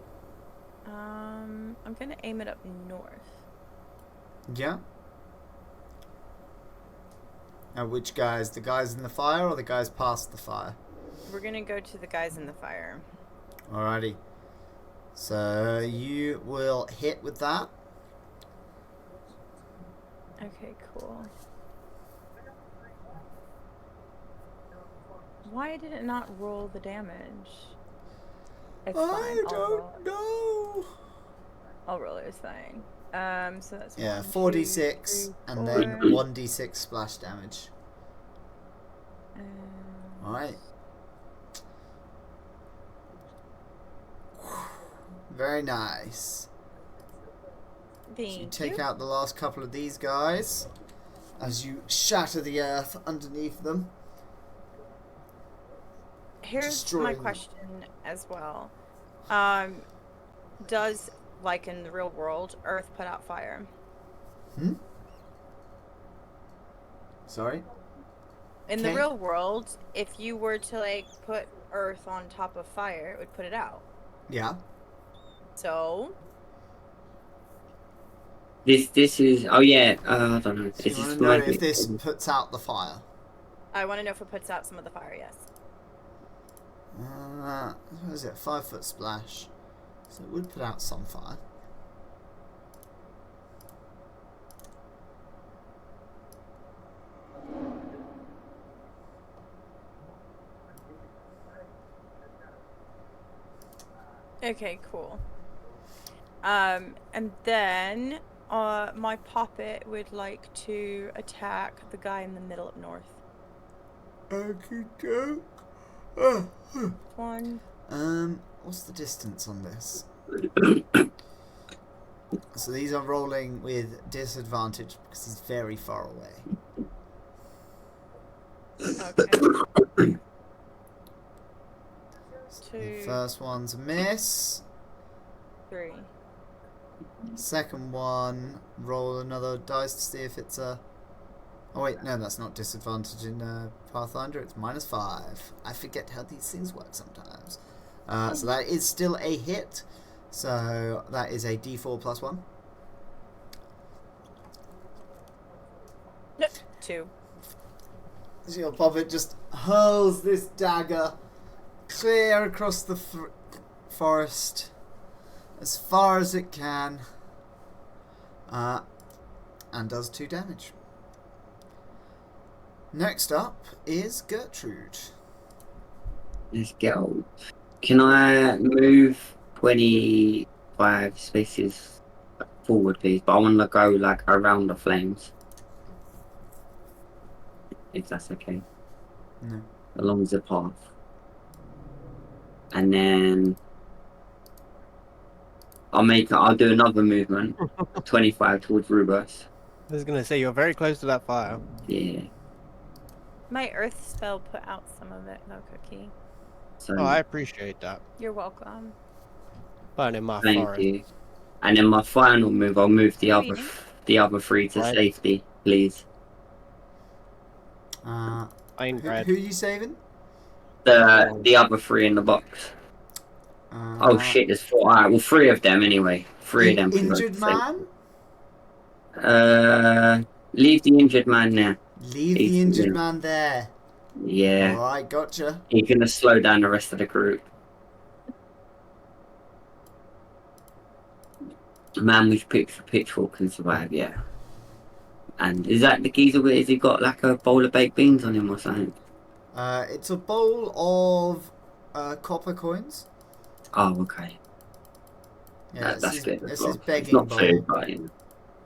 I'm gonna aim it up north. Yeah. And which guys? The guys in the fire or the guys past the fire? We're gonna go to the guys in the fire. Alrighty. So you will hit with that. Okay, cool. Why did it not roll the damage? It's fine. I I'll don't roll it. know. I'll roll it. It's fine. So that's Yeah, 1, 2, 4d6 3, and then 4. 1d6 splash damage. Alright. Very nice. So you Thank take you. out the last couple of these guys as you shatter the earth underneath them. Here's my destroying them. question as well. Does, like in the real world, Earth put out fire? Sorry? In the Okay. real world, if you were to like put Earth on top of fire, it would put it out. Yeah. So, This is I don't know. So Is you want this to know if magic? this puts out the fire? I want to know if it puts out some of the fire, yes. What is it? 5-foot splash. So it would put out some fire. Okay, cool. And then my puppet would like to attack the guy in the middle up north. Okay, go. One. What's the distance on this? So these are rolling with disadvantage because he's very far away. Okay. The Two, first one's a miss. 3. Second one, roll another dice to see if it's a... Oh wait, no, that's not disadvantage in Pathfinder, it's -5. I forget how these things work sometimes. So that is still a hit. So that is a d4 plus 1. No, 2. So your puppet just hurls this dagger clear across the forest as far as it can, and does 2 damage. Next up is Gertrude. Let's go. Can I move 25 spaces forward, please? But I want to go like around the flames, if that's okay, No. along the path, and then I'll do another movement, 25 towards Rubus. I was gonna say you're very close to that fire. Yeah. My earth spell put out some of it, though, Cookie. So Oh, I appreciate that. You're welcome. Burning my thank forest. you. And then my final move, I'll move the other Reading. 3 to Right. safety, please. Plain Who bread. are you saving? The other 3 in the box. Oh shit, there's 4. Alright, well 3 of them anyway. 3 of them can go to Injured safety. man? Leave the injured man there. Leave the injured man there. Yeah. Alright, gotcha. He's gonna slow down the rest of the group. A man with pitchfork can survive, yeah. And is that the geezer with, has he got like a bowl of baked beans on him or something? It's a bowl of copper coins. Oh, okay. Yeah, That's good. This is It's begging not bowl. food, but you know.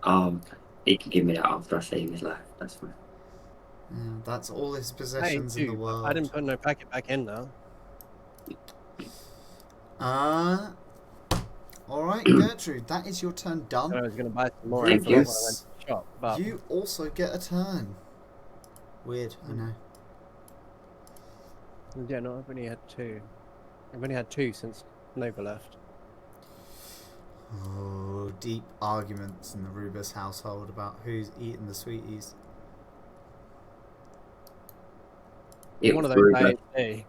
Oh, okay. He can give me that after I save his life. That's fine. Yeah, that's all his Hey, possessions in the dude, world. I didn't put no packet back in though. Alright, Gertrude, that is your turn done. I was gonna buy some more Thank after when I you. went to the shop, but You also get a turn. Weird, I know. yeah, no, I've only had 2. I've only had 2 since Nova left. Oh, deep arguments in the Rubus household about who's eating the sweeties. It One was of those Rubus. days.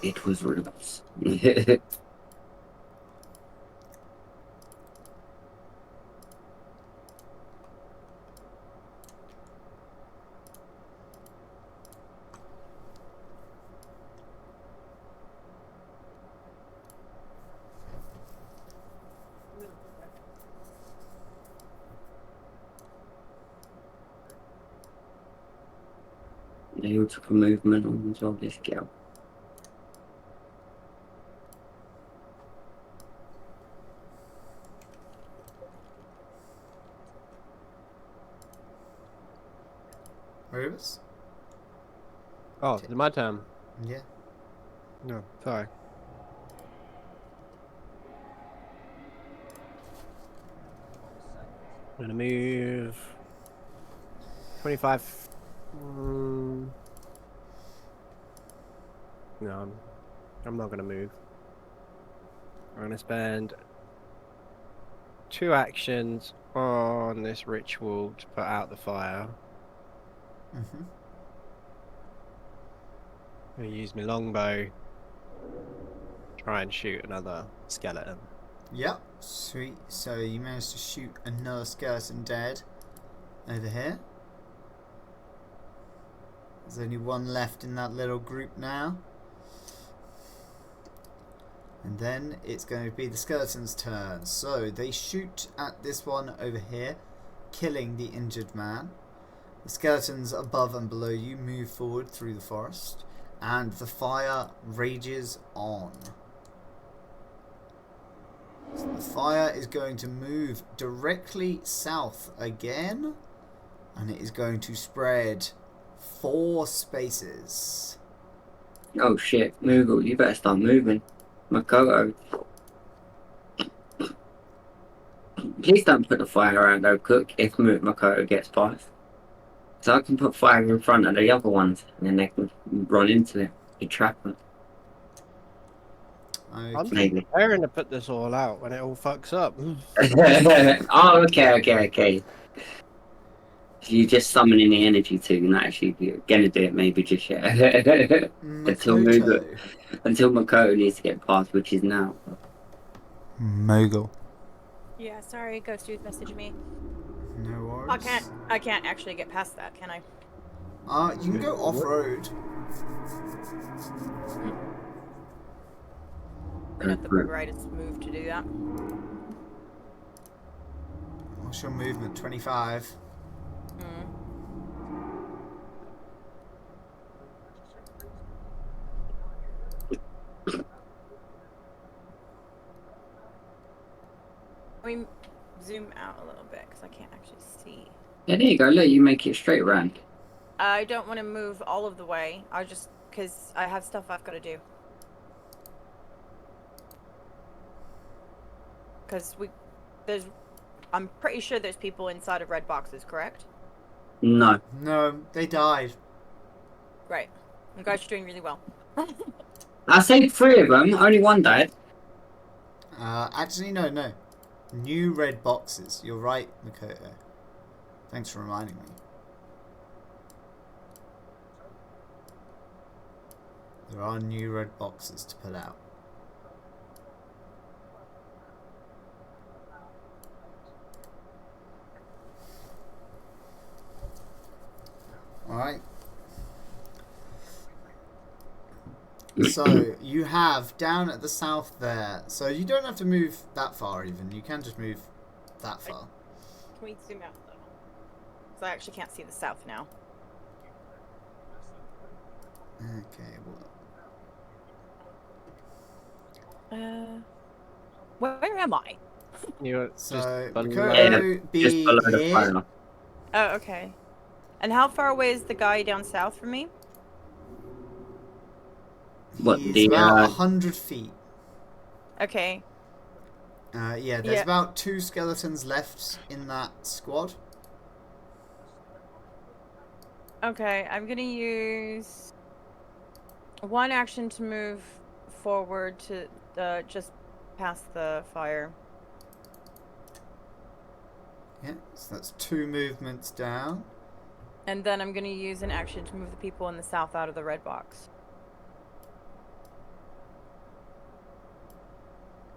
It was Rubus. They all took a movement on the job, this girl. Rubus? Oh, is it my turn? Yeah. No, sorry. I'm gonna move 25. No, I'm not gonna move. I'm gonna spend 2 actions on this ritual to put out the fire. Mm-hmm. I'm gonna use my longbow. Try and shoot another skeleton. Yep, sweet. So you managed to shoot another skeleton dead over here. There's only one left in that little group now. And then it's going to be the skeleton's turn. So they shoot at this one over here, killing the injured man. The skeletons above and below you move forward through the forest, and the fire rages on. So the fire is going to move directly south again, and it is going to spread 4 spaces. Oh shit, Moogle, you better start moving. Makoto. Please don't put the fire around though, Cook, if Makoto gets past. So I can put fire in front of the other ones, and then they can run into it. You trap them. I'm Okay. Maybe. preparing to put this all out when it all fucks up. Oh, okay. So you're just summoning the energy to, not actually you're gonna do it maybe just yet. Makoto. Until Makoto needs to get past, which is now. Mogul. Yeah, sorry, Ghost Dude's messaging me. No worries. I can't actually get past that, can I? You can go off-road. But not the brightest move to do that. What's your movement? 25. Let me zoom out a little bit because I can't actually see. Yeah, there you go. Look, you make it straight round. I don't want to move all of the way. I just because I have stuff I've got to do. Because I'm pretty sure there's people inside of red boxes, correct? No. No, they died. Right. You guys are doing really well. I saved 3 of them. Only 1 died. Actually, no. New red boxes. You're right, Makoto. Thanks for reminding me. There are new red boxes to pull out. Alright. So, you have down at the south there. So, you don't have to move that far even. You can just move that far. Can we zoom out though? So I actually can't see the south now. Okay, Where am I? You're so just below. Makoto Just be below the here. fire. Oh, okay. And how far away is the guy down south from me? What, He's the, about 100 feet. Okay. Yeah, there's Yeah. about 2 skeletons left in that squad. Okay, I'm gonna use 1 action to move forward to just past the fire. Yeah, so that's 2 movements down. And then I'm gonna use an action to move the people in the south out of the red box.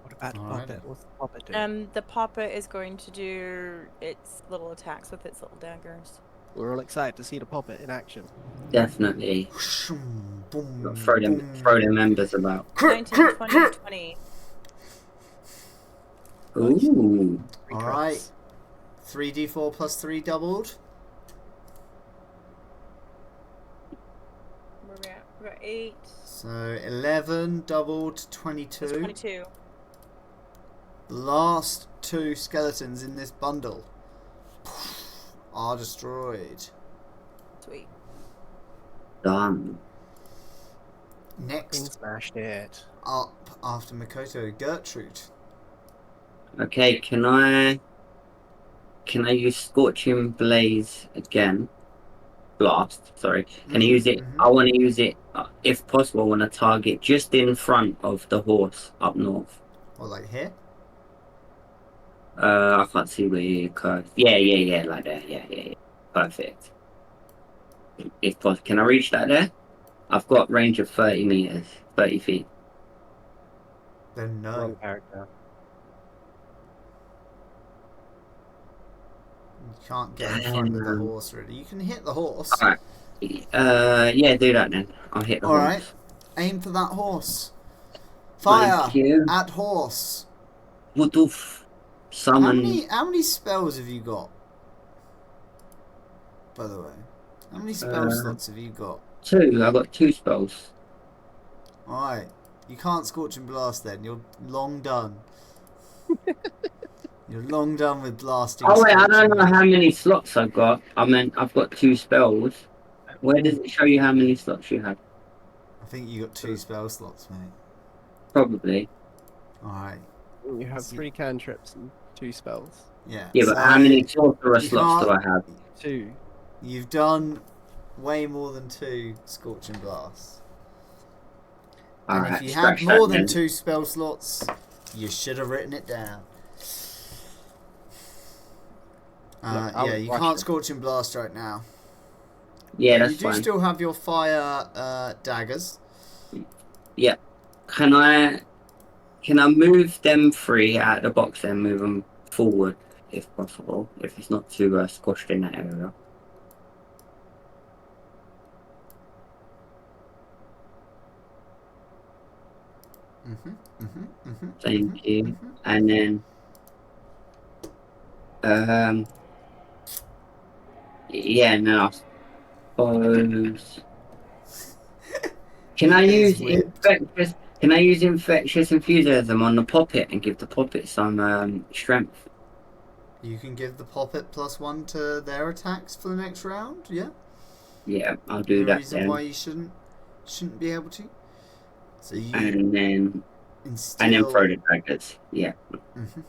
What about the Alright. puppet? What's the puppet doing? The puppet is going to do its little attacks with its little daggers. We're all excited to see the puppet in action. Definitely. Boom, Throw them members about. 19, 20, 20. Ooh. Alright. 3d4 plus 3 doubled. Where are we at? We're at 8. So 11 doubled, 22. That's 22. The last 2 skeletons in this bundle are destroyed. Sweet. Done. Next Smashed it. up after Makoto, Gertrude. Okay, can I can I use Scorching Blaze again? Blast, sorry. Can I use it? I want to use it, if possible, I want to target just in front of the horse up north. Or like here? I can't see where you curve. Yeah, like that. Yeah. Perfect. If possible, can I reach that there? I've got range of 30 meters, 30 feet. Then no. Wrong character. You can't get in front of the Damn. horse, really. You can hit the horse. Alright. Yeah, do that then. I'll hit the Alright. horse. Aim for that horse. Fire Thank you. at horse. What the Summon. How many spells have you got? By the way. How many spell slots have you got? 2. I got 2 spells. Alright. You can't Scorch and Blast then. You're long done. You're long done with blasting. Oh wait, I don't know Scorching. how many slots I've got. I meant I've got 2 spells. Where does it show you how many slots you have? I think you got 2 spell slots, mate. Probably. Alright. You have 3 cantrips and 2 spells. Yeah. Yeah, but so how many sorcerer you slots do I can't- have? 2. You've done way more than 2 Scorch and Blast. And Alright, if you had scratch more that than then. 2 spell slots, you should have written it down. Look, I yeah, was you watching. can't Scorch and Blast right now. Yeah, that's You do fine. still have your fire daggers. Yeah. Can I move them 3 out of the box and move them forward if possible? If it's not too squashed in that area. Thank you. And then yeah, no, I suppose. Can I He use is whipped. infectious? Can I use infectious enthusiasm on the poppet and give the poppet some strength? You can give the poppet +1 to their attacks for the next round, yeah? Yeah, I'll do No that reason then. why you shouldn't be able to. So you And then instill... throw the daggers. Yeah. Mhm.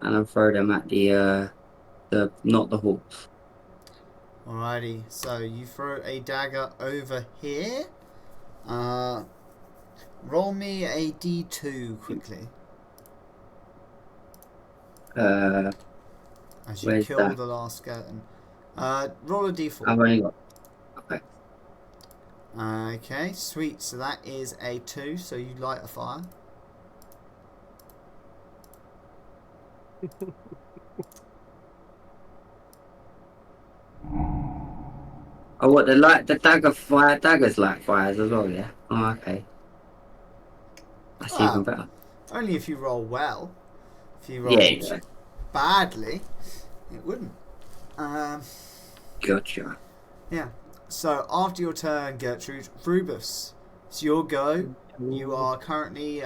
And I'll throw them at the not the horse. Alrighty, so you throw a dagger over here. Roll me a d2 quickly. As you Where's kill that? the last skeleton. Roll a d4. I've only got. Okay. Okay, sweet. So that is a 2, so you light a fire. Oh, what the daggers light fires as well, yeah. Oh, okay. That's Wow. even better. Only if you roll well. If you roll Yeah. badly, it wouldn't. Gotcha. Yeah. So after your turn, Gertrude, Rubus, it's your go. You are currently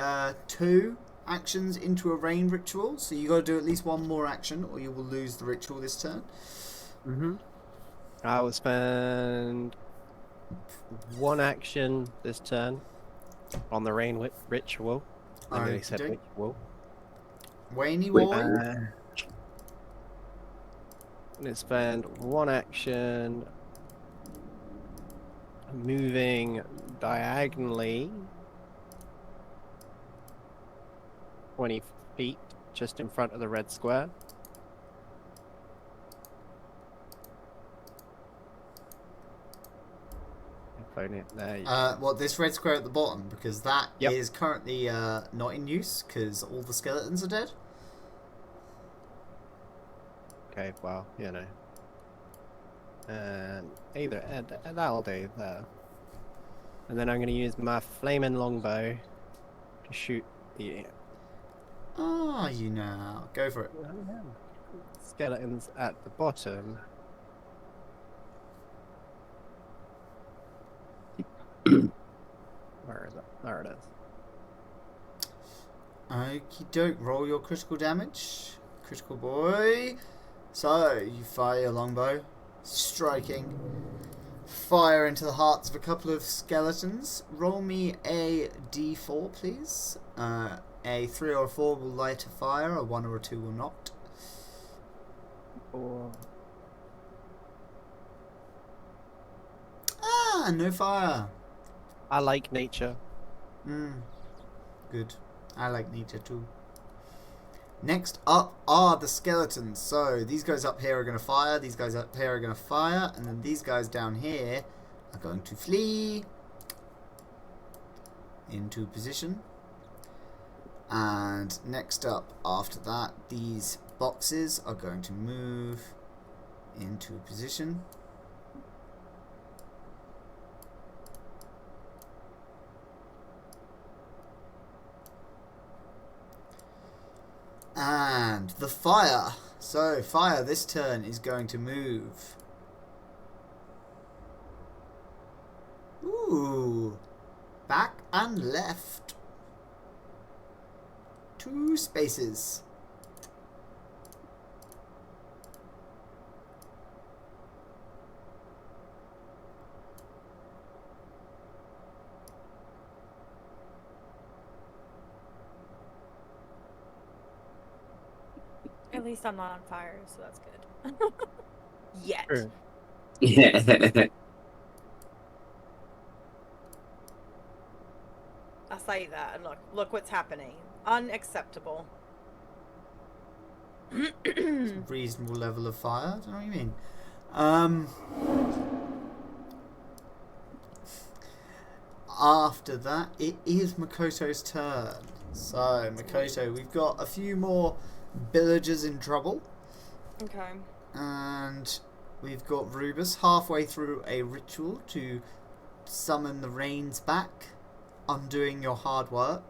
2 actions into a rain ritual, so you got to do at least 1 more action, or you will lose the ritual this turn. I will spend 1 action this turn on the rain ritual. I nearly said Okey-doke. ritual. Waney Wait, boy. Let's spend 1 action moving diagonally 20 feet just in front of the red square. There you go. What, this red square at the bottom? Because that Yep. is currently not in use, because all the skeletons are dead. Okay, well, you know. And that'll do there. And then I'm going to use my flaming longbow to shoot the Ah, you know. Go for it. skeletons at the bottom. Where is it? There it is. Okie doke, roll your critical damage. Critical boy. So, you fire your longbow, striking. Fire into the hearts of a couple of skeletons. Roll me a d4, please. A 3 or a 4 will light a fire, a 1 or a 2 will not. Or Ah, no fire. I like nature. Good. I like nature too. Next up are the skeletons. So these guys up here are going to fire, these guys up here are going to fire, and then these guys down here are going to flee into position. And next up after that, these boxes are going to move into position. And the fire. So fire this turn is going to move. Ooh. Back and left. 2 spaces. At least I'm not on fire, so that's good. Yet. True. Yeah. I'll say that, and look what's happening. Unacceptable. Reasonable level of fire. I don't know what you mean. After that, it is Makoto's turn. So, Makoto, we've got a few more villagers in trouble. Okay. And we've got Rubus halfway through a ritual to summon the rains back, undoing your hard work.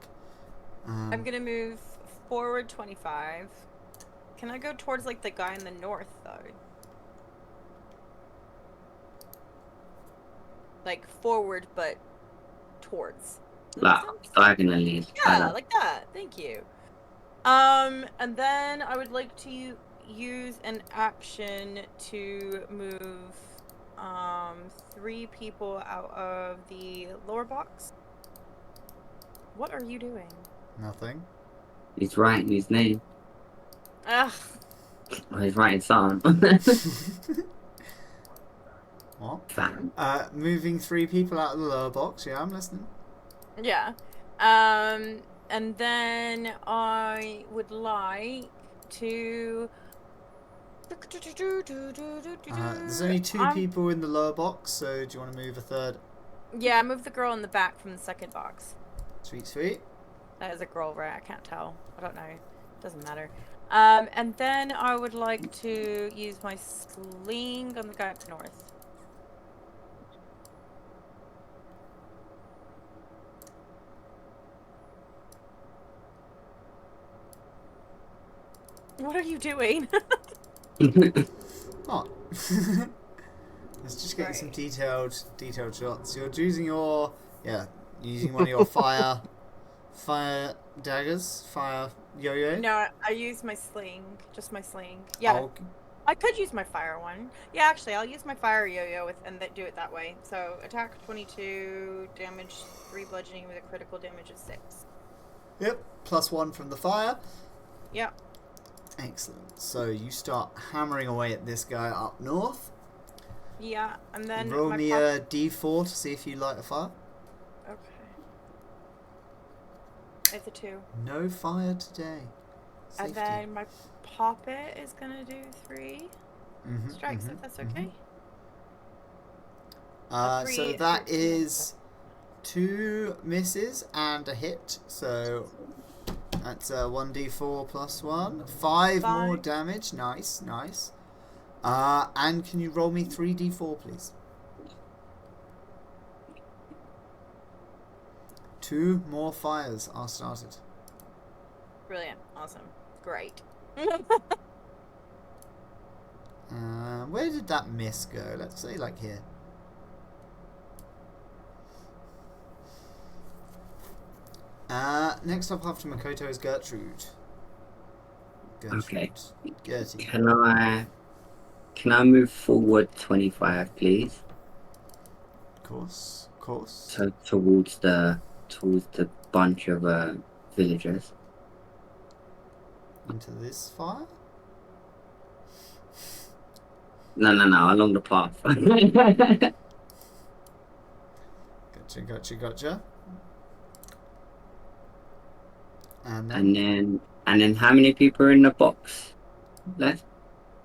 I'm gonna move forward 25. Can I go towards like the guy in the north though? Like forward, but towards. Does that Like, make sense? diagonally. Yeah, like that. Thank you. And then I would like to use an action to move 3 people out of the lower box. What are you doing? Nothing. He's writing his name. Ugh. Or he's writing something. What? Fam. Moving 3 people out of the lower box. Yeah, I'm listening. Yeah. And then I would like to. There's only 2 people in the lower box, so do you want to move a third? Yeah, move the girl in the back from the second box. Sweet, sweet. That is a girl, right? I can't tell. I don't know. Doesn't matter. And then I would like to use my sling on the guy up north. What are you doing? What? Let's just get you some Right. detailed shots. You're using your using one of your fire daggers, fire yo-yo. No, I use my sling. Just my sling. Yeah. Oh, I could use my fire one. Yeah, actually, I'll use my fire yo-yo and do it that way. So attack 22, damage 3 bludgeoning with a critical damage of 6. yep. +1 from the fire. Yep. Excellent. So you start hammering away at this guy up north. Yeah, and then Roll my me a d4 to see if you light a fire. Okay. It's a 2. No fire today. Safety. And then my poppet is gonna do 3 strikes, if that's okay. So that is 2 misses and a hit. So that's 1d4 plus 1. 5 more damage. Nice, nice. And can you roll me 3d4, please? 2 more fires are started. Brilliant. Awesome. Great. Where did that miss go? Let's say like here. Next up after Makoto is Gertrude. Okay. Gertie. Can I move forward 25, please? Of course, of course. So towards the bunch of villagers. into this fire. No, along the path. Gotcha. And and then how many people are in the box left?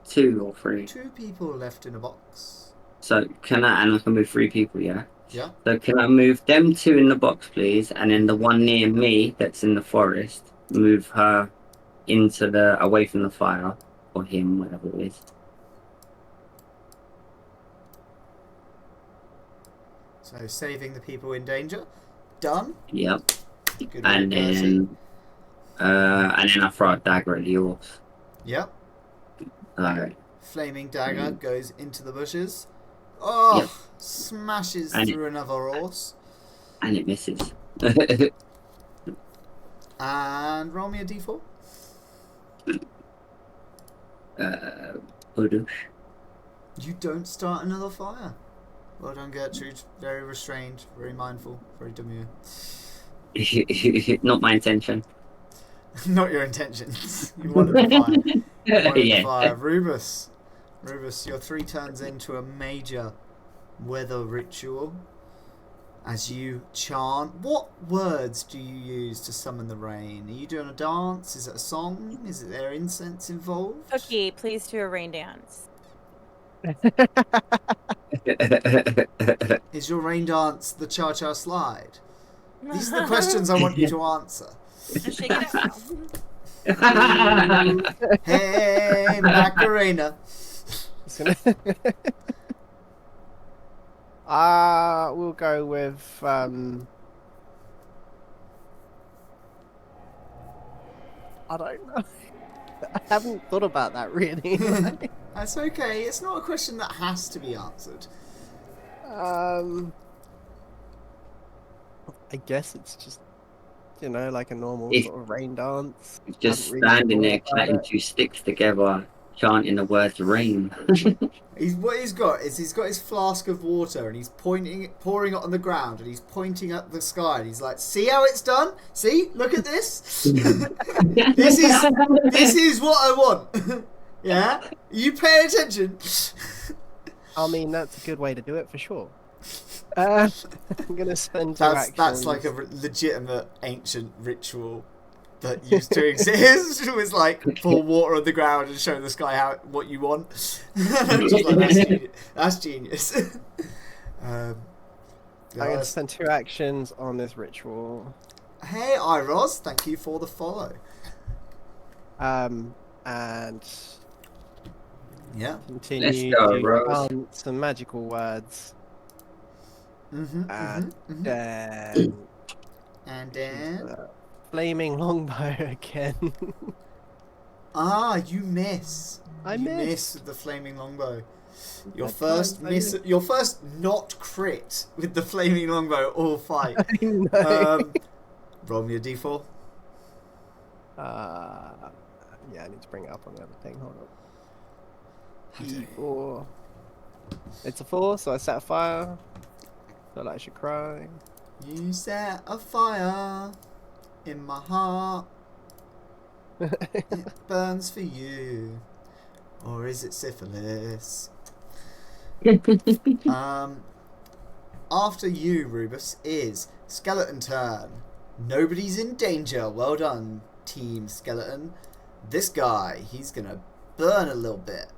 2 or 3. 2 people left in a box. So can I move 3 people, yeah? Yeah. So can I move them 2 in the box, please? And then the one near me that's in the forest, move her into away from the fire, or him, whatever it is. So saving the people in danger. Done. Yep. Good And then I throw a dagger at the orcs. Yep. Alright. Flaming dagger goes into the bushes. Oh, Yep. Smashes through another horse. And it misses. And roll me a d4. Udoosh. You don't start another fire. Well done, Gertrude. Very restrained, very mindful, very demure. Not my intention. Not your intentions. You wanted the fire. You wanted the fire. Rubus, you're 3 turns into a major weather ritual. As you chant, what words do you use to summon the rain? Are you doing a dance? Is it a song? Is there incense involved? Cookie, please do a rain dance. Is your rain dance the cha-cha slide? These are the questions I want you to answer. Shake it out. Hey, Macarena. We'll go with I don't know. I haven't thought about that really. That's okay. It's not a question that has to be answered. I guess it's just, like a normal sort of rain dance. Just standing there, cutting 2 sticks together, chanting the words rain. What he's got is he's got his flask of water and he's pouring it on the ground and he's pointing at the sky and he's like, "See how it's done? See, look at this. this is what I want." Yeah, you pay attention. I mean, that's a good way to do it for sure. I'm gonna spend 2 actions. That's like a legitimate ancient ritual that used to exist. It was like pour water on the ground and show the sky what you want. Just like, that's genius. I'm gonna spend 2 actions on this ritual. Hey, Iros, thank you for the follow. And yeah, continue Let's go, to Rose. chant some magical words. And then flaming longbow again. You miss. I miss with the flaming longbow. Your That's first your first not crit with the flaming longbow all fight. I know. Roll me a d4. Yeah, I need to bring it up on the other thing. Hold on. D4. It's a 4, so I set a fire. Feel like I should cry. You set a fire in my heart. It burns for you. Or is it syphilis? After you, Rubus, is skeleton turn. Nobody's in danger. Well done, Team Skeleton. This guy, he's gonna burn a little bit.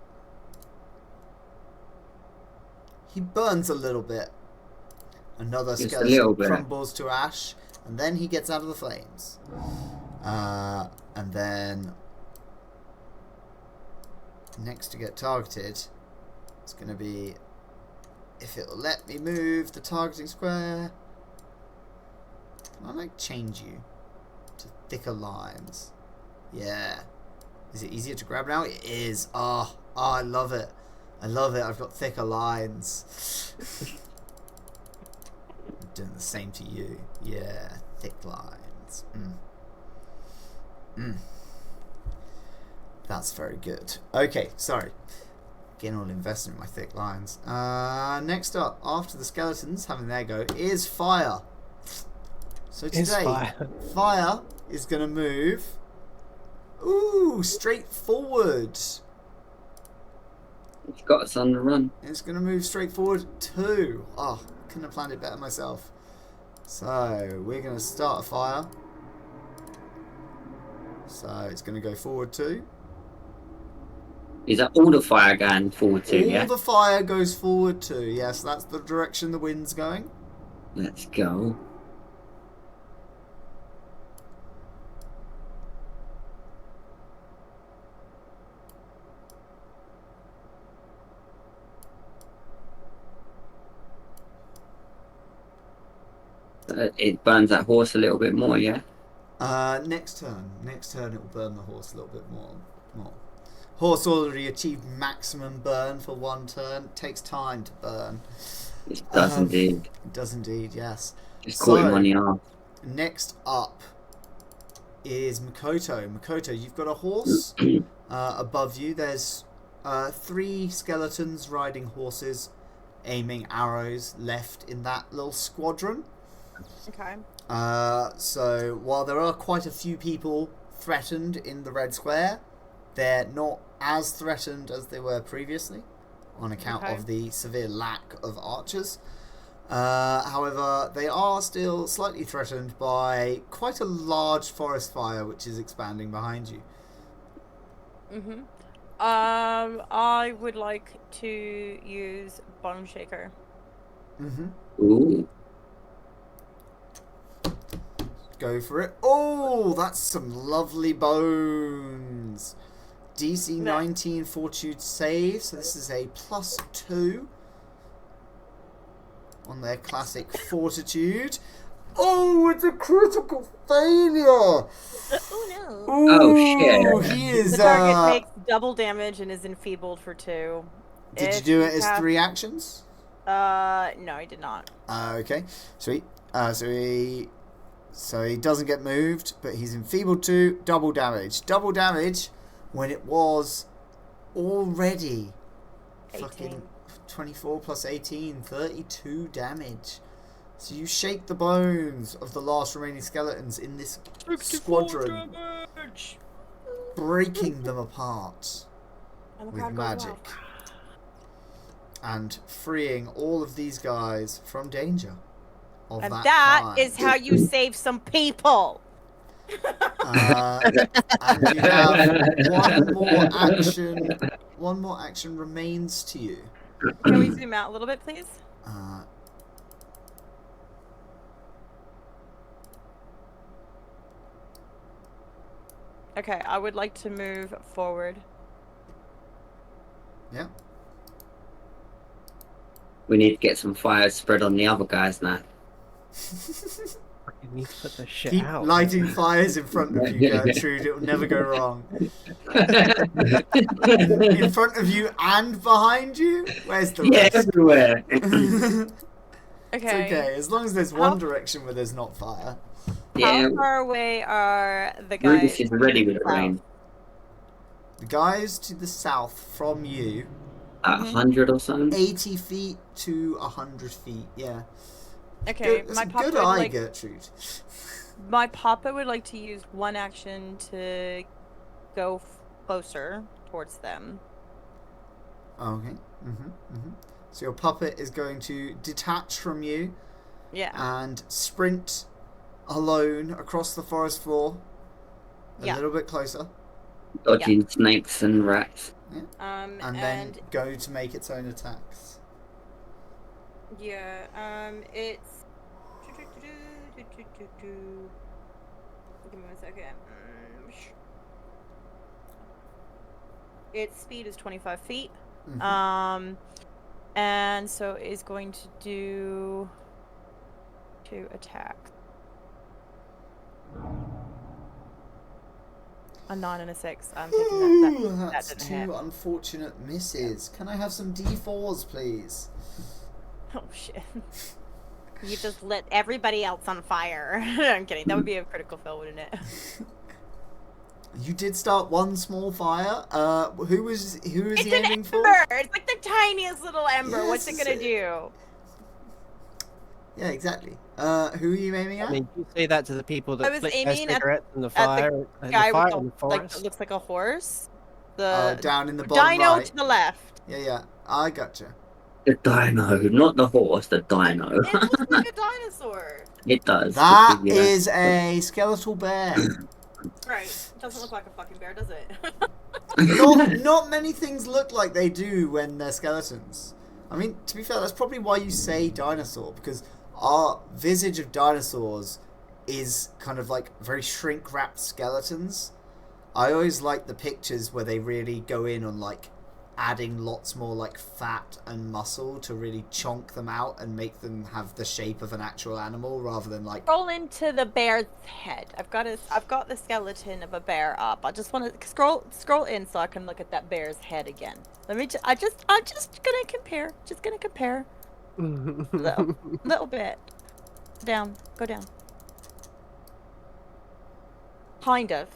He burns a little bit. Another skeleton crumbles to ash, and then he gets out of the flames. And then next to get targeted, it's going to be, if it'll let me move the targeting square. Can I like change you to thicker lines? Yeah. Is it easier to grab now? It is. Oh, I love it. I love it. I've got thicker lines. I'm doing the same to you. Yeah, thick lines. That's very good. Okay, sorry. Getting all invested in my thick lines. Next up, after the skeletons having their go, is fire. So today, fire is going to move. Ooh, straight forward. It's got us on the run. It's going to move straight forward 2. Oh, couldn't have planned it better myself. So, we're going to start a fire. So, it's going to go forward 2. Is that all the fire going forward to, All yeah? the fire goes forward 2. Yes, that's the direction the wind's going. Let's go. It burns that horse a little bit more, yeah? Next turn. Next turn it will burn the horse a little bit more. Horse already achieved maximum burn for 1 turn. Takes time to burn. It does indeed. It does indeed, yes. Just caught him on the arm. Next up is Makoto. Makoto, you've got a horse above you. There's 3 skeletons riding horses, aiming arrows left in that little squadron. Okay. So while there are quite a few people threatened in the red square, they're not as threatened as they were previously on account of the severe lack of archers. However, they are still slightly threatened by quite a large forest fire which is expanding behind you. Mm-hmm. I would like to use Bone Shaker. Mm-hmm. Ooh. Go for it. Oh, that's some lovely bones. DC 19 fortitude save, so this is a +2 on their classic fortitude. Oh, it's a critical failure. Oh no. Ooh, Oh, shit. he is. The target takes double damage and is enfeebled for 2. Did you If do it as have- 3 actions? No, I did not. Okay, sweet. So he doesn't get moved, but he's enfeebled 2. Double damage. Double damage when it was already 18. fucking 24 plus 18, 32 damage. So you shake the bones of the last remaining skeletons in this squadron, breaking them apart And the with crowd goes magic. wild. And freeing all of these guys from danger of And that that kind. is how you save some people. And you have one more action remains to you. Can we zoom out a little bit, please? Okay, I would like to move forward. Yeah. We need to get some fire spread on the other guys now. You need to put this shit Keep out. lighting fires in front of you, Gertrude. It will never go wrong. In front of you and behind you? Where's the Yeah, rest? everywhere. It's Okay. okay, as long as there's How- one direction where there's not fire. Yeah, How far away are the guys? Rubus is ready with the south? rain. The guys to the south from you, At 100 or something. 80 feet to 100 feet, yeah. Okay, Good, that's my a papa good would eye, like Gertrude. my papa would like to use one action to go closer towards them. Okay. So your puppet is going to detach from you Yeah. and sprint alone across the forest floor. A Yeah. little bit closer. Dodging snakes and rats. And then go to make its own attacks. yeah, it's give me 1 second. Its speed is 25 feet. Mhm. And so is going to do 2 attacks. A 9 and a 6. I'm taking Ooh, that that's didn't 2 hit. unfortunate misses. Can I have some D4s, please? Oh shit. You just lit everybody else on fire. I'm kidding. That would be a critical fail, wouldn't it? You did start one small fire. Who is he It's an aiming for? ember! It's like the tiniest little ember. Yes, What's it gonna do? Yeah, exactly. Who are you aiming I at? mean, you say that to the people I that was flick their aiming at cigarettes in the the fire, guy with the in the like that forest. looks like a horse. Oh, The down in the bottom dino right. to the left. Yeah, I gotcha. The dino, not the horse, the dino. It looks like a dinosaur. It does. That Yeah. is a skeletal bear. Right. It doesn't look like a fucking bear, does it? Not many things look like they do when they're skeletons. I mean, to be fair, that's probably why you say dinosaur, because our visage of dinosaurs is kind of like very shrink wrapped skeletons. I always like the pictures where they really go in on like adding lots more like fat and muscle to really chonk them out and make them have the shape of an actual animal rather than like Scroll into the bear's head. I've got the skeleton of a bear up. I just want to scroll in so I can look at that bear's head again. Let me. I'm just gonna compare. Just gonna compare. Little bit. Down. Go down. Kind of.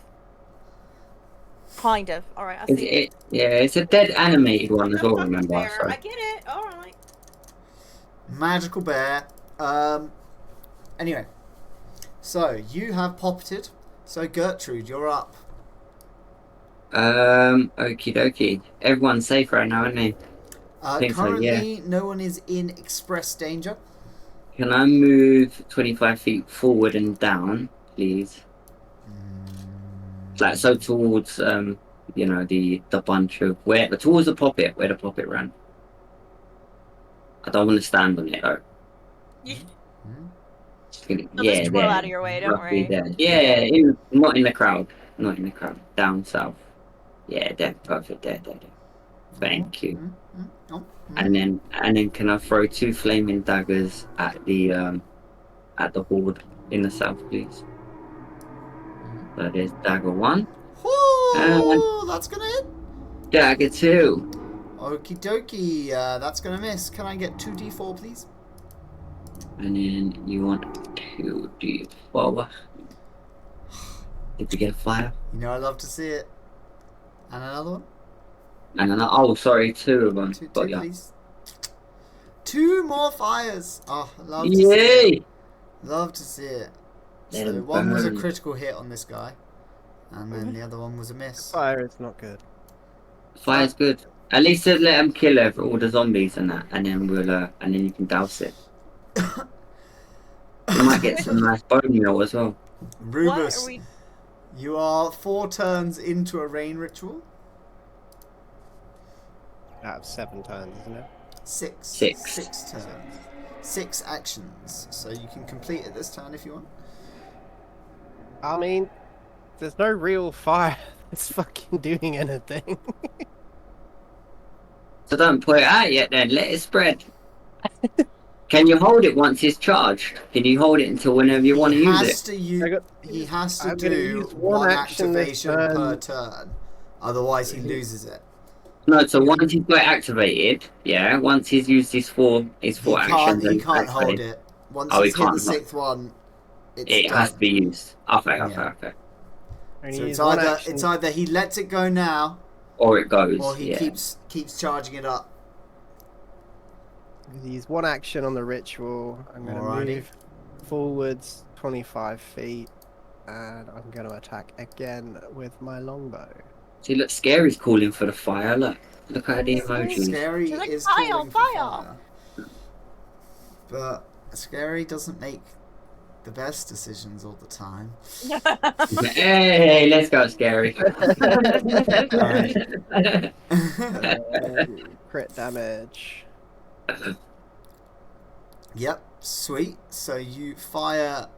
All right, I see it. Yeah, it's a dead animated one as The well. fucking Remember? bear. So. I get it. All right. magical bear. Anyway, so you have poppeted. So Gertrude, you're up. Okie dokie. Everyone's safe right now, isn't he? Think so, Currently, no one is in express danger. Can I move 25 feet forward and down, please? Like so towards the bunch of towards the poppet where the poppet ran. I don't want to stand on it though. You'll Yeah, just twirl there. out of your way. Don't Roughly worry. there. Yeah, not in the crowd. Not in the crowd. Down south. Yeah, there. Perfect. There. Thank you. And then can I throw 2 flaming daggers at the horde in the south, please? So there's dagger 1 and Oh, that's gonna hit. dagger 2. Okie dokie, that's gonna miss. Can I get 2d4, please? And then you want 2d4. Did you get a fire? You know I love to see it. And another one? And then, oh, sorry, 2 of them. Two, Got ya. please. 2 more fires. Oh, love to see it. Yay! Love to see it. Let So 'em one was a burn. critical hit on this guy. And then the other one was a miss. Fire is not good. Fire's good. At least let them kill all the zombies and that, and then and then you can douse it. You might get some nice bone meal as well. Rubus, What are we? you are 4 turns into a rain ritual. Out of 7 turns, isn't it? 6. 6. 6 turns. 6 actions. So you can complete it this turn if you want. I mean, there's no real fire that's fucking doing anything. So don't put it out yet then, let it spread. Can you hold it once it's charged? Can you hold it until whenever you want to use it? He has to I'm gonna do use one one action this activation per turn. turn. Otherwise he loses it. No, so once he's got it activated, yeah, once he's used his four He actions he and can't hold activated, it. Once Oh, he he's hit the can't, no. 6th one, it's it done. has to be used. Okay. And So you it's use one either action. he lets it go now, Or it goes, or he yeah. keeps charging it up. Use one action on the ritual. I'm going to Alrighty. move forwards 25 feet, and I'm going to attack again with my longbow. See, look, Scary's calling for the fire, look at the emojis. Scary She's like, is "Fire, calling for fire." fire. But Scary doesn't make the best decisions all the time. Hey, let's go, Scary. Crit damage. Yep, sweet. So you fire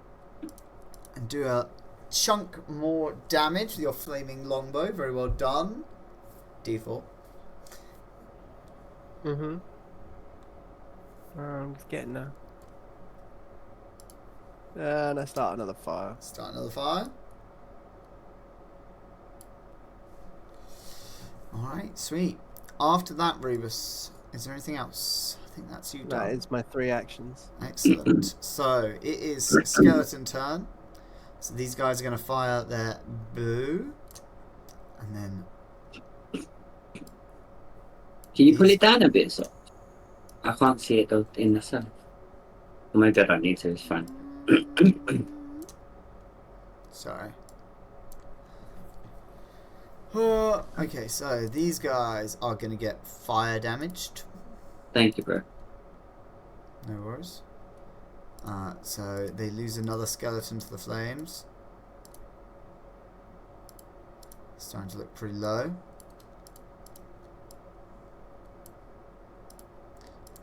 and do a chunk more damage with your flaming longbow. Very well done. D4. Mm-hmm. I'm just getting there. And I start another fire. Start another fire. Alright, sweet. After that, Rubus, is there anything else? I think that's you done. That is my 3 actions. Excellent. So it is skeleton turn. So these guys are going to fire their bow. And then Can you pull it down a bit, so I can't see it in the sun. Maybe I don't need to, it's fine. Sorry. Okay, so these guys are going to get fire damaged. Thank you, bro. No worries. So they lose another skeleton to the flames. It's starting to look pretty low.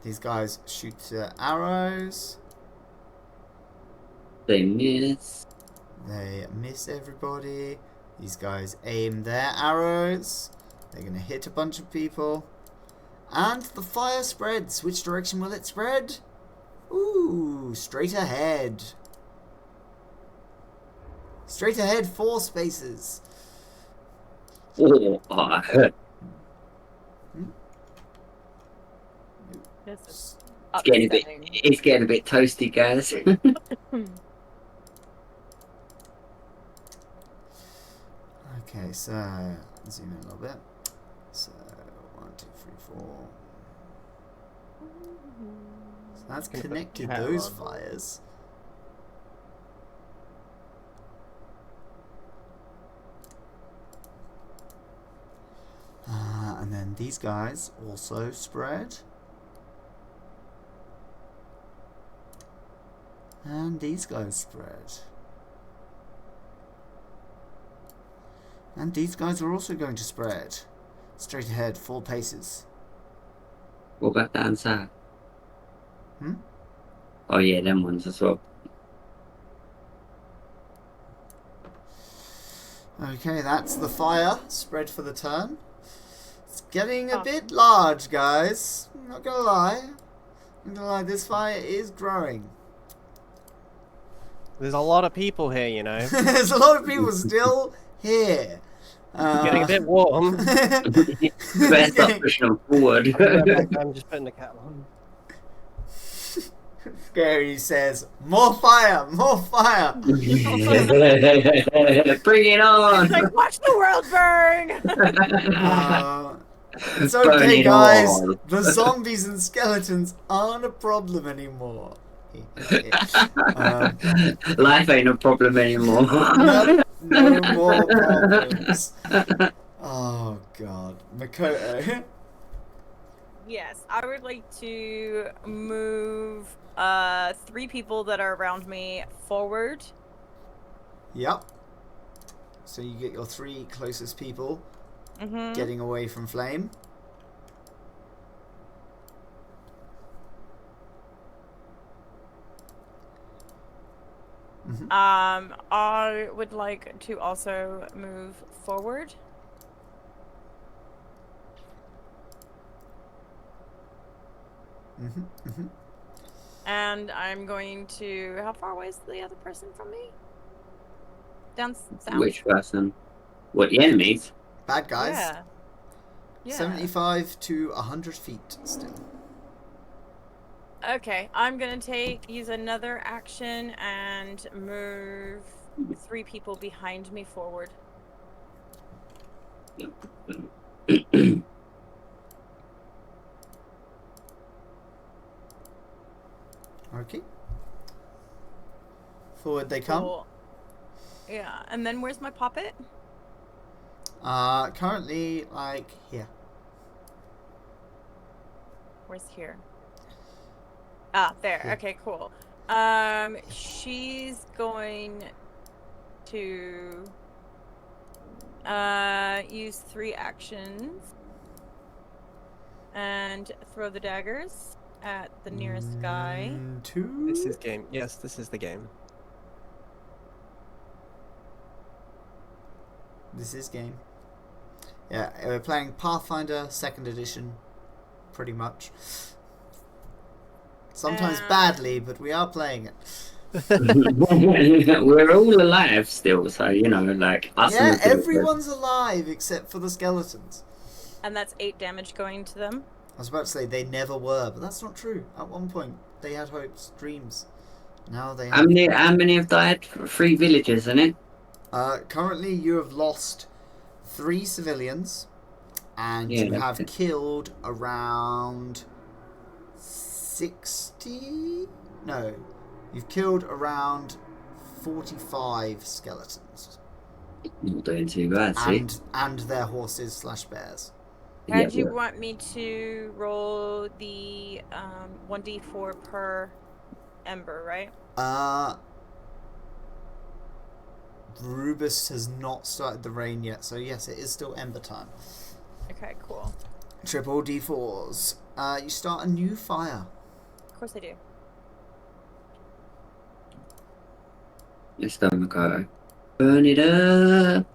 These guys shoot arrows. They miss. They miss everybody. These guys aim their arrows. They're going to hit a bunch of people. And the fire spreads. Which direction will it spread? Ooh, straight ahead. Straight ahead, 4 spaces. Oh, I hurt. This is It's getting a bit toasty, guys. Okay, so zoom in a little bit. So 1, 2, 3, 4. So that's connected those fires. And then these guys also spread. And these guys spread. And these guys are also going to spread. Straight ahead, 4 paces. What about down south? Hmm? Oh yeah, them ones as well. Okay, that's the fire spread for the turn. It's getting a bit large, guys. I'm not gonna lie. I'm gonna lie, this fire is growing. There's a lot of people here, you know. There's a lot of people still here. Getting a bit warm. Better start pushing them forward. I'll be right back, I'm just putting the kettle on. Scary says, more fire, more fire. Bring it on! It's like, watch the world burn! It's okay, guys. Burn it all. The zombies and skeletons aren't a problem anymore. Life ain't a problem anymore. No more problems. Oh, God. Makoto. Yes, I would like to move 3 people that are around me forward. Yep. So you get your 3 closest people Mm-hmm. getting away from flame. Mm-hmm. I would like to also move forward. Mm-hmm. Mm-hmm. And I'm going to... How far away is the other person from me? Down south? Which person? What, the enemies? Bad guys. Yeah. Yeah. 75 to 100 feet still. Okay, I'm gonna use another action and move 3 people behind me forward. Okay. Forward they come. Cool. Yeah, and then where's my puppet? Currently, like, here. Where's here? Ah, there. Here. Okay, cool. She's going to use 3 actions and throw the daggers at the nearest guy. 2. This is game. Yes, this is the game. This is game. Yeah, we're playing Pathfinder 2nd edition, pretty much. Sometimes badly, but we are playing it. We're all alive still, so you know, like us. Yeah, and the everyone's alive except for the skeletons. And that's 8 damage going to them. I was about to say they never were, but that's not true. At one point, they had hopes, dreams. Now they have... How many have died? 3 villagers, isn't it? Currently, you have lost 3 civilians, and Yeah, you have okay. killed around 60 No. You've killed around 45 skeletons. Not doing too bad, see? And their horses / bears. Yeah, And you well, want me to roll the 1d4 per ember, right? Rubus has not started the rain yet, so yes, it is still ember time. Okay, cool. Triple D4s. You start a new fire. Of course I do. it's gonna go. Burn it up.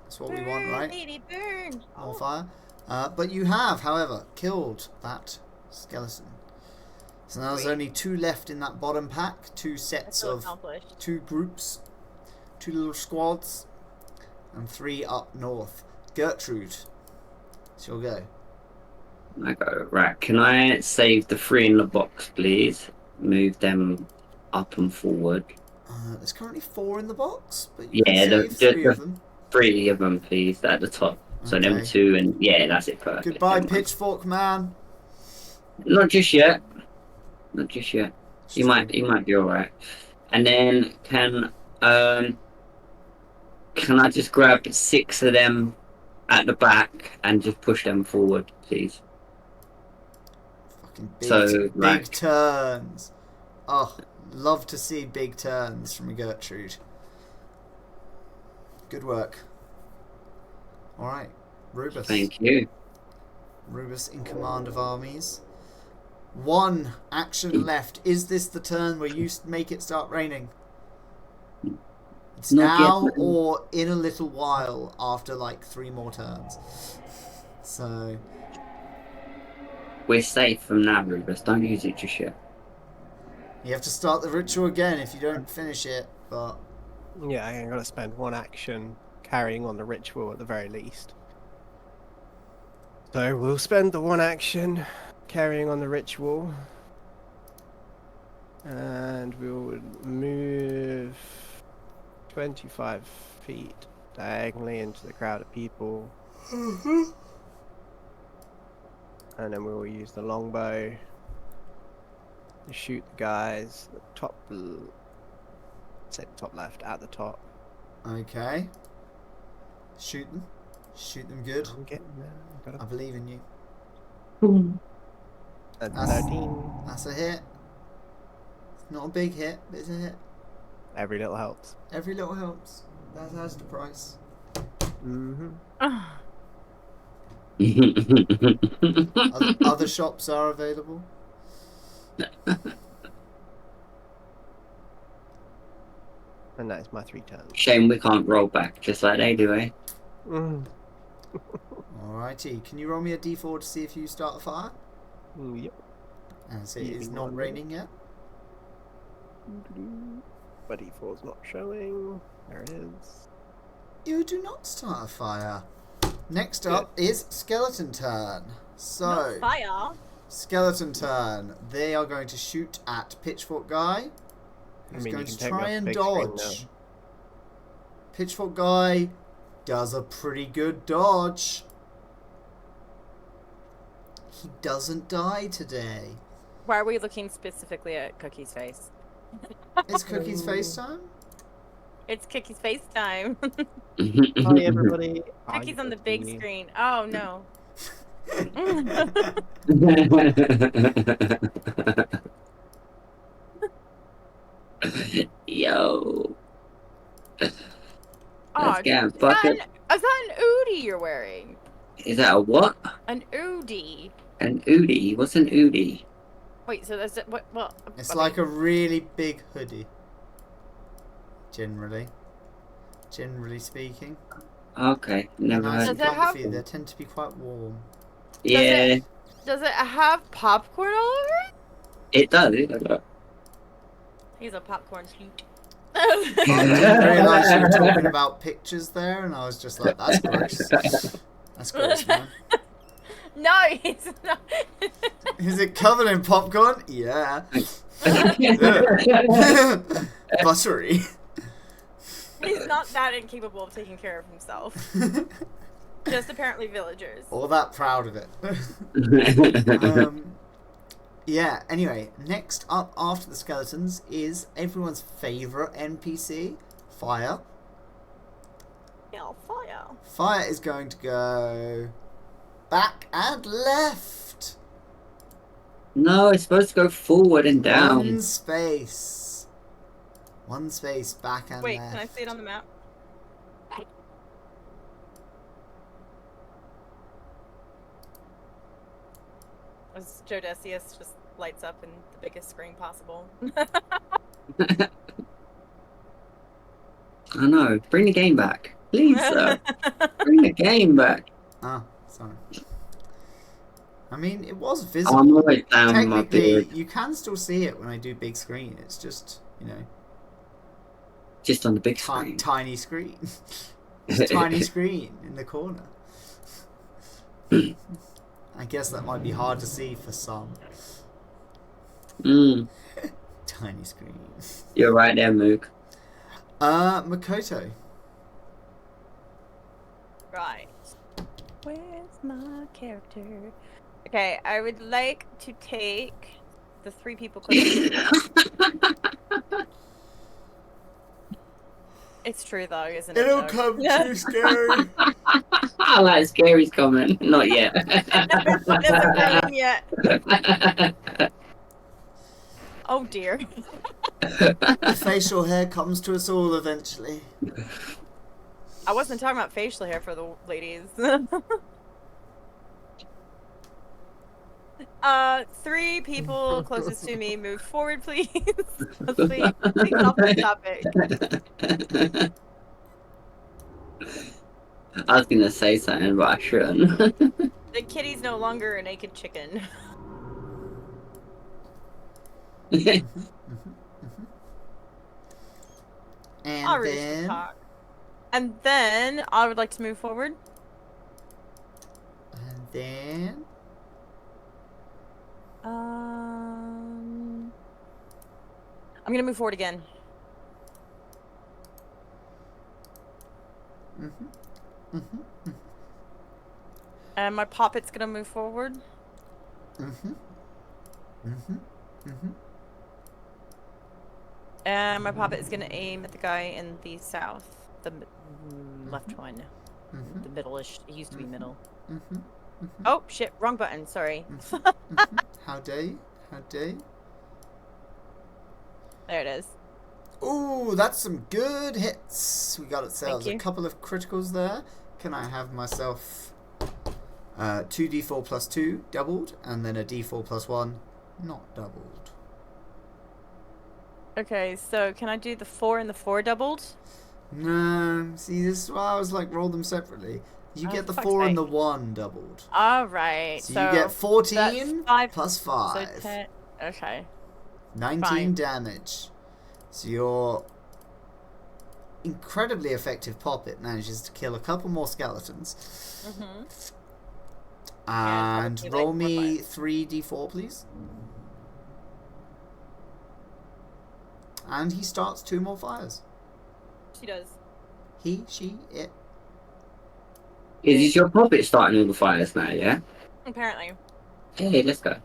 That's what we want, right? Lady, burn! More fire. But you have, however, killed that skeleton. So now there's Sweet. only 2 left in that bottom pack. 2 I sets feel of accomplished. 2 groups, 2 little squads, and 3 up north. Gertrude, she'll go. I go, right, can I save the 3 in the box, please? Move them up and forward. There's currently 4 in the box, but you Yeah, can save 3 of them. 3 of them, please, at the top. So Okay. them 2 and yeah, that's it. Perfect. Goodbye, Never mind. Pitchfork Man. Not just yet. Not just yet. He might be alright. And then can I just grab 6 of them at the back and just push them forward, please? Fucking So, big like- turns. Oh, love to see big turns from Gertrude. Good work. Alright, Rubus. Thank you. Rubus in command of armies. 1 action left. Is this the turn where you make it start raining? It's Not yet, now but- or in a little while after like 3 more turns. So, We're safe from now, Rubus. Don't use it just yet. you have to start the ritual again if you don't finish it, but Yeah, I'm gonna spend 1 action carrying on the ritual at the very least. So we'll spend the 1 action carrying on the ritual. And we'll move 25 feet diagonally into the crowd of people. And then we'll use the longbow to shoot the guys at the top, say the top left, at the top. okay. Shoot them. Shoot them good. I'm getting there. Got I a believe in you. a 13. That's a hit. It's not a big hit, but it's a hit. Every little helps. Every little helps. That has the price. Mm-hmm. Other shops are available. And that is my 3 turns. Shame we can't roll back just like they do, eh? Alrighty. Can you roll me a d4 to see if you start a fire? Yep. As it is Easy not one. raining yet. But E4's not showing. There it is. You do not start a fire. Next up is Skeleton Turn. So, Not fire. Skeleton Turn. They are going to shoot at Pitchfork Guy, who's you going can to take me try off and big screen dodge. Pitchfork Guy does a pretty good dodge. He doesn't die today. Why are we looking specifically at Cookie's face? Is Cookie's FaceTime? It's Cookie's face time. Hi everybody. Cookie's on the big screen. Oh no. Yo. Oh, Let's get is bucket. that an Oodie you're wearing? Is that a what? An Oodie. An Oodie? What's an Oodie? Wait, so that's what? Well, It's like a really big hoodie. Generally speaking. Okay, never Nice heard. and Does it have- comfy. They tend to be quite warm. Yeah, Does it have popcorn all over it? it does. It does. He's a popcorn scoot. I didn't realise you were talking about pictures there, and I was just like, that's gross. That's gross, man. No, he's not. Is it covered in popcorn? Yeah. Buttery. He's not that incapable of taking care of himself. Just apparently villagers. Or that proud of it. Yeah, anyway, next up after the skeletons is everyone's favourite NPC, Fire. Yeah, fire. Fire is going to go back and left. No, it's supposed to go forward and down. One space. One space back and Wait, left. can I see it on the map? As Joe Decius just lights up in the biggest screen possible. I know. Bring the game back. Please, sir. Bring the game back. Ah, sorry. I mean, it was I'm visible. always down with my Technically, beard. you can still see it when I do big screen. It's just, you know, Just on the big screen. tiny screen. It's a tiny screen in the corner. I guess that might be hard to see for some. Mm, Tiny screen. you're right there, Mook. Makoto. Right. Where's my character? Okay, I would like to take the 3 people closest to me. It's true though, isn't it? It'll Doug? come too scary. I like Scary's comment. Not yet. It hasn't grown yet. Oh dear. The facial hair comes to us all eventually. I wasn't talking about facial hair for the ladies. 3 people closest to me, move forward, please. Let's leave it off the topic. I was gonna say something, but I shouldn't. The kitty's no longer a naked chicken. And I'll really then, talk. And then I would like to move forward. and then, I'm gonna move forward again. And my poppet's gonna move forward. And my poppet is gonna aim at the guy in the south, the left one, the middle-ish. It used to be middle. Oh shit! Wrong button. Sorry. How dare you? How dare you? There it is. Ooh, that's some good hits. We got ourselves a you. couple of criticals there. Can I have myself 2d4 plus 2 doubled, and then a d4 plus 1 not doubled? Okay, so can I do the 4 and the 4 doubled? No, see, this is why I was like, roll them separately. You Oh, get the fuck's 4 and sake. the 1 doubled. All right. So you get 14 that's 5 plus So 5. 10. Okay. 19 fine. damage. So your incredibly effective poppet manages to kill a couple more skeletons. And probably, roll like, me 4, 3d4, please. And he starts 2 more fires. She does. He, she, it. Is your puppet starting all the fires now, yeah? Apparently. Hey, let's go.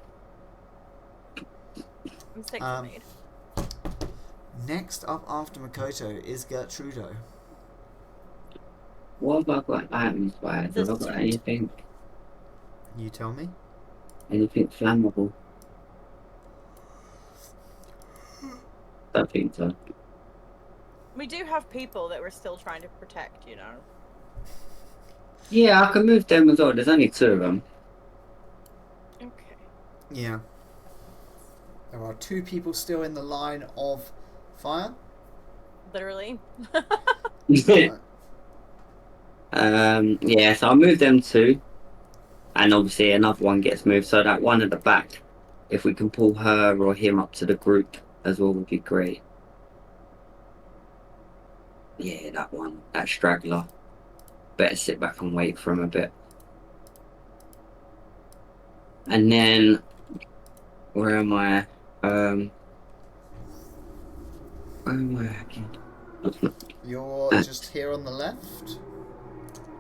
Mistakes were made. Next up after Makoto is Gertrudo. What have I got items by? Have I got Just- anything? You tell me. Anything flammable? Don't think so. We do have people that we're still trying to protect, you know. Yeah, I can move them as well. There's only 2 of them. Okay. Yeah. There are 2 people still in the line of fire. Literally. Yeah, so I'll move them 2. And obviously another one gets moved, so that one at the back, if we can pull her or him up to the group as well, would be great. Yeah, that one, that straggler. Better sit back and wait for him a bit. And then, where am I? Where am I again? You're just here on the left.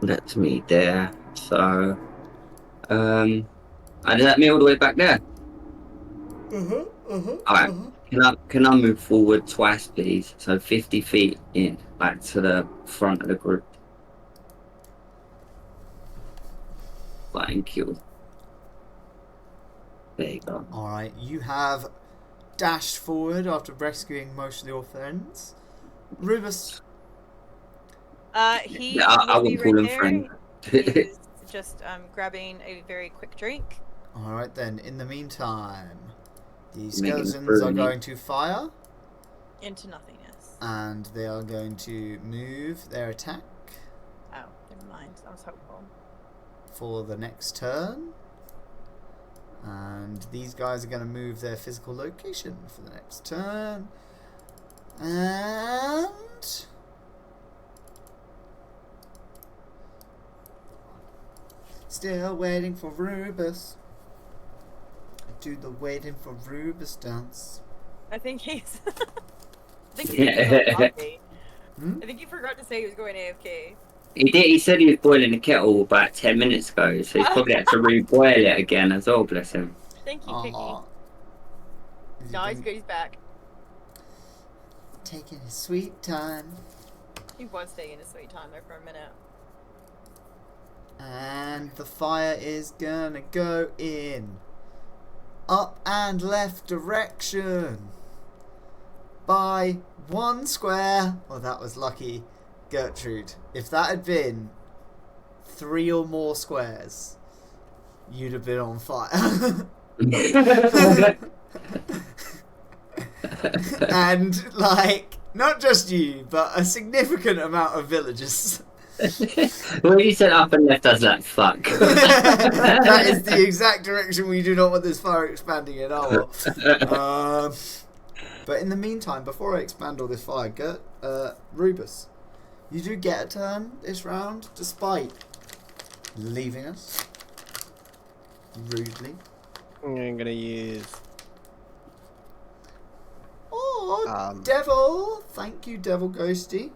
That's me there. So, does that me all the way back there? Alright. Can I move forward twice, please? So 50 feet in, back to the front of the group. Thank you. There you go. Alright, you have dashed forward after rescuing most of your friends. Rubus, He Yeah, I will be wouldn't call right him there. friend. He's just grabbing a very quick drink. alright then, in the meantime, the Making skeletons are burning. going to fire Into nothingness. and they are going to move their attack Oh, never mind. I was hopeful. for the next turn. And these guys are going to move their physical location for the next turn. And still waiting for Rubus. Do the waiting for Rubus dance. I think he's. I think Yeah. he's going AFK. Hmm? I think he forgot to say he was going AFK. He did. He said he was boiling the kettle about 10 minutes ago, so he's probably had to reboil it again as well. Bless him. Thank you, Kiki. Aw. Is he No, he's doing- good. He's back. taking his sweet time. He was taking a sweet time there for a minute. And the fire is gonna go in up and left direction by 1 square. Well, that was lucky, Gertrude. If that had been 3 or more squares, you'd have been on fire. And, like, not just you, but a significant amount of villagers. When you said up and left, I was like, fuck. That is the exact direction we do not want this fire expanding in our but in the meantime, before I expand all this fire, Rubus, you do get a turn this round, despite leaving us rudely. I'm going to use... Oh, Devil! Thank you, Devil Ghosty.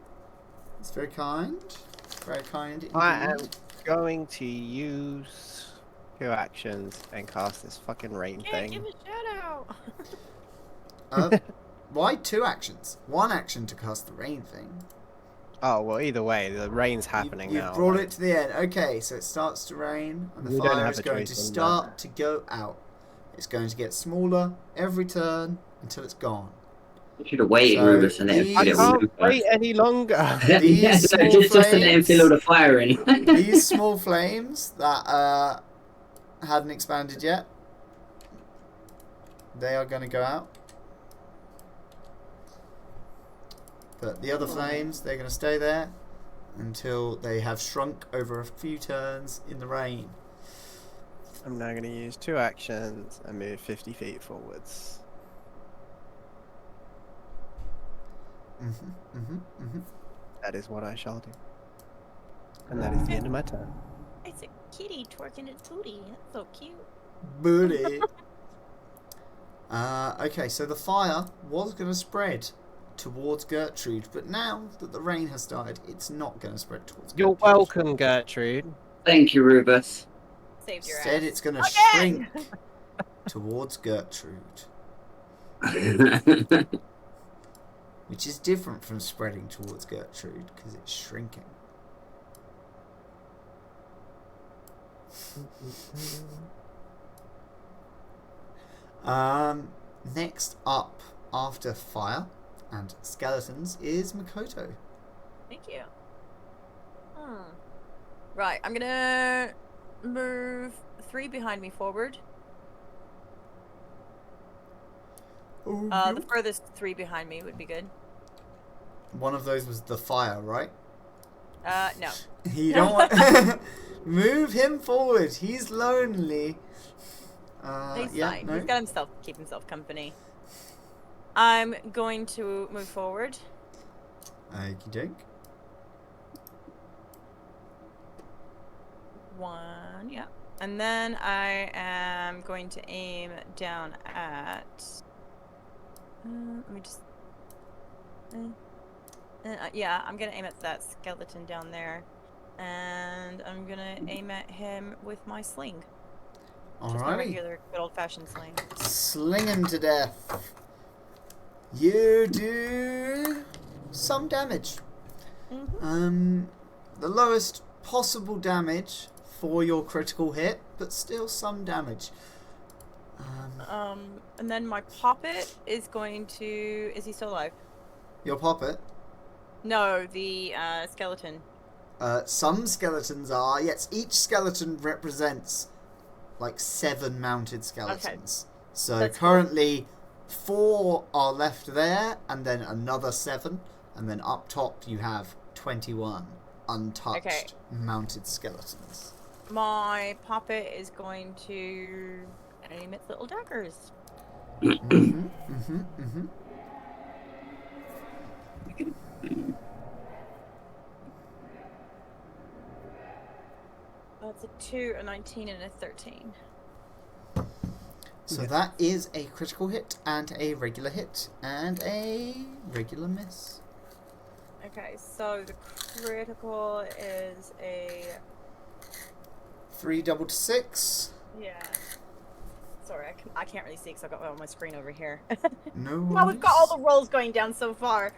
It's very kind. Very kind indeed. I am going to use 2 actions and cast this fucking rain Can't give thing. a shout out. Why 2 actions? 1 action to cast the rain thing. Oh, well, either way, the rain's happening You've now. brought it to the end. Okay, so it starts to rain, and the We don't fire have is a going to choice on start to go out. It's going to get smaller every turn until it's gone. You should have waited, So Rubus, and let him these- I feel it can't with wait any longer. These small just to let him flames- feel all the fire in. These small flames that hadn't expanded yet, they are going to go out. But the other flames, they're going to stay there until they have shrunk over a few turns in the rain. I'm now going to use 2 actions and move 50 feet forwards. That is what I shall do. And that is the end of my turn. It's a kitty twerking a tootie. That's so cute. Booty. Okay, so the fire was going to spread towards Gertrude, but now that the rain has started, it's not going to spread towards Gertrude. You're welcome, Gertrude. Thank you, Rubus. Saved your Instead, ass. it's going to Again! shrink towards Gertrude, which is different from spreading towards Gertrude because it's shrinking. Next up after fire and skeletons is Makoto. Thank you. Right, I'm gonna move 3 behind me forward. The furthest 3 behind me would be good. One of those was the fire, right? No. You don't want move him forward. He's lonely. He's yeah, fine. no. He's got himself keep himself company. I'm going to move forward. Okey doke. 1, yeah. And then I am going to aim down at. Let me just. Yeah, I'm gonna aim at that skeleton down there, and I'm gonna aim at him with my sling. Just my Alrighty. regular good old fashioned sling. Sling him to death. You do some damage. The lowest possible damage for your critical hit, but still some damage. And then my poppet is going to. Is he still alive? Your poppet. No, the skeleton. Some skeletons are. Yes, each skeleton represents like 7 mounted skeletons. So That's currently 4 are left there, and then another 7, and then up top you have 21 untouched mounted skeletons. My poppet is going to aim its little daggers. That's a 2, a 19, and a 13. So that is a critical hit and a regular hit and a regular miss. Okay, so the critical is a 3 double to 6. yeah. Sorry, I can't really see because I've got it on my screen over here. No Well, we've got all worries. the rolls going down so far.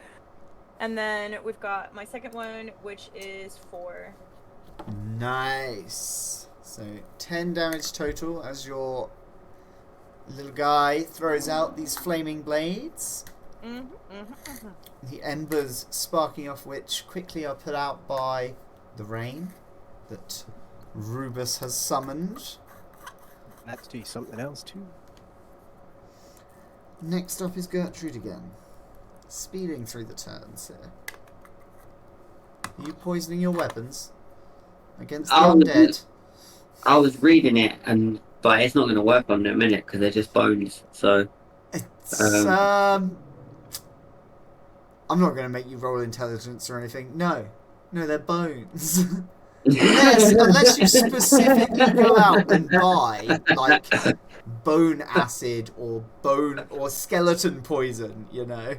And then we've got my second one, which is 4. Nice. So 10 damage total as your little guy throws out these flaming blades. The embers sparking off which quickly are put out by the rain that Rubus has summoned. Let's do something else too. Next up is Gertrude again. Speeding through the turns here. Are you poisoning your weapons against the undead? I was reading it, but it's not going to work on them a minute because they're just bones. So It's, I'm not going to make you roll intelligence or anything. No, they're bones. unless you specifically go out and buy like bone acid or skeleton poison, you know.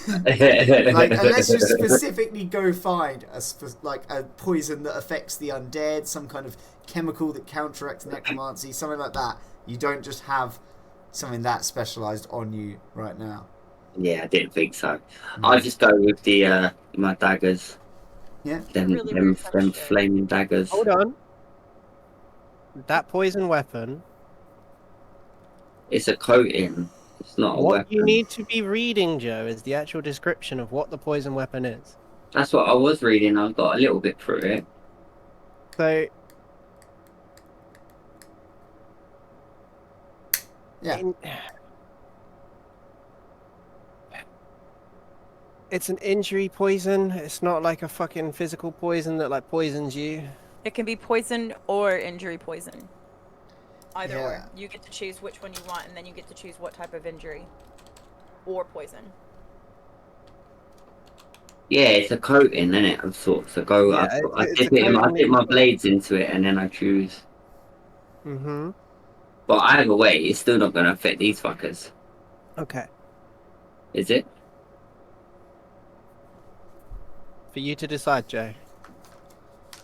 Like unless you specifically go find a poison that affects the undead, some kind of chemical that counteracts necromancy, something like that. You don't just have something that specialized on you right now. Yeah, I didn't think so. I'll just go with the my daggers. Yeah. Them flaming daggers. Hold on. That poison weapon. It's a coating. It's not a What weapon. you need to be reading, Joe, is the actual description of what the poison weapon is. That's what I was reading. I got a little bit through it. So, Yeah. It's an injury poison. It's not like a fucking physical poison that like poisons you. It can be poison or injury poison. Either Yeah. or. You get to choose which one you want, and then you get to choose what type of injury or poison. Yeah, it's a coating, isn't it, of sorts. So go Yeah, up. I it's a dip coating my that- blades into it, and then I choose. Mm-hmm. But either way, it's still not going to affect these fuckers, Okay. is it? For you to decide, Joe.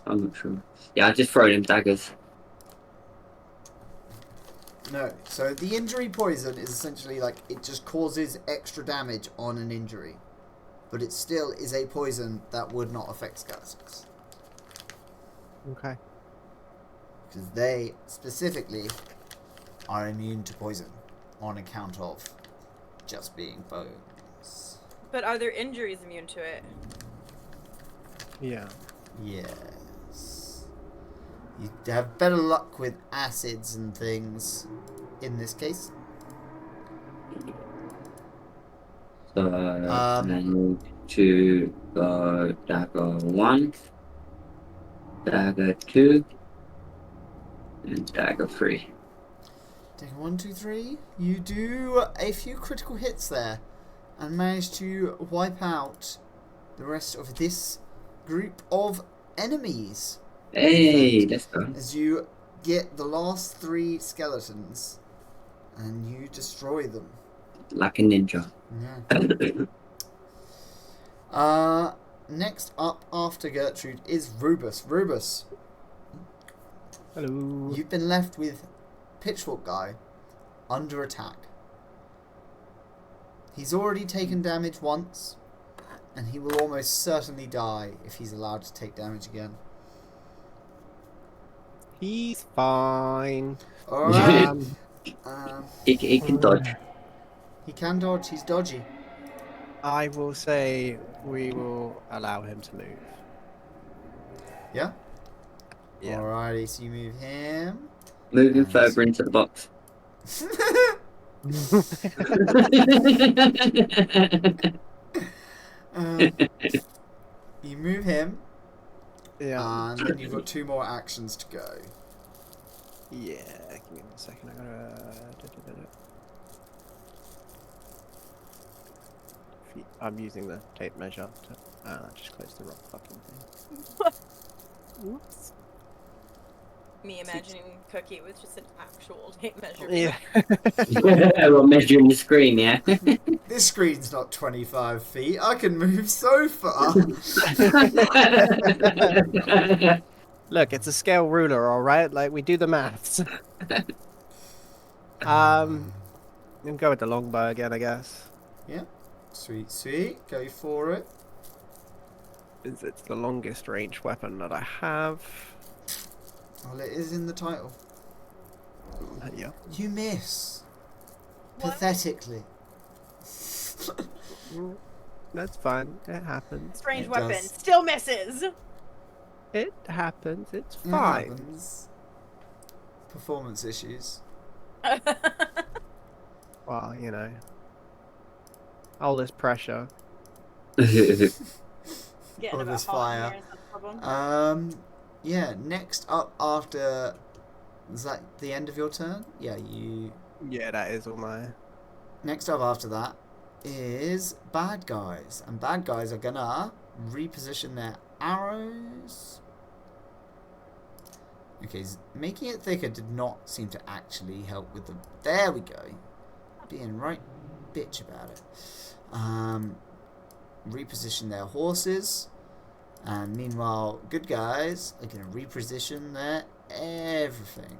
I'm not sure. Yeah, I just throw them daggers. No. So the injury poison is essentially like it just causes extra damage on an injury. But it still is a poison that would not affect skeletons. Okay. Because they specifically are immune to poison on account of just being bones. But are there injuries immune to it? Yeah. Yes. You have better luck with acids and things in this case. So I need to go dagger 1, dagger 2, and dagger 3. Take 1, 2, 3. You do a few critical hits there and manage to wipe out the rest of this group of enemies. Hey, let's go. As you get the last 3 skeletons and you destroy them. Like a ninja. Yeah. Next up after Gertrude is Rubus. Rubus, Hello. you've been left with pitchfork guy under attack. He's already taken damage once, and he will almost certainly die if he's allowed to take damage again. He's fine. Alright. He can dodge. He can dodge. He's dodgy. I will say we will allow him to move. Yeah? Yeah. Alrighty, so you move him. Moving Nice. further into the box. You move him, Yeah. and then you've got 2 more actions to go. Yeah. Give me 1 second. I gotta. I'm using the tape measure to. Just close the wrong fucking thing. Whoops. Me imagining Cookie with just an actual tape measure. Yeah. We're measuring the screen, yeah? This screen's not 25 feet. I can move so far. Look, it's a scale ruler, all right. Like we do the maths. And go with the longbow again, I guess. Yeah. Sweet, sweet. Go for it. It's the longest range weapon that I have. Well, it is in the title. Yeah. You miss. What? Pathetically. That's fine. It happens. Strange It weapon does. still misses. It happens. It's It fine. happens. Performance issues. Well, you know. All this pressure. Getting All about this hot fire. in here, is that the problem? Yeah, next up after... Is that the end of your turn? Yeah, you... Yeah, that is all my. Next up after that is bad guys. And bad guys are gonna reposition their arrows. Okay, making it thicker did not seem to actually help with the... There we go. Being right bitch about it. Reposition their horses. And meanwhile, good guys are going to reposition their everything.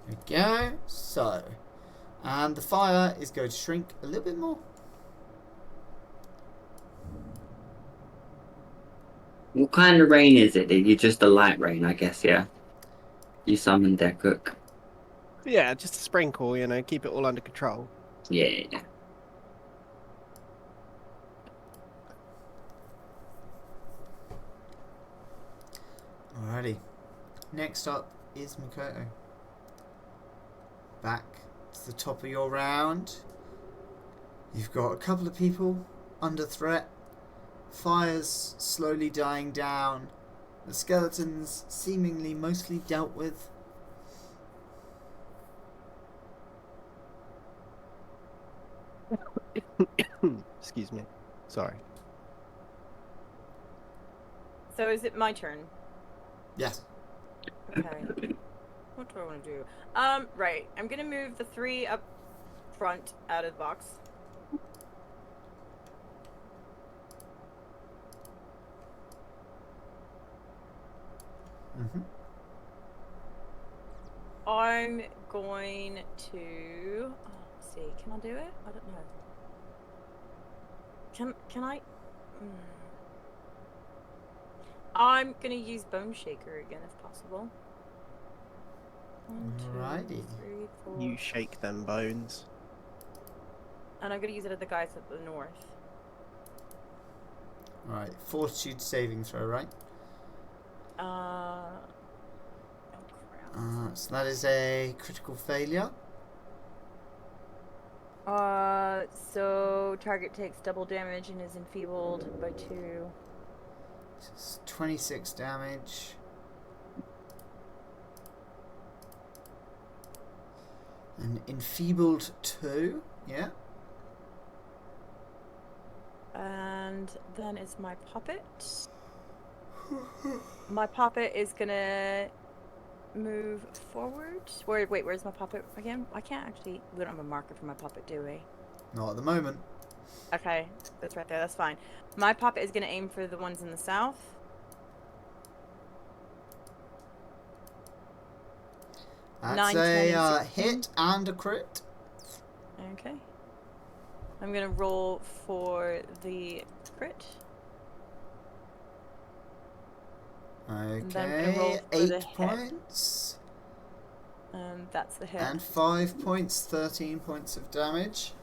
There we go. So, and the fire is going to shrink a little bit more. What kind of rain is it? You're just a light rain, I guess, yeah? You summoned their cook. Yeah, just a sprinkle, you know, keep it all under control. Yeah. Alrighty. Next up is Makoto. Back to the top of your round. You've got a couple of people under threat. Fire's slowly dying down. The skeletons seemingly mostly dealt with. Excuse me. Sorry. So is it my turn? Yes. Okay. What do I want to do? Right. I'm gonna move the 3 up front out of the box. Mm-hmm. I'm going to... Oh, let's see. Can I do it? I don't know. Can I... I'm going to use Bone Shaker again if possible. 1, 2, Alrighty. 3, 4. You shake them bones. And I'm going to use it at the guys at the north. Alright, fortitude saving throw, right? Oh crap. So that is a critical failure. So target takes double damage and is enfeebled by 2. It's 26 damage. And enfeebled 2, yeah. And then it's my puppet. My puppet is gonna move forward. Wait, where's my puppet again? I can't actually. We don't have a marker for my puppet, do we? Not at the moment. Okay, that's right there. That's fine. My puppet is gonna aim for the ones in the south. That's 9, 10, and a 16. hit and a crit. Okay. I'm gonna roll for the crit. And then I'm gonna roll Okay, for the 8 hit. points. That's the hit. And 5 points, 13 points of damage.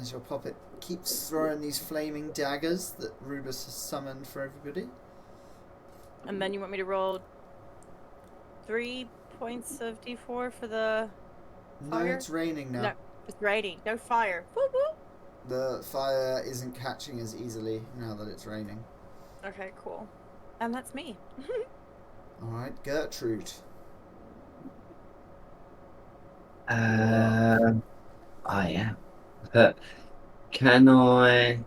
As your puppet keeps throwing these flaming daggers that Rubus has summoned for everybody. And then you want me to roll 3 points of d4 for the No, fire? it's raining now. No, it's raining. No fire. Woo woo. The fire isn't catching as easily now that it's raining. Okay, cool. And that's me. Alright, Gertrude. I am. But can I?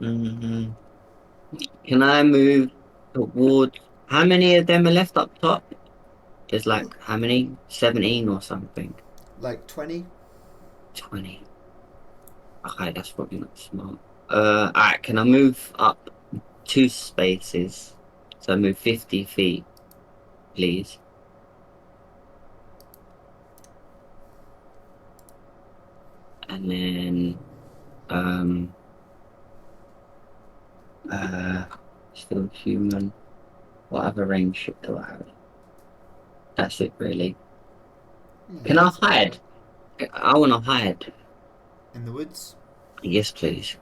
Mm, can I move towards? How many of them are left up top? There's like how many? 17 or something. Like 20? 20. Okay, that's probably not smart. Alright, can I move up 2 spaces? So I move 50 feet, please. And then, still human. What other range do I have? That's it, really. Yeah, Can I that's about hide? right. I want to hide. In the woods? Yes, please.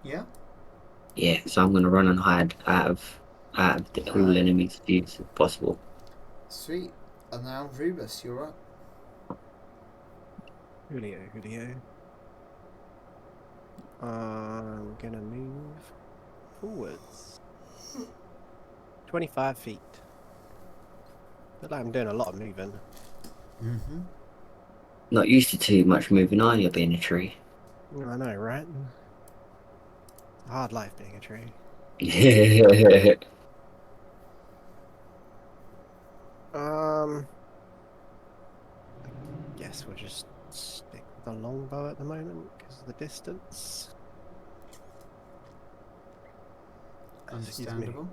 Yeah? Yeah, so I'm gonna run and hide out of the all Alright. enemies' views if possible. Sweet. And now Rubus, you're up. Julio. I'm gonna move forwards. 25 feet. Feel like I'm doing a lot of moving. Mm-hmm. Not used to too much moving, are you, being a tree? I know, right? It's a hard life being a tree. I guess we'll just stick with the longbow at the moment because of the distance. Excuse me. Understandable.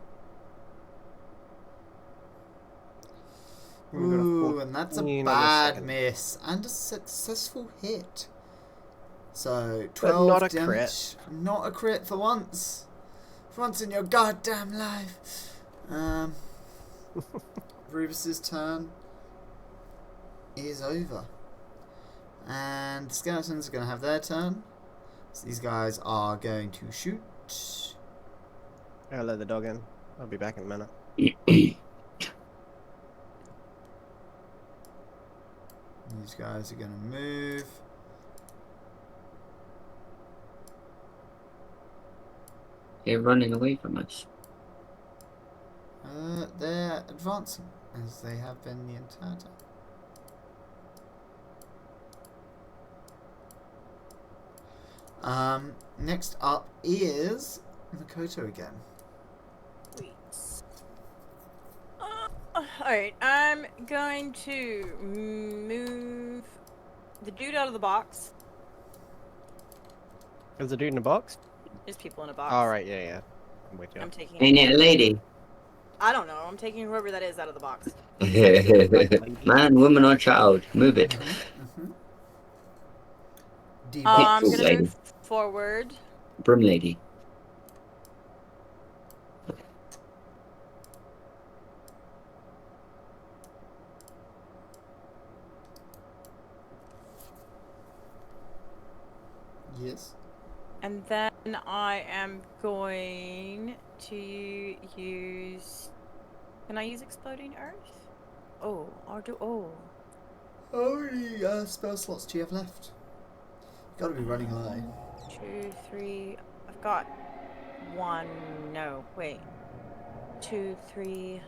We got a Ooh, and that's a 14 on the bad second. miss. And a successful hit. So, But 12 not a damage. crit. Not a crit for once. For once in your goddamn life. Rubus's turn is over. And the skeletons are going to have their turn. So these guys are going to shoot. I'll let the dog in. I'll be back in a minute. These guys are going to move. They're running away from us. They're advancing, as they have been the entire time. Next up is Makoto again. Sweet. Alright, I'm going to move the dude out of the box. Is the dude in the box? There's people in a box. All right, yeah. I'm with you. I'm taking. Ain't it a lady? I don't know. I'm taking whoever that is out of the box. Man, woman, or child, move it. I'm Pixel gonna lady. move forward. Broom lady. Yes. And then I am going to use. Can I use Exploding Earth? Oh, or do. Oh. How many spell slots do you have left? You've got to be running low. 2, 3. I've got 1. No, wait. 2, 3.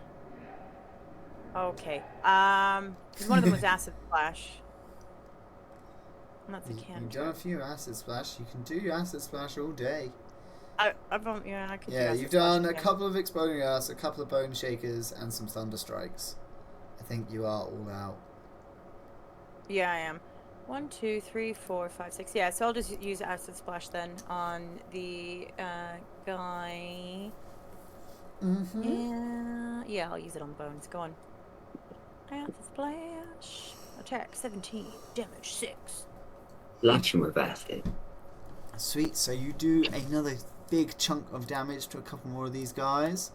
Okay. Because one of them was Acid Splash. And that's a You've done a cantrip. few acid splash. You can do acid splash all day. I could. do Yeah, acid you've splash done a again. couple of exploding earths, a couple of bone shakers, and some thunder strikes. I think you are all out. Yeah, I am. 1, 2, 3, 4, 5, 6. Yeah, so I'll just use acid splash then on the guy. Mm-hmm. Yeah, I'll use it on the bones. Go on. Acid splash. Attack 17. Damage 6. Launching with acid. Sweet. So you do another big chunk of damage to a couple more of these guys,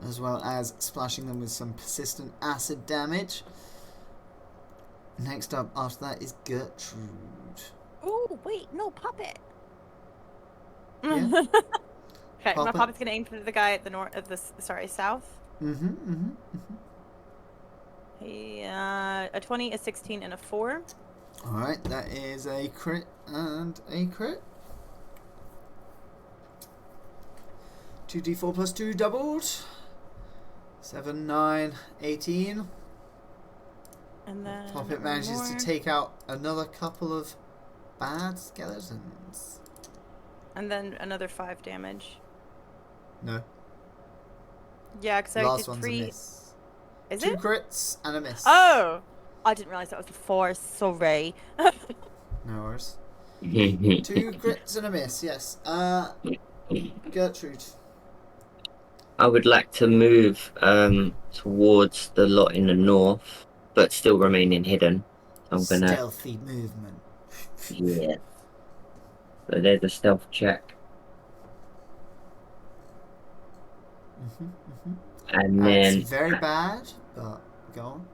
as well as splashing them with some persistent acid damage. Next up after that is Gertrude. Oh, wait, no, puppet. Yeah. Okay, my Puppet. puppet's gonna aim for the guy at the north, south. Mm-hmm. A 20, a 16, and a 4. Alright, that is a crit and a crit. 2d4 plus 2 doubled. 7, 9, 18. And then Puppet one manages to more. take out another couple of bad skeletons. And then another 5 damage. No. Yeah, because I Last did one's 3. a miss. Is 2 it? crits and a miss. Oh! I didn't realize that was a 4. Sorry. No worries. 2 crits and a miss, yes. Gertrude. I would like to move towards the lot in the north, but still remaining hidden. I'm gonna. Stealthy movement. Yeah. So there's a stealth check. And That's then. very bad, but go on.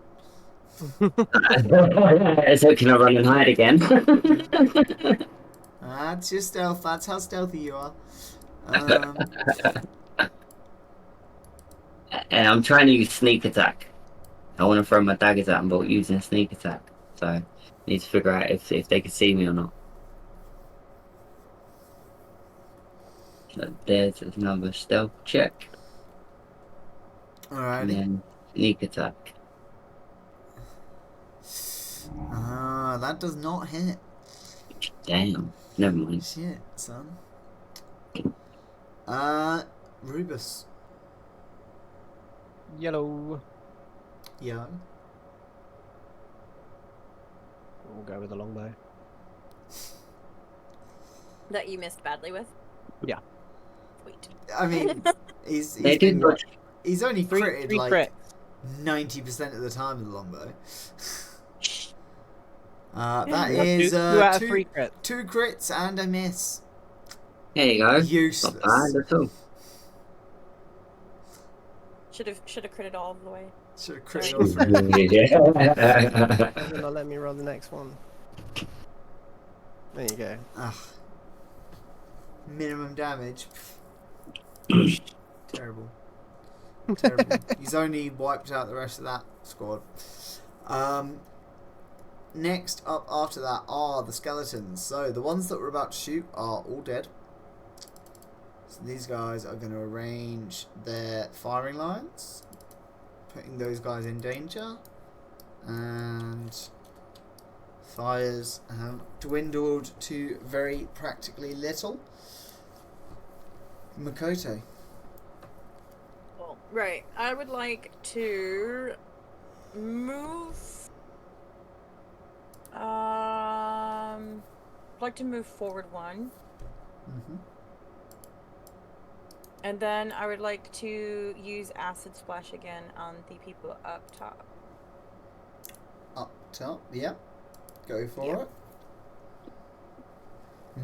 So can I run and hide again? That's your stealth. That's how stealthy you are. And I'm trying to use sneak attack. I want to throw my daggers at them, but using sneak attack. So I need to figure out if they can see me or not. So there's another stealth check. And Alrighty. then sneak attack. That does not hit. Damn. Never mind. Shit, son. Rubus. Yellow. Yeah. We'll go with the longbow. That you missed badly with? Yeah. Sweet. I mean, he's They did been, not. he's only critted Three like crit. 90% of the time with the longbow. That Yeah, is two out of 3 crit. 2 crits and a miss. There you go. Useless. Not bad at all. Should have critted all the way. Should have critted all 3. Yeah. Why did not let me roll the next one? There you go. Ugh. Minimum damage. Terrible. Terrible. He's only wiped out the rest of that squad. Next up after that are the skeletons. So the ones that we're about to shoot are all dead. So these guys are going to arrange their firing lines, putting those guys in danger. And fires have dwindled to very practically little. Makoto. Cool. Right. I would like to move. I'd like to move forward 1. Mm-hmm. And then I would like to use acid splash again on the people up top. Up top, yep. Go for Yep. it.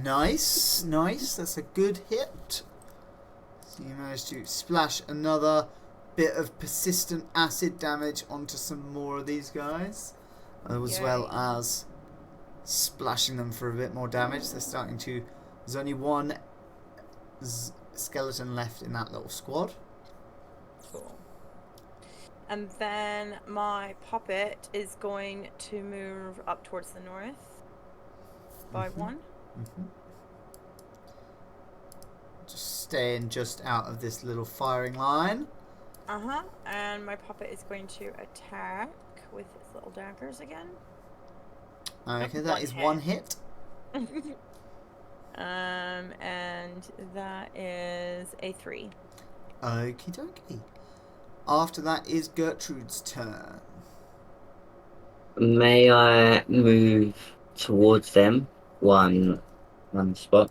Nice, nice. That's a good hit. So you managed to splash another bit of persistent acid damage onto some more of these guys, as Yay. well as splashing them for a bit more damage. They're starting to. There's only one skeleton left in that little squad. Cool. And then my puppet is going to move up towards the north by 1. Mm-hmm. Just staying just out of this little firing line. And my puppet is going to attack with his little daggers again. Okay, that One is hit. 1 hit. And that is a 3. Okie dokie. After that is Gertrude's turn. May I move towards them one spot?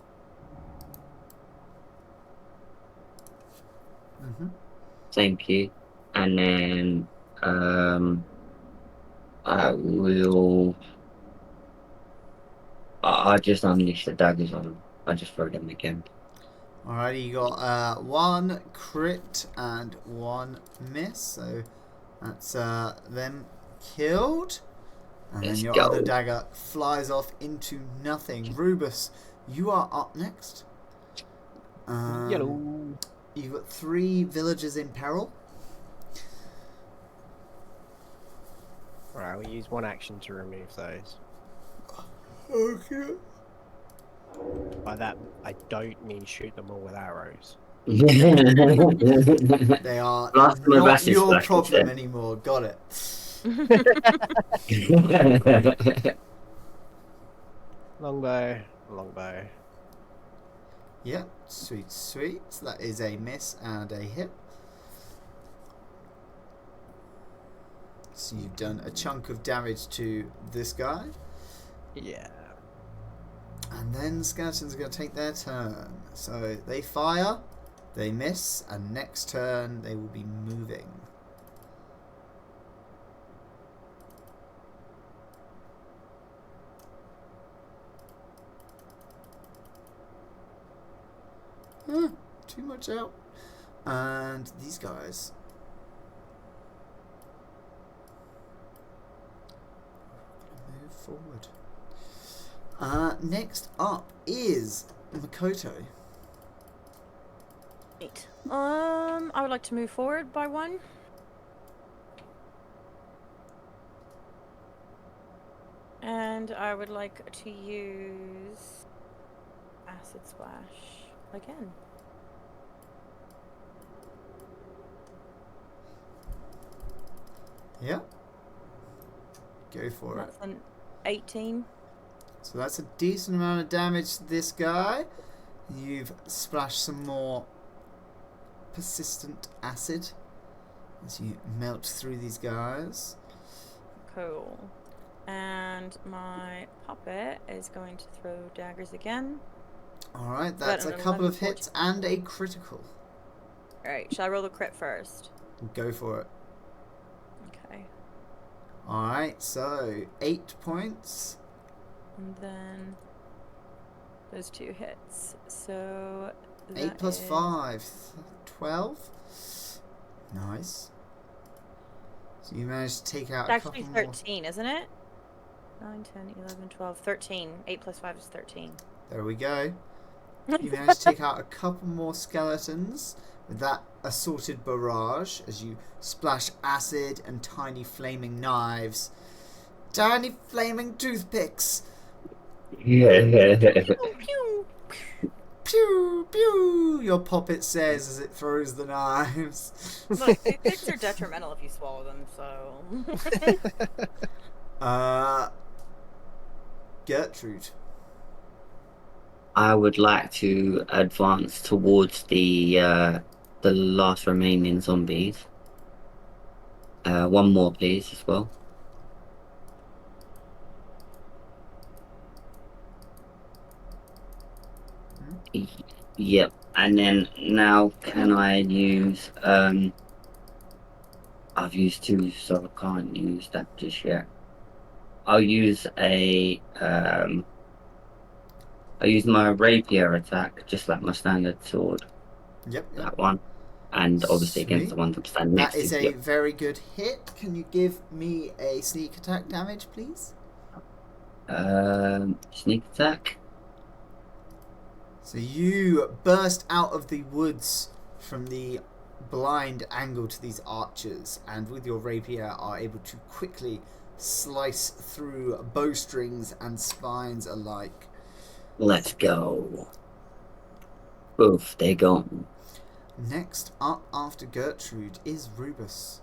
Mm-hmm. Thank you. And then I will. I just unleash the daggers on them. I just throw them again. Alrighty, you got 1 crit and 1 miss, so that's them killed. And then Let's your go. other dagger flies off into nothing. Rubus, you are up next. Yellow. You've got 3 villagers in peril. Right, we use one action to remove those. Okay. By that, I don't mean shoot them all with arrows. They are Blast them with not acid your splash problem instead. anymore. Got it. Longbow, longbow. Yep, sweet, sweet. So that is a miss and a hit. So you've done a chunk of damage to this guy. Yeah. And then skeletons are going to take their turn. So they fire, they miss, and next turn they will be moving. Too much out. And these guys. Move forward. Next up is Makoto. Neat. I would like to move forward by 1. And I would like to use acid splash again. Yep. Go for it. That's an 18. So that's a decent amount of damage to this guy. You've splashed some more persistent acid as you melt through these guys. Cool. And my puppet is going to throw daggers again. Alright, that's a an couple 11, of hits and a critical. Alright, shall I roll the crit first? Go for it. Okay. Alright, so 8 points. And then those 2 hits. So 8 plus 5. 12. Nice. So you managed to take out It's a actually couple more. 13, isn't it? 9, 10, 11, 12, 13. 8 plus 5 is 13. There we go. You managed to take out a couple more skeletons with that assorted barrage as you splash acid and tiny flaming knives. Tiny flaming toothpicks. Pew, pew. Pew, pew, your puppet says as it throws the knives. Look, toothpicks are detrimental if you swallow them, so... Gertrude. I would like to advance towards the last remaining zombies. 1 more, please, as well. Yep. And then now, can I use? I've used 2, so I can't use that just yet. I'll use I use my rapier attack, just like my standard sword. Yep. That one, and obviously against the Sweet. ones I'm standing next That is to. a Yep. very good hit. Can you give me a sneak attack damage, please? Sneak attack. So you burst out of the woods from the blind angle to these archers, and with your rapier are able to quickly slice through bowstrings and spines alike. Let's go. Oof, they're gone. Next up after Gertrude is Rubus.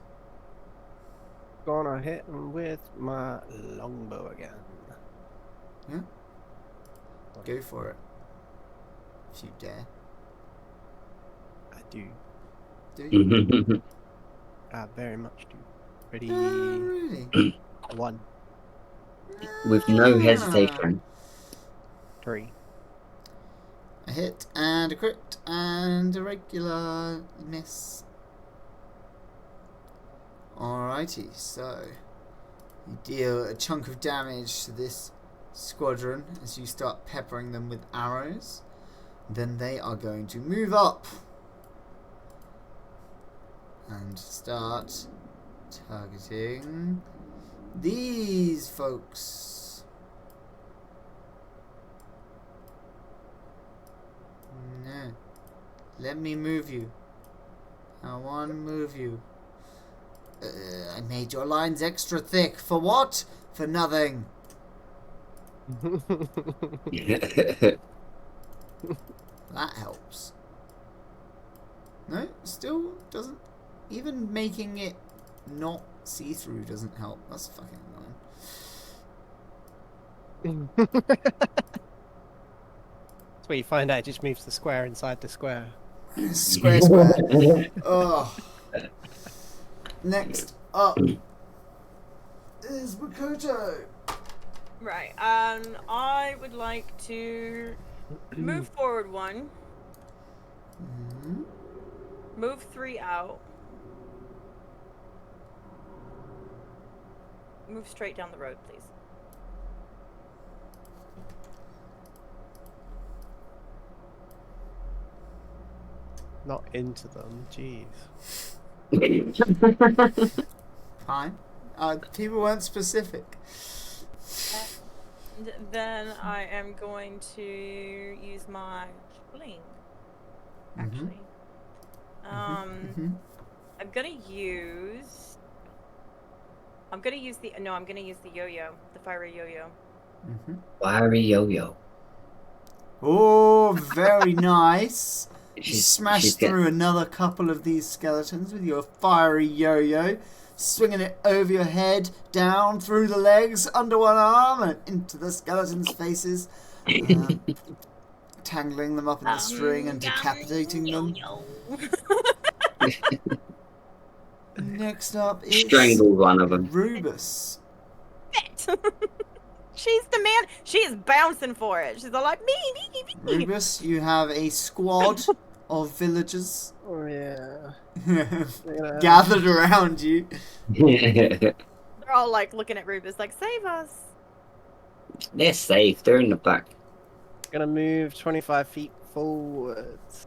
Gonna hit him with my longbow again. Yeah? Go for it. if you dare. I do. Do you? I very much do. Ready? Really? 1, With no Ah. hesitation. 3. A hit and a crit and a regular miss. Alrighty, so you deal a chunk of damage to this squadron as you start peppering them with arrows. Then they are going to move up and start targeting these folks. No. Let me move you. I want to move you. I made your lines extra thick. For what? For nothing. That helps. No, still doesn't. Even making it not see-through doesn't help. That's fucking annoying. That's where you find out it just moves the square inside the square. Square, square. Oh. Next up is Makoto. Right. I would like to move forward 1, Mm-hmm. move 3 out, move straight down the road, please. Not into them, jeez. Fine. People weren't specific. And then I am going to use my bling. Actually, Mm-hmm. I'm gonna use the yo-yo, the fiery yo-yo. Mm-hmm. Fiery yo-yo. Oh, very nice. You She's smashed getting through another couple of these skeletons with your fiery yo-yo, swinging it over your head, down through the legs, under one arm, and into the skeletons' faces, tangling them up in the string and decapitating them. Next up is strangled one of them. Rubus. She's the man. She is bouncing for it. She's all like me. Rubus, you have a squad of villagers Oh yeah. gathered around you. They're all like looking at Rubus like, save us. They're safe. They're in the back. Gonna move 25 feet forwards.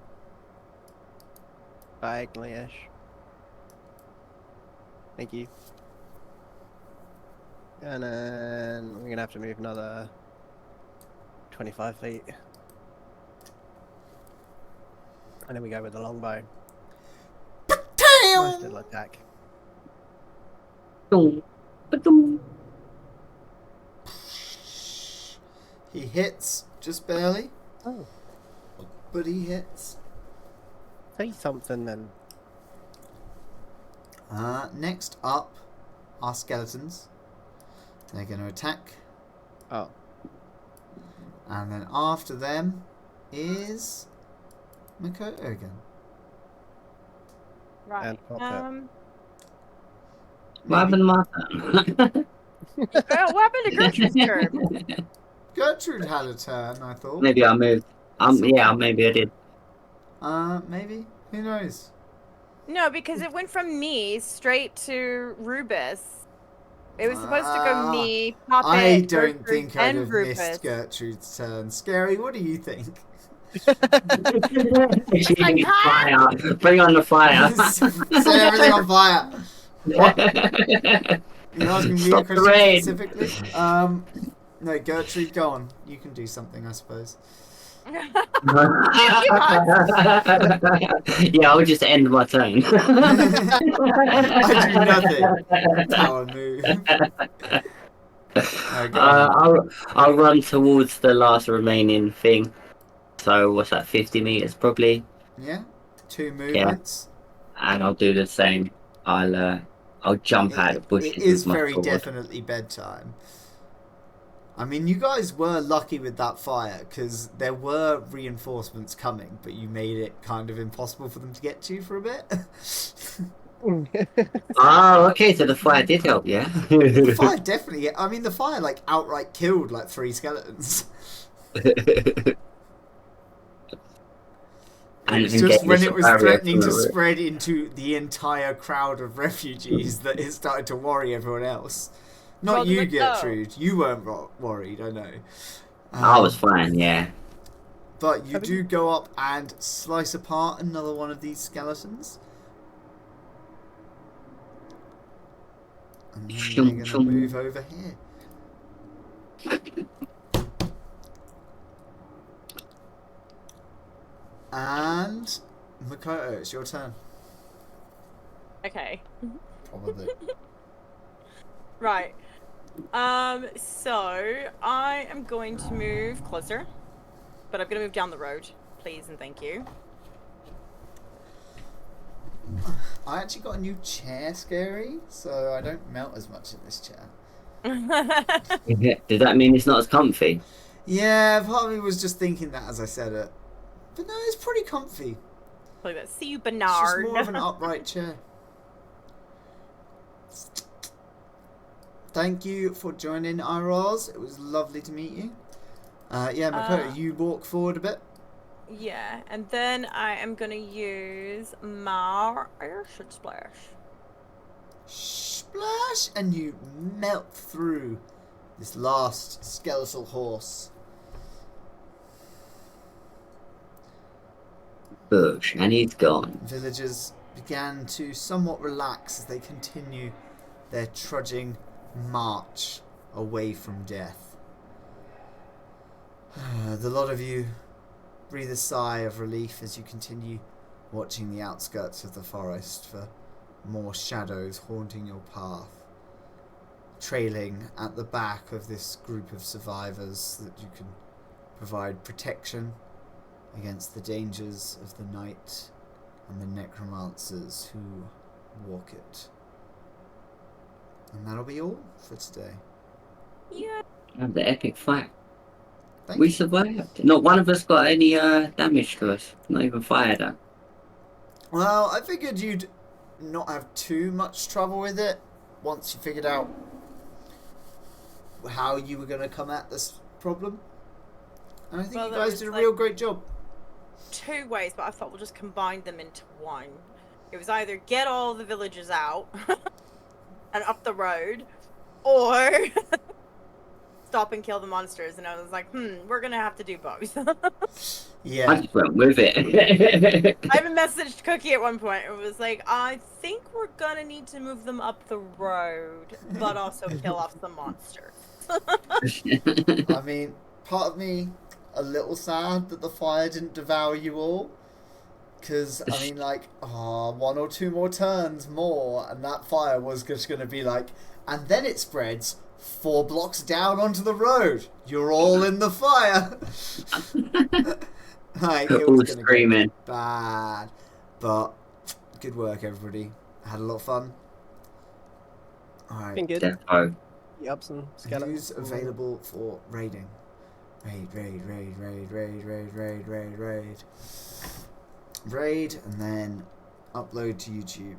Diagonally-ish. Thank you. And then we're gonna have to move another 25 feet. And then we go with the longbow. Nice little attack. Boom. Ba-dum. He hits just barely, Oh, but he hits. say something then. Next up are skeletons. They're going to attack. Oh. And then after them is Makoto again. Right. And pop it. What happened to my turn? What happened to Gertrude's turn? Gertrude had a turn, I thought. Maybe I moved. Yeah, maybe I did. Maybe. Who knows? No, because it went from me straight to Rubus. It was supposed to go me, Poppet, I don't Gertrude, think I'd and have Rubus. missed Gertrude's turn. Scary, what do you think? She needs fire. Bring on the fire. Set everything on fire. What? You're asking me a Stop the question rain. specifically? No, Gertrude, go on. You can do something, I suppose. Yeah, I'll just end my turn. I do nothing. Tower move. Go on. I'll run towards the last remaining thing. So what's that? 50 meters probably. Yeah, 2 movements. And I'll do the same. I'll jump out of the bushes It is with my very sword. definitely bedtime. I mean, you guys were lucky with that fire because there were reinforcements coming, but you made it kind of impossible for them to get to for a bit. Oh, okay, so the fire did help, yeah? The fire definitely. I mean, the fire like outright killed like 3 skeletons. It was and just gave us when a it was barrier threatening from to the roof. spread into the entire crowd of refugees that it started to worry everyone else. Not Well, you, let's go. Gertrude. You weren't worried, I know. I was fine, yeah. But you Have do you- go up and slice apart another one of these skeletons. And then Shum, they're going to shum. move over here. And Makoto, it's your turn. Okay. Probably. Right. So I am going to move closer, but I'm gonna move down the road, please and thank you. I actually got a new chair, Scary, so I don't melt as much in this chair. Does that mean it's not as comfy? Yeah, part of me was just thinking that as I said it. But no, it's pretty comfy. Look at that. See you, It's just Bernard. more of an upright chair. Thank you for joining, Iroz. It was lovely to meet you. Yeah, Makoto, you walk forward a bit. Yeah, and then I am gonna use my Airship Splash. Splash! And you melt through this last skeletal horse. Bush, and he's gone. Villagers began to somewhat relax as they continue their trudging march away from death. The lot of you breathe a sigh of relief as you continue watching the outskirts of the forest for more shadows haunting your path, trailing at the back of this group of survivors that you can provide protection against the dangers of the night and the necromancers who walk it. And that'll be all for today. Yeah. And the epic fight. Thank We you. survived. Not one of us got any damage to us. Not even fired at. Well, I figured you'd not have too much trouble with it once you figured out how you were going to come at this problem. And I think Well, you there guys was, did a like, real great job. 2 ways, but I thought we'll just combine them into one. It was either get all the villagers out and up the road, or stop and kill the monsters. And I was like, we're gonna have to do both. Yeah. I just went with it. I even messaged Cookie at one point. It was like, I think we're gonna need to move them up the road, but also kill off some monsters. I mean, part of me a little sad that the fire didn't devour you all. Because, I mean, like, 1 or 2 more turns more, and that fire was just going to be like, and then it spreads 4 blocks down onto the road. You're all in the fire. Like, it All was going to screaming. get bad. But, good work, everybody. Had a lot of fun. Alright. Been good. Defo. The ups and skeletons. Who's available for raiding? Raid. Raid, and then upload to YouTube.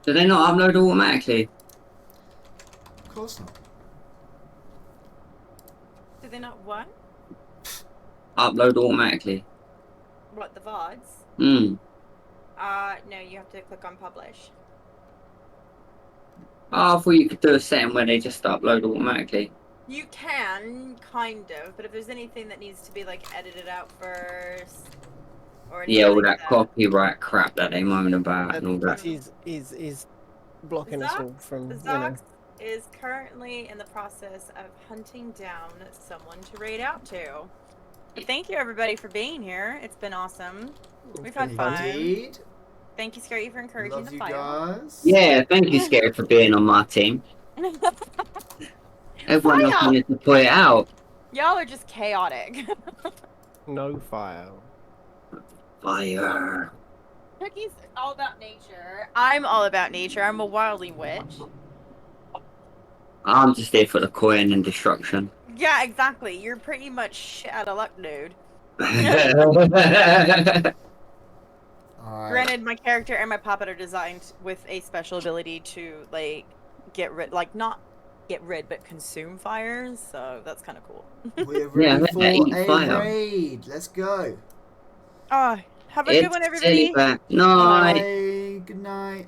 Do they not upload automatically? Of course not. Do they not what? Upload automatically. What, the VODs? Hmm. No, you have to click on publish. Oh, I thought you could do a setting where they just upload automatically. You can, kind of, but if there's anything that needs to be, like, edited out first, or anything Yeah, all like that copyright crap that they moan about and all that. Is blocking us all from, Zox is currently in the process of hunting down someone to raid out to. Thank you, everybody, for being here. It's been awesome. We've had fun. Indeed. Thank you, Scary, for encouraging Love the you fire. guys. Yeah, thank you, Scary, for being on my team. Everyone else Fire! wanted to put it out. Y'all are just chaotic. no fire. Fire. Cookie's all about nature. I'm all about nature. I'm a wildling witch. I'm just there for the coin and destruction. Yeah, exactly. You're pretty much shit out of luck, dude. Alright. Granted, my character and my puppet are designed with a special ability to like get rid, like not get rid, but consume fires. So that's kind of cool. We're Yeah, ready let that for eat a fire. raid. Let's go. Have a good It's one, silly everybody. back. No, Bye. Good night.